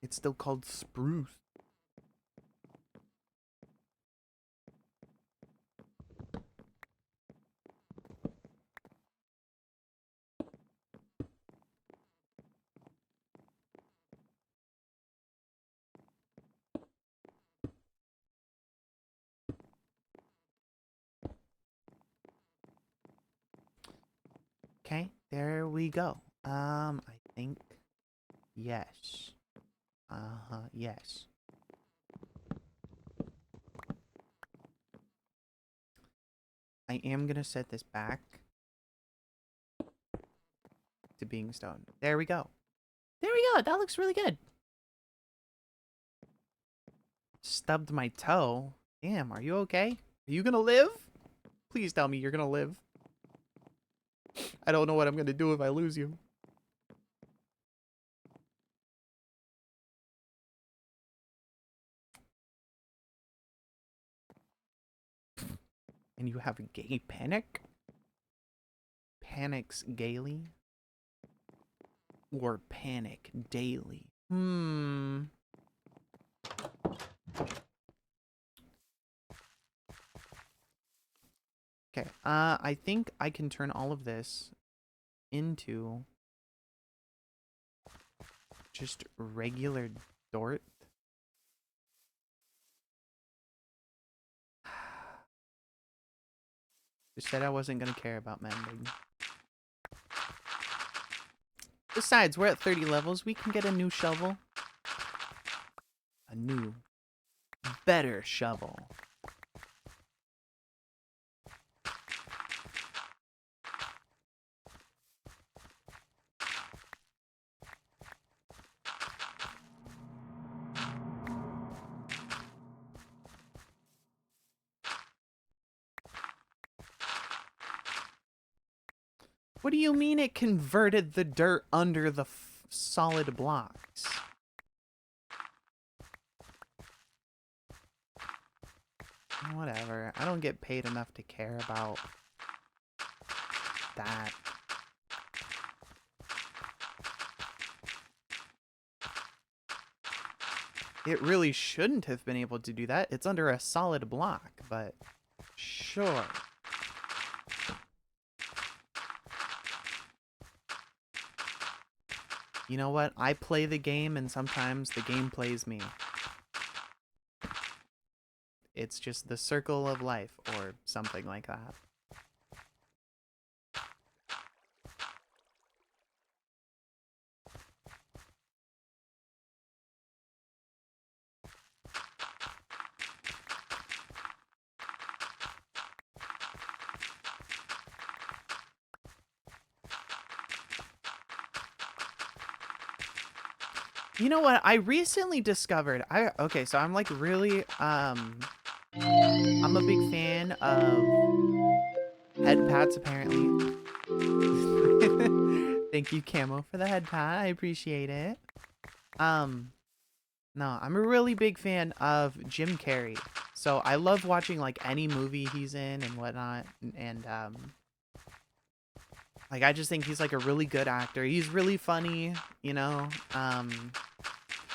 It's still called spruce. Okay, there we go. I think yes. Yes. I am gonna set this back to being stone. There we go. There we go. That looks really good. Stubbed my toe. Damn, are you okay? Are you gonna live? Please tell me you're gonna live. I don't know what I'm gonna do if I lose you. And you have a gay panic? Panics gaily? Or panic daily? Okay, I think I can turn all of this into just regular Dort. Just said I wasn't gonna care about mending. Besides, we're at 30 levels. We can get a new shovel. A new, better shovel. What do you mean it converted the dirt under the solid blocks? Whatever. I don't get paid enough to care about that. It really shouldn't have been able to do that. It's under a solid block, but sure. You know what? I play the game and sometimes the game plays me. It's just the circle of life or something like that. You know what? I recently discovered okay, so I'm like really I'm a big fan of head pats apparently. Thank you, Camo, for the head pat. I appreciate it. No, I'm a really big fan of Jim Carrey. So I love watching like any movie he's in and whatnot and like I just think he's like a really good actor. He's really funny, you know.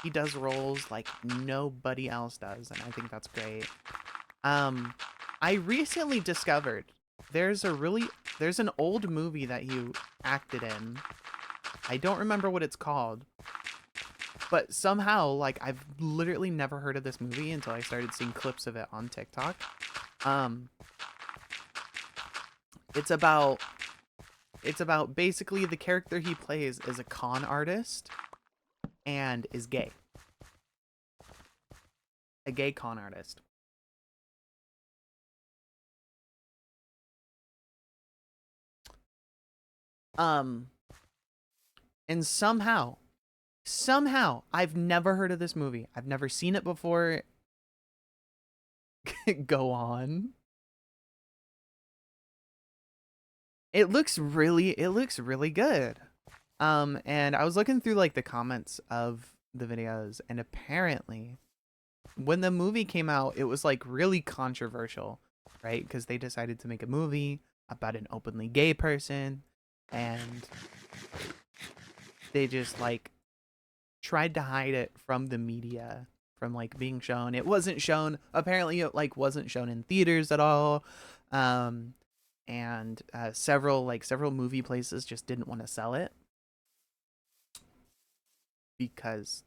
He does roles like nobody else does, and I think that's great. I recently discovered there's an old movie that he acted in. I don't remember what it's called. But somehow, like, I've literally never heard of this movie until I started seeing clips of it on TikTok. It's about basically the character he plays is a con artist and is gay. A gay con artist. And somehow, I've never heard of this movie. I've never seen it before. Go on. It looks really good. And I was looking through like the comments of the videos, and apparently when the movie came out, it was like really controversial, right? Because they decided to make a movie about an openly gay person, and they just like tried to hide it from the media, from like being shown. It wasn't shown, apparently it like wasn't shown in theaters at all. And several movie places just didn't want to sell it because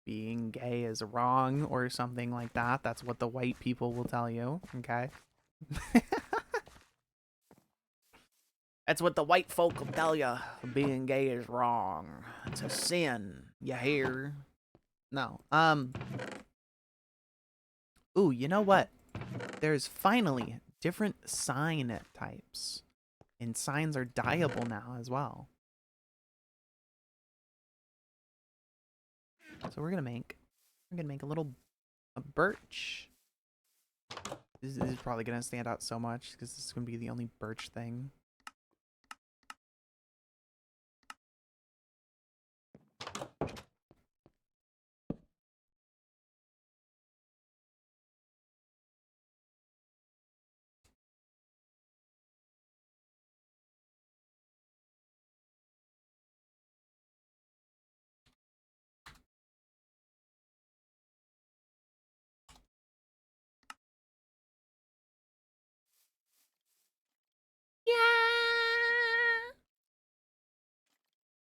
being gay is wrong or something like that. That's what the white people will tell you, okay? That's what the white folk will tell you. Being gay is wrong. It's a sin. You hear? No. Ooh, you know what? There's finally different sign types. And signs are dyeable now as well. So we're gonna make a birch. This is probably gonna stand out so much because this is gonna be the only birch thing.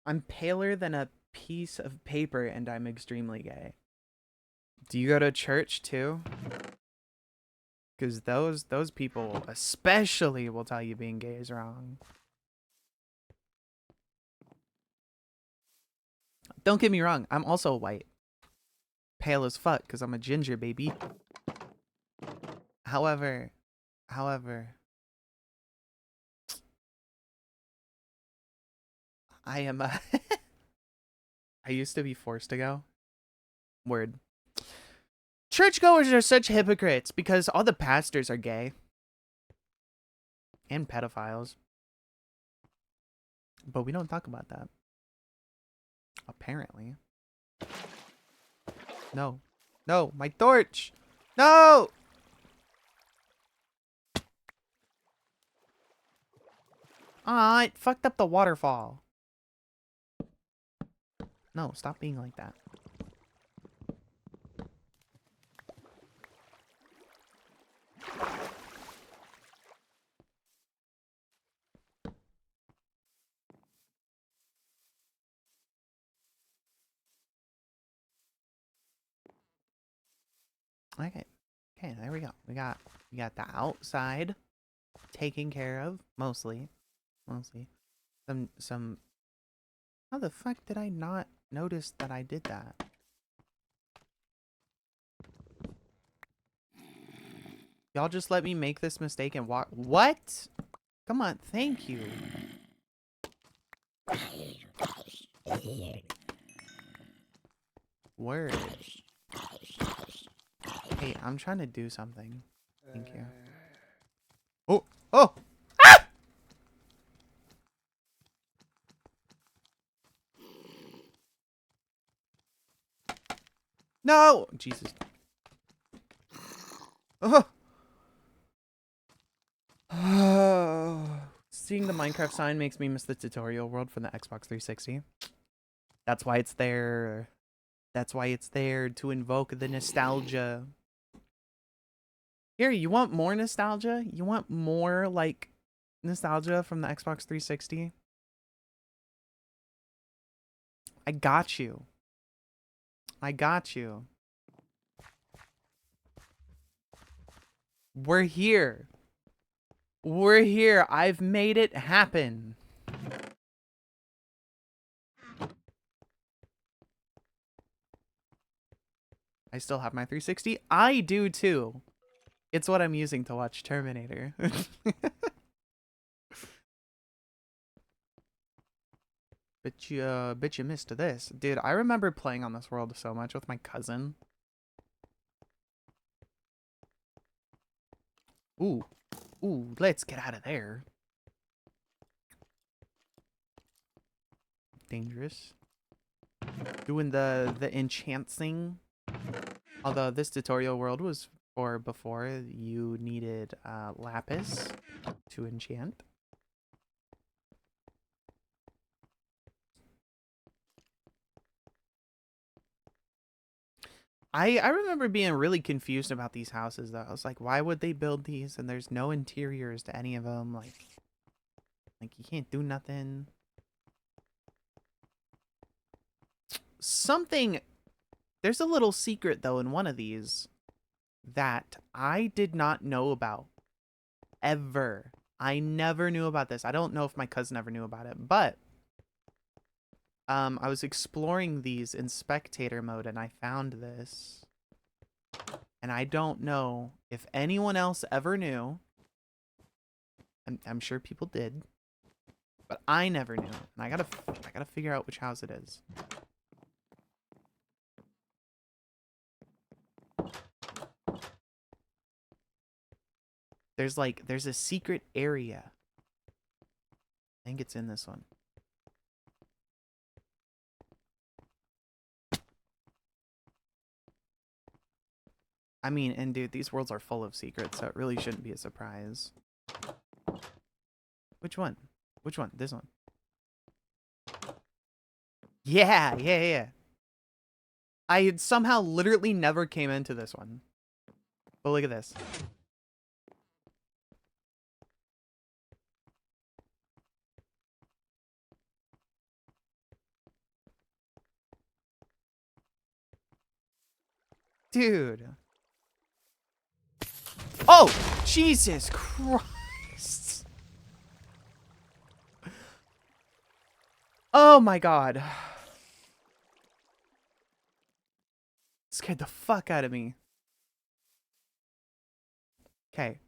I'm paler than a piece of paper and I'm extremely gay. Do you go to church too? Because those people especially will tell you being gay is wrong. Don't get me wrong, I'm also white. Pale as fuck because I'm a ginger baby. However, I am a I used to be forced to go. Word. Churchgoers are such hypocrites because all the pastors are gay. And pedophiles. But we don't talk about that. Apparently. No. No, my torch! No! Aw, it fucked up the waterfall. No, stop being like that. Okay. Okay, there we go. We got the outside taken care of, mostly. Some How the fuck did I not notice that I did that? Y'all just let me make this mistake and walk. What? Come on, thank you. Word. Hey, I'm trying to do something. Thank you. Oh! Oh! Ah! No! Jesus. Oh! Seeing the Minecraft sign makes me miss the tutorial world from the Xbox 360. That's why it's there. That's why it's there, to invoke the nostalgia. Here, you want more nostalgia? You want more, like, nostalgia from the Xbox 360. I got you. I got you. We're here. We're here. I've made it happen. I still have my 360. I do too. It's what I'm using to watch Terminator. Bet you missed this. Dude, I remember playing on this world so much with my cousin. Ooh. Ooh, let's get out of there. Dangerous. Doing the enchanting. Although this tutorial world was for before you needed lapis to enchant. I remember being really confused about these houses though. I was like, why would they build these and there's no interiors to any of them? Like you can't do nothing. There's a little secret though in one of these that I did not know about ever. I never knew about this. I don't know if my cousin ever knew about it, but I was exploring these in spectator mode and I found this. And I don't know if anyone else ever knew. I'm sure people did, but I never knew. And I gotta figure out which house it is. There's a secret area. I think it's in this one. I mean, and dude, these worlds are full of secrets, so it really shouldn't be a surprise. Which one? Which one? This one. Yeah. I had somehow literally never came into this one. But look at this. Dude. Oh, Jesus Christ. Oh my God. Scared the fuck out of me. Okay.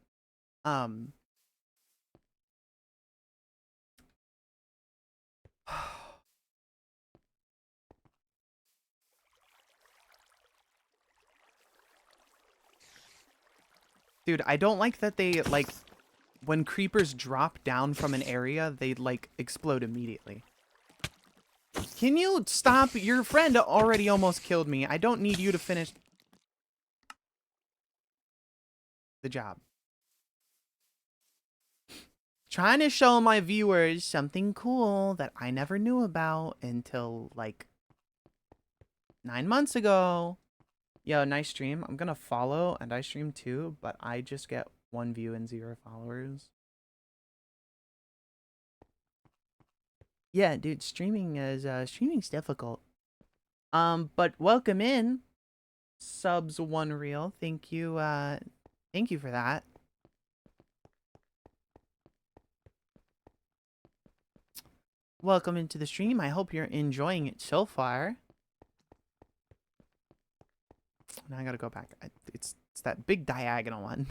Dude, I don't like that they, like, when creepers drop down from an area, they, like, explode immediately. Can you stop? Your friend already almost killed me. I don't need you to finish the job. Trying to show my viewers something cool that I never knew about until, like, 9 months ago. Yo, nice stream. I'm gonna follow, and I stream too, but I just get 1 view and 0 followers. Yeah, dude, streaming's difficult. But welcome in. Subs 1 reel. Thank you for that. Welcome into the stream. I hope you're enjoying it so far. Now I gotta go back. It's that big diagonal one.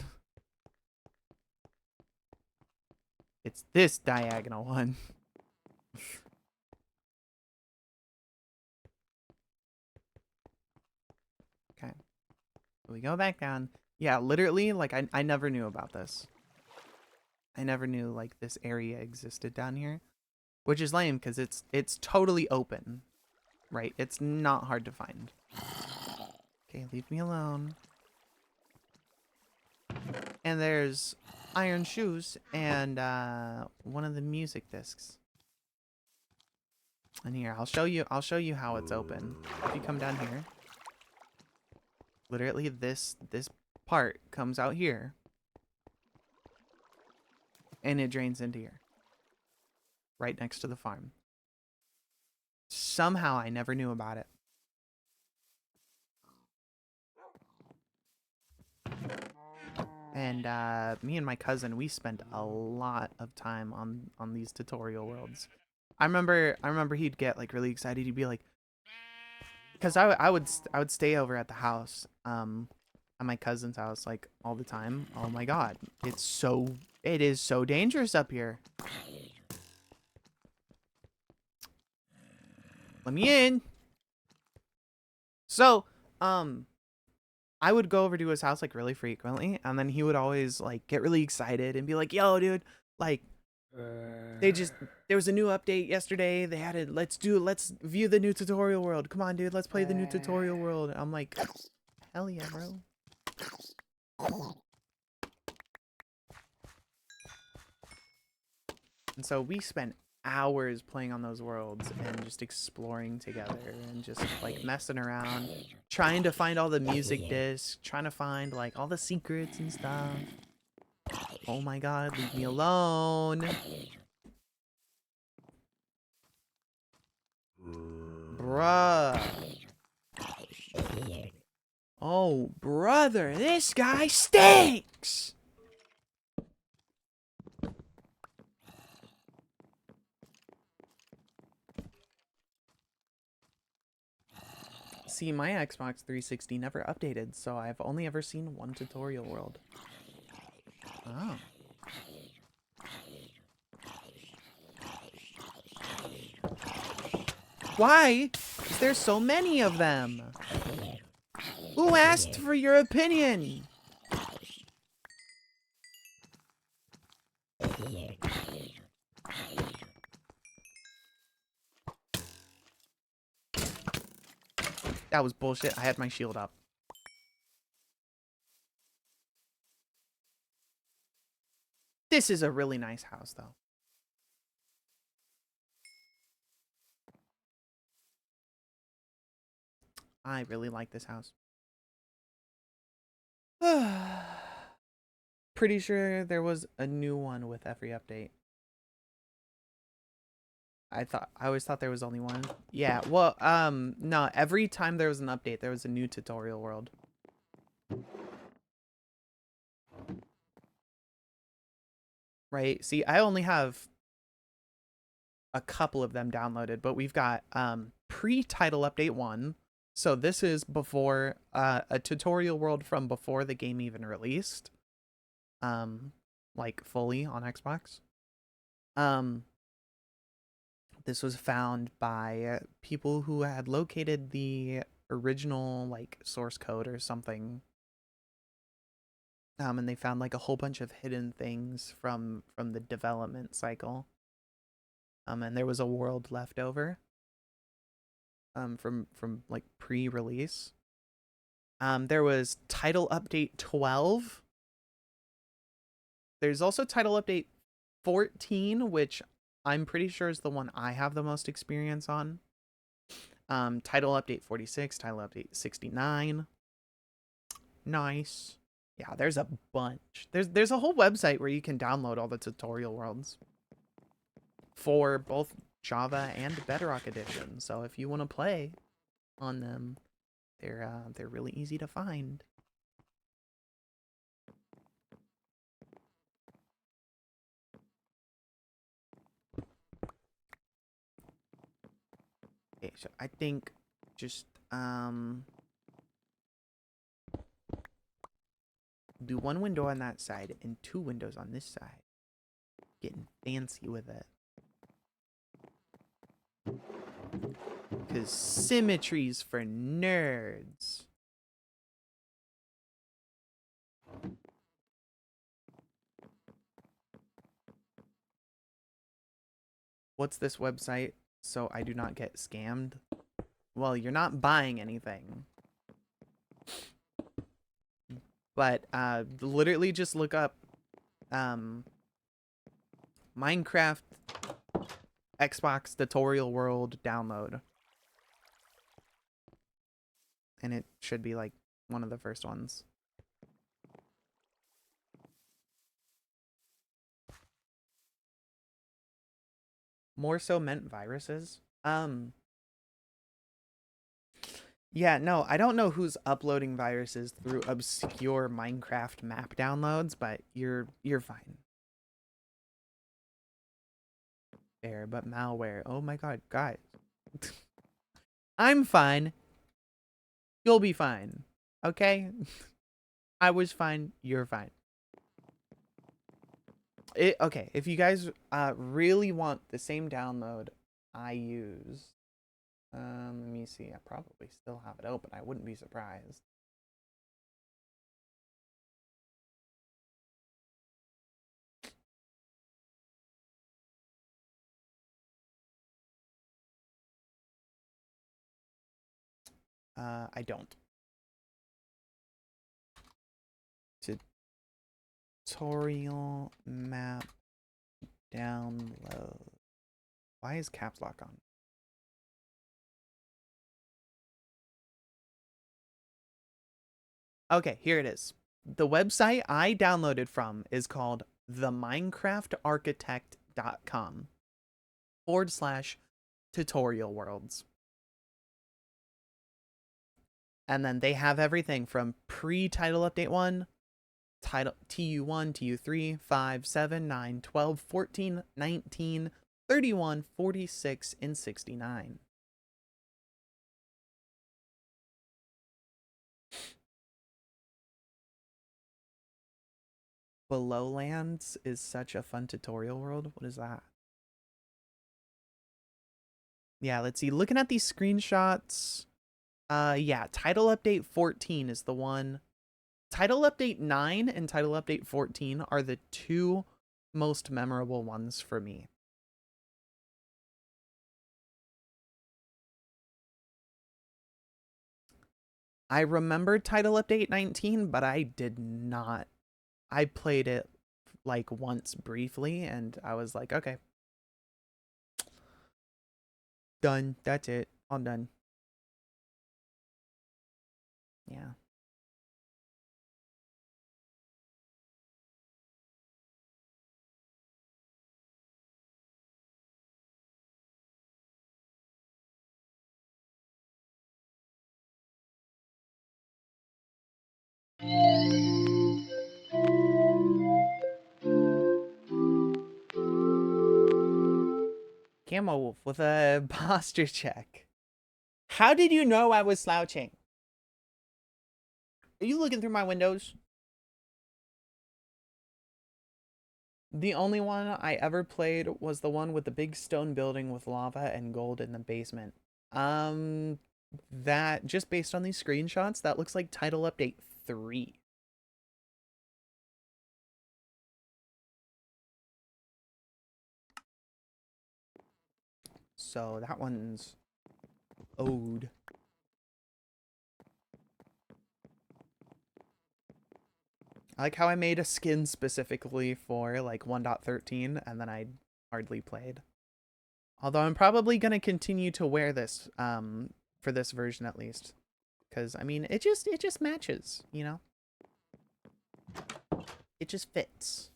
It's this diagonal one. Okay. We go back down. Yeah, literally, like, I never knew about this. I never knew, like, this area existed down here. Which is lame, because it's totally open. Right? It's not hard to find. Okay, leave me alone. And there's iron shoes and one of the music discs. And here, I'll show you how it's open. If you come down here, literally this part comes out here. and it drains into here. Right next to the farm. Somehow I never knew about it. And me and my cousin, we spent a lot of time on these tutorial worlds. I remember he'd get like really excited. He'd be like, because I would stay over at the house, at my cousin's house like all the time. Oh my god, it is so dangerous up here. Let me in. So, I would go over to his house like really frequently, and then he would always like get really excited and be like, "Yo, dude, like there was a new update yesterday. They added let's view the new tutorial world. Come on, dude, let's play the new tutorial world." I'm like, "Hell yeah, bro." And so we spent hours playing on those worlds and just exploring together and just like messing around, trying to find all the music discs, trying to find like all the secrets and stuff. Oh my god, leave me alone. Bruh. Oh, brother, this guy stinks. See, my Xbox 360 never updated, so I've only ever seen one tutorial world. Oh. Why is there so many of them? Who asked for your opinion? That was bullshit. I had my shield up. This is a really nice house, though. I really like this house. Pretty sure there was a new one with every update. I always thought there was only one. Yeah, well, no, every time there was an update, there was a new tutorial world. Right? See, I only have a couple of them downloaded, but we've got pre-title update 1. So this is before a tutorial world from before the game even released. Like fully on Xbox. This was found by people who had located the original like source code or something. And they found like a whole bunch of hidden things from the development cycle. And there was a world left over. From like pre-release. There was title update 12. There's also title update 14, which I'm pretty sure is the one I have the most experience on. Title update 46, title update 69. Nice. Yeah, there's a bunch. There's a whole website where you can download all the tutorial worlds for both Java and Bedrock Edition. So if you want to play on them, they're really easy to find. Okay, so I think just do one window on that side and 2 windows on this side. Getting fancy with it. Because symmetry's for nerds. What's this website so I do not get scammed? Well, you're not buying anything. But literally just look up Minecraft Xbox tutorial world download. And it should be like one of the first ones. more so meant viruses. Yeah, no, I don't know who's uploading viruses through obscure Minecraft map downloads, but you're fine. Fair, but malware. Oh my god, guys. I'm fine. You'll be fine. Okay? I was fine, you're fine. Okay, if you guys really want the same download I use, let me see. I probably still have it open. I wouldn't be surprised. I don't. Tutorial map download. Why is caps lock on? Okay, here it is. The website I downloaded from is called theminecraftarchitect.com/tutorial worlds. And then they have everything from pre-title update 1, title TU1, TU3, 5, 7, 9, 12, 14, 19, 31, 46, and 69. Belowlands is such a fun tutorial world. What is that? Yeah, let's see. Looking at these screenshots, yeah, title update 14 is the one. Title update 9 and title update 14 are the two most memorable ones for me. I remember title update 19, but I did not. I played it like once briefly and I was like, okay. Done. That's it. I'm done. Yeah. Camo Wolf with a posture check. How did you know I was slouching? Are you looking through my windows? The only one I ever played was the one with the big stone building with lava and gold in the basement. Um, that, just based on these screenshots, that looks like title update 3. So that one's owed. I like how I made a skin specifically for like 1.13 and then I hardly played. Although I'm probably going to continue to wear this for this version at least, cuz I mean, it just matches, you know? It just fits.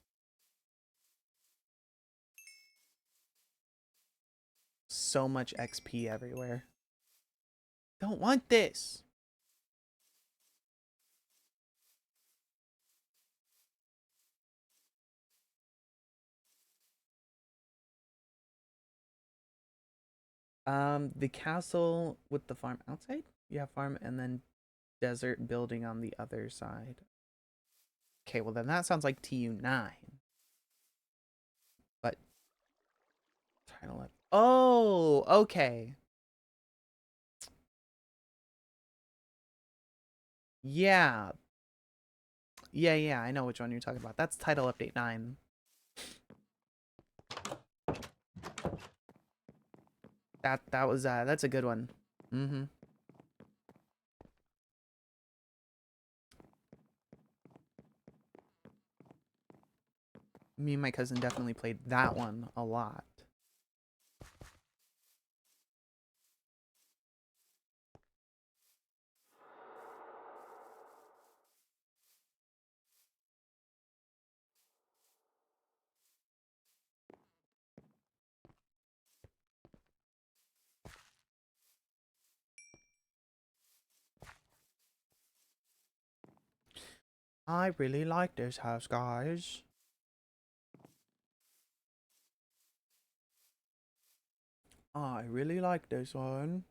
So much XP everywhere. Don't want this. The castle with the farm outside? Yeah, farm and then desert building on the other side. Okay, well then that sounds like TU9. But title it. Oh, okay. Yeah. Yeah, I know which one you're talking about. That's title update 9. That was that's a good one. Mm-hmm. Me and my cousin definitely played that one a lot. I really like this house, guys. I really like this one.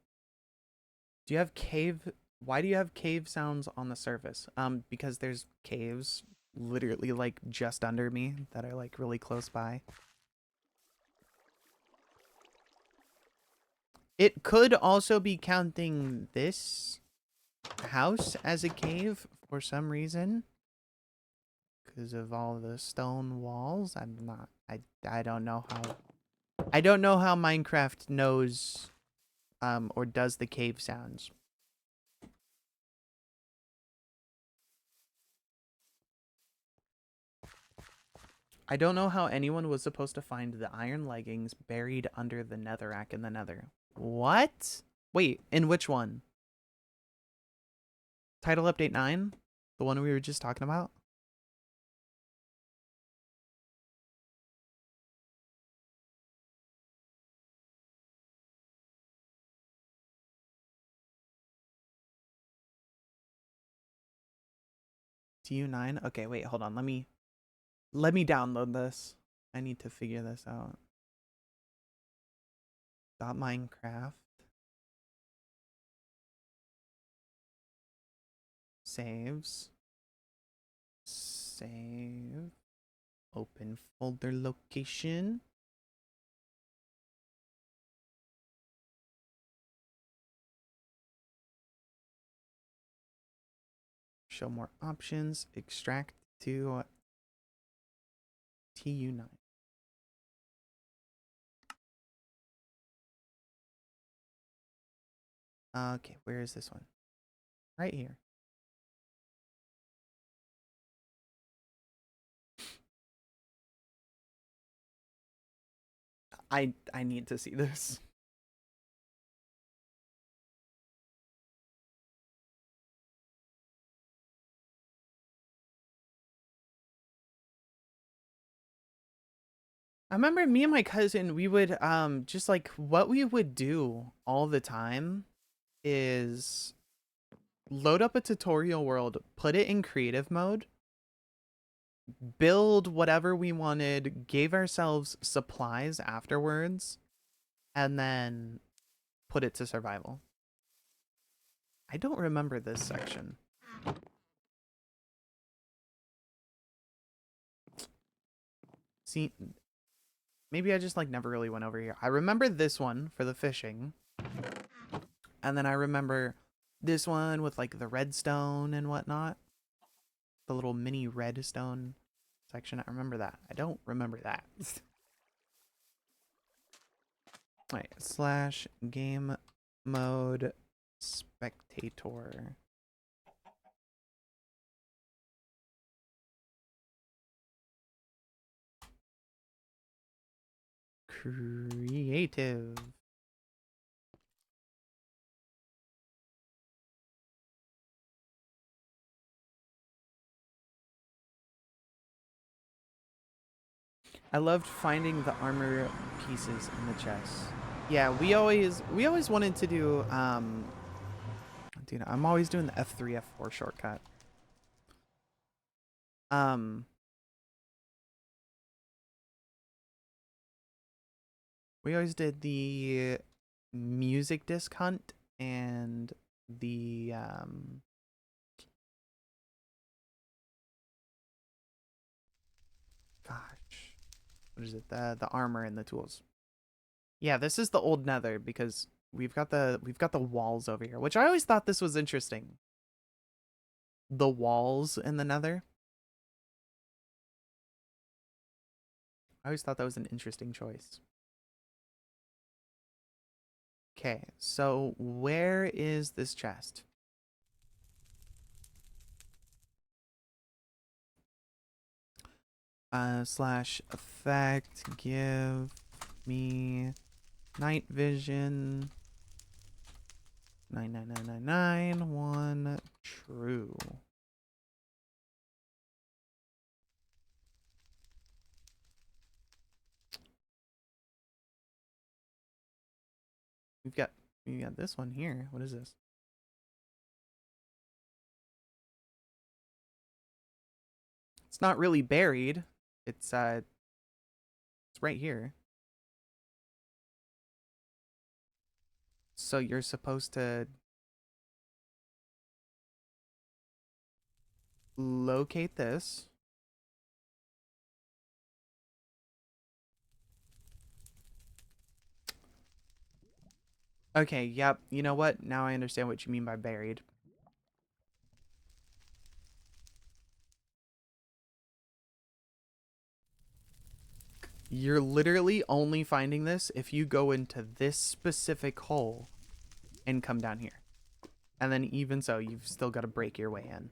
Do you have cave? Why do you have cave sounds on the surface? Because there's caves literally like just under me that are like really close by. It could also be counting this house as a cave for some reason because of all the stone walls. I don't know how. I don't know how Minecraft knows or does the cave sounds. I don't know how anyone was supposed to find the iron leggings buried under the netherrack in the nether. What? Wait, in which one? Title update 9? The one we were just talking about? TU9? Okay, wait, hold on. Let me download this. I need to figure this out. .minecraft. Saves. Save. Open folder location. Show more options. Extract to TU9. Okay, where is this one? Right here. I need to see this. I remember me and my cousin, we would just like what we would do all the time is load up a tutorial world, put it in creative mode, build whatever we wanted, gave ourselves supplies afterwards, and then put it to survival. I don't remember this section. See, maybe I just like never really went over here. I remember this one for the fishing. And then I remember this one with like the redstone and whatnot. The little mini redstone section. I remember that. I don't remember that. Wait, slash game mode spectator. Creative. I loved finding the armor pieces in the chest. Yeah, we always wanted to do dude, I'm always doing the F3 F4 shortcut. Um we always did the music disc hunt and the gosh, what is it? The armor and the tools. Yeah, this is the old nether because we've got the walls over here, which I always thought this was interesting. The walls in the nether. I always thought that was an interesting choice. Okay, so where is this chest? Slash effect, give me night vision 99999 true. We got this one here. What is this? It's not really buried. It's right here. So you're supposed to locate this. Okay, yep. You know what? Now I understand what you mean by buried. You're literally only finding this if you go into this specific hole and come down here. And then even so, you've still got to break your way in.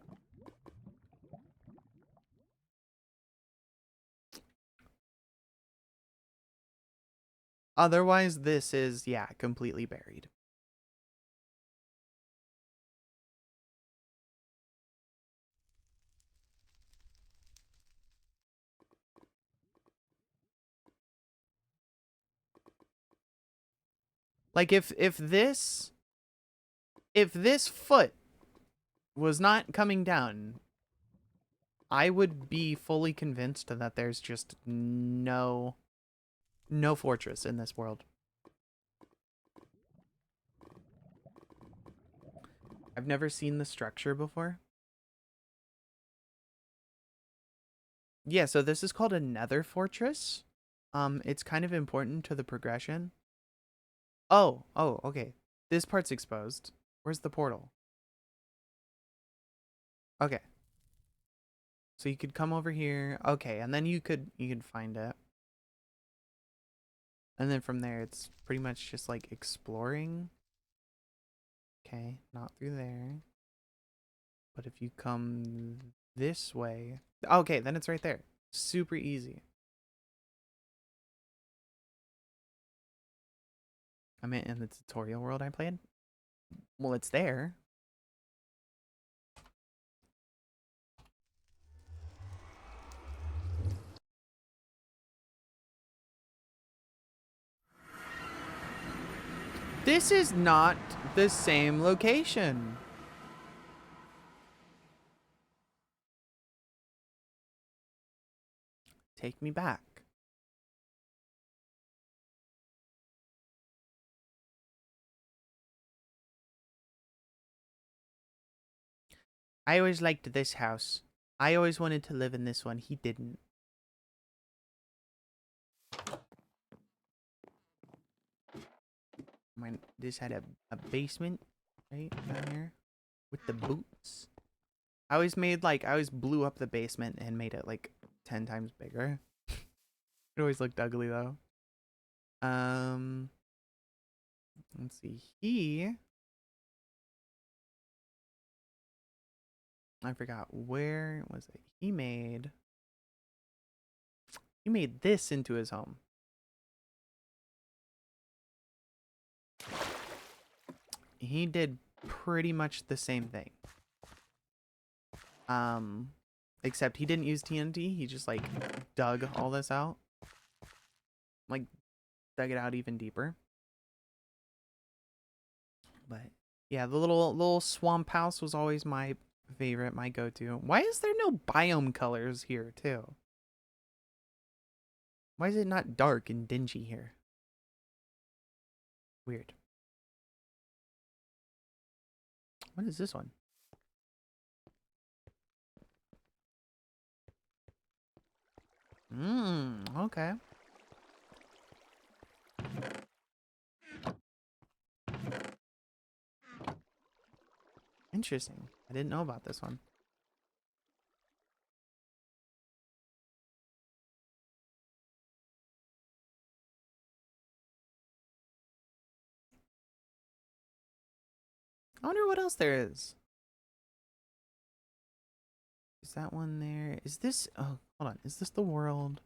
Otherwise, this is, yeah, completely buried. Like if this foot was not coming down, I would be fully convinced that there's just no fortress in this world. I've never seen the structure before. Yeah, so this is called a nether fortress. It's kind of important to the progression. Oh, okay. This part's exposed. Where's the portal? Okay. So you could come over here. Okay, and then you could find it. And then from there it's pretty much just like exploring. Okay, not through there. But if you come this way, okay, then it's right there. Super easy. I mean, in the tutorial world I played. Well, it's there. This is not the same location. Take me back. I always liked this house. I always wanted to live in this one. He didn't. This had a basement right down here with the boots. I always blew up the basement and made it like 10 times bigger. It always looked ugly though. Um, let's see. I forgot where was it. He made this into his home. He did pretty much the same thing. Um, except he didn't use TNT. He just like dug all this out. Like dug it out even deeper. But yeah, the little swamp house was always my favorite, my go-to. Why is there no biome colors here too? Why is it not dark and dingy here? Weird. What is this one? Okay. Interesting. I didn't know about this one. I wonder what else there is. Is that one there? Is this... Oh, hold on. Is this the world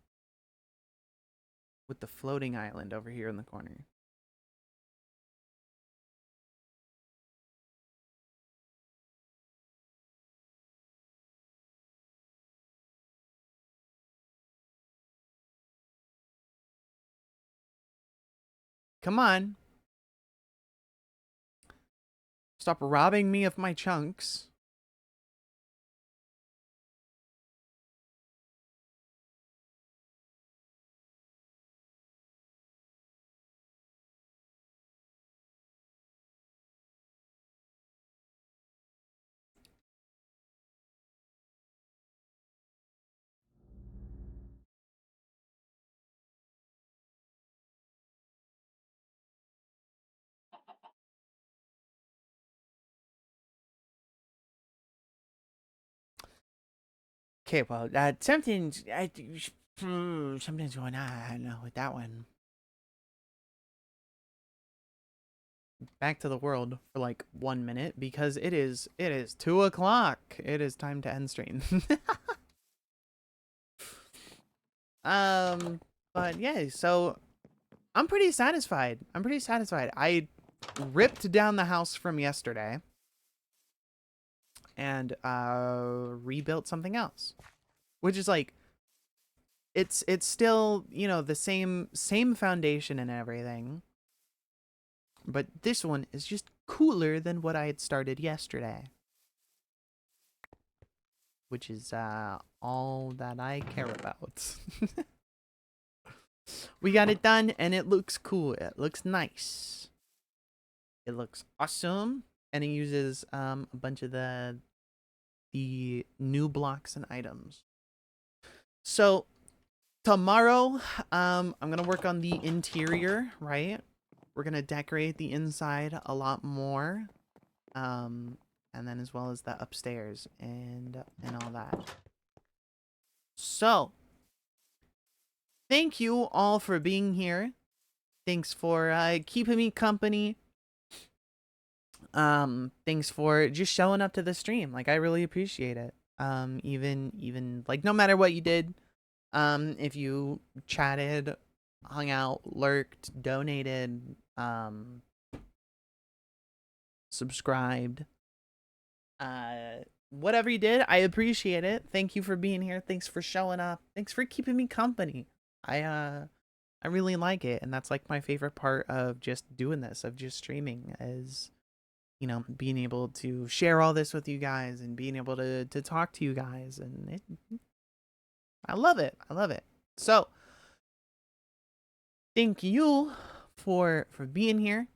with the floating island over here in the corner? Come on. Stop robbing me of my chunks. Okay, well, something's going on. I don't know with that one. Back to the world for like 1 minute because it is 2 o'clock. It is time to end stream. um, but yeah, so I'm pretty satisfied. I ripped down the house from yesterday and rebuilt something else, which is like it's still, you know, the same foundation and everything, but this one is just cooler than what I had started yesterday, which is all that I care about. We got it done and it looks cool. It looks nice. It looks awesome, and it uses a bunch of the new blocks and items. So tomorrow, I'm gonna work on the interior, right? We're gonna decorate the inside a lot more, and then as well as the upstairs and all that. So thank you all for being here. Thanks for keeping me company. Thanks for just showing up to the stream. Like, I really appreciate it. Even like, no matter what you did, if you chatted, hung out, lurked, donated, subscribed, whatever you did, I appreciate it. Thank you for being here. Thanks for showing up. Thanks for keeping me company. I really like it, and that's like my favorite part of just doing this, of just streaming, is, you know, being able to share all this with you guys and being able to talk to you guys, and I love it. I love it. So thank you for being here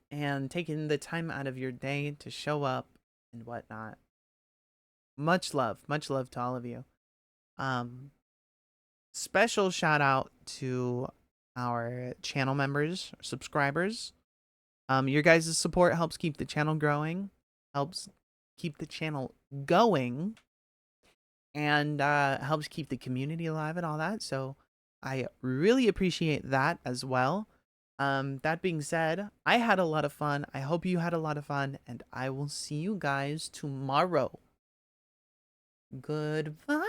and taking the time out of your day to show up and whatnot. Much love to all of you. Special shout out to our channel members, subscribers. Your guys' support helps keep the channel growing, helps keep the channel going, and helps keep the community alive and all that. So I really appreciate that as well. That being said, I had a lot of fun. I hope you had a lot of fun, and I will see you guys tomorrow. Goodbye.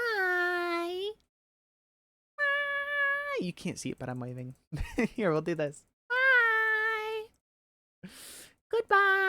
You can't see it, but I'm waving. Here, we'll do this. Bye. Goodbye.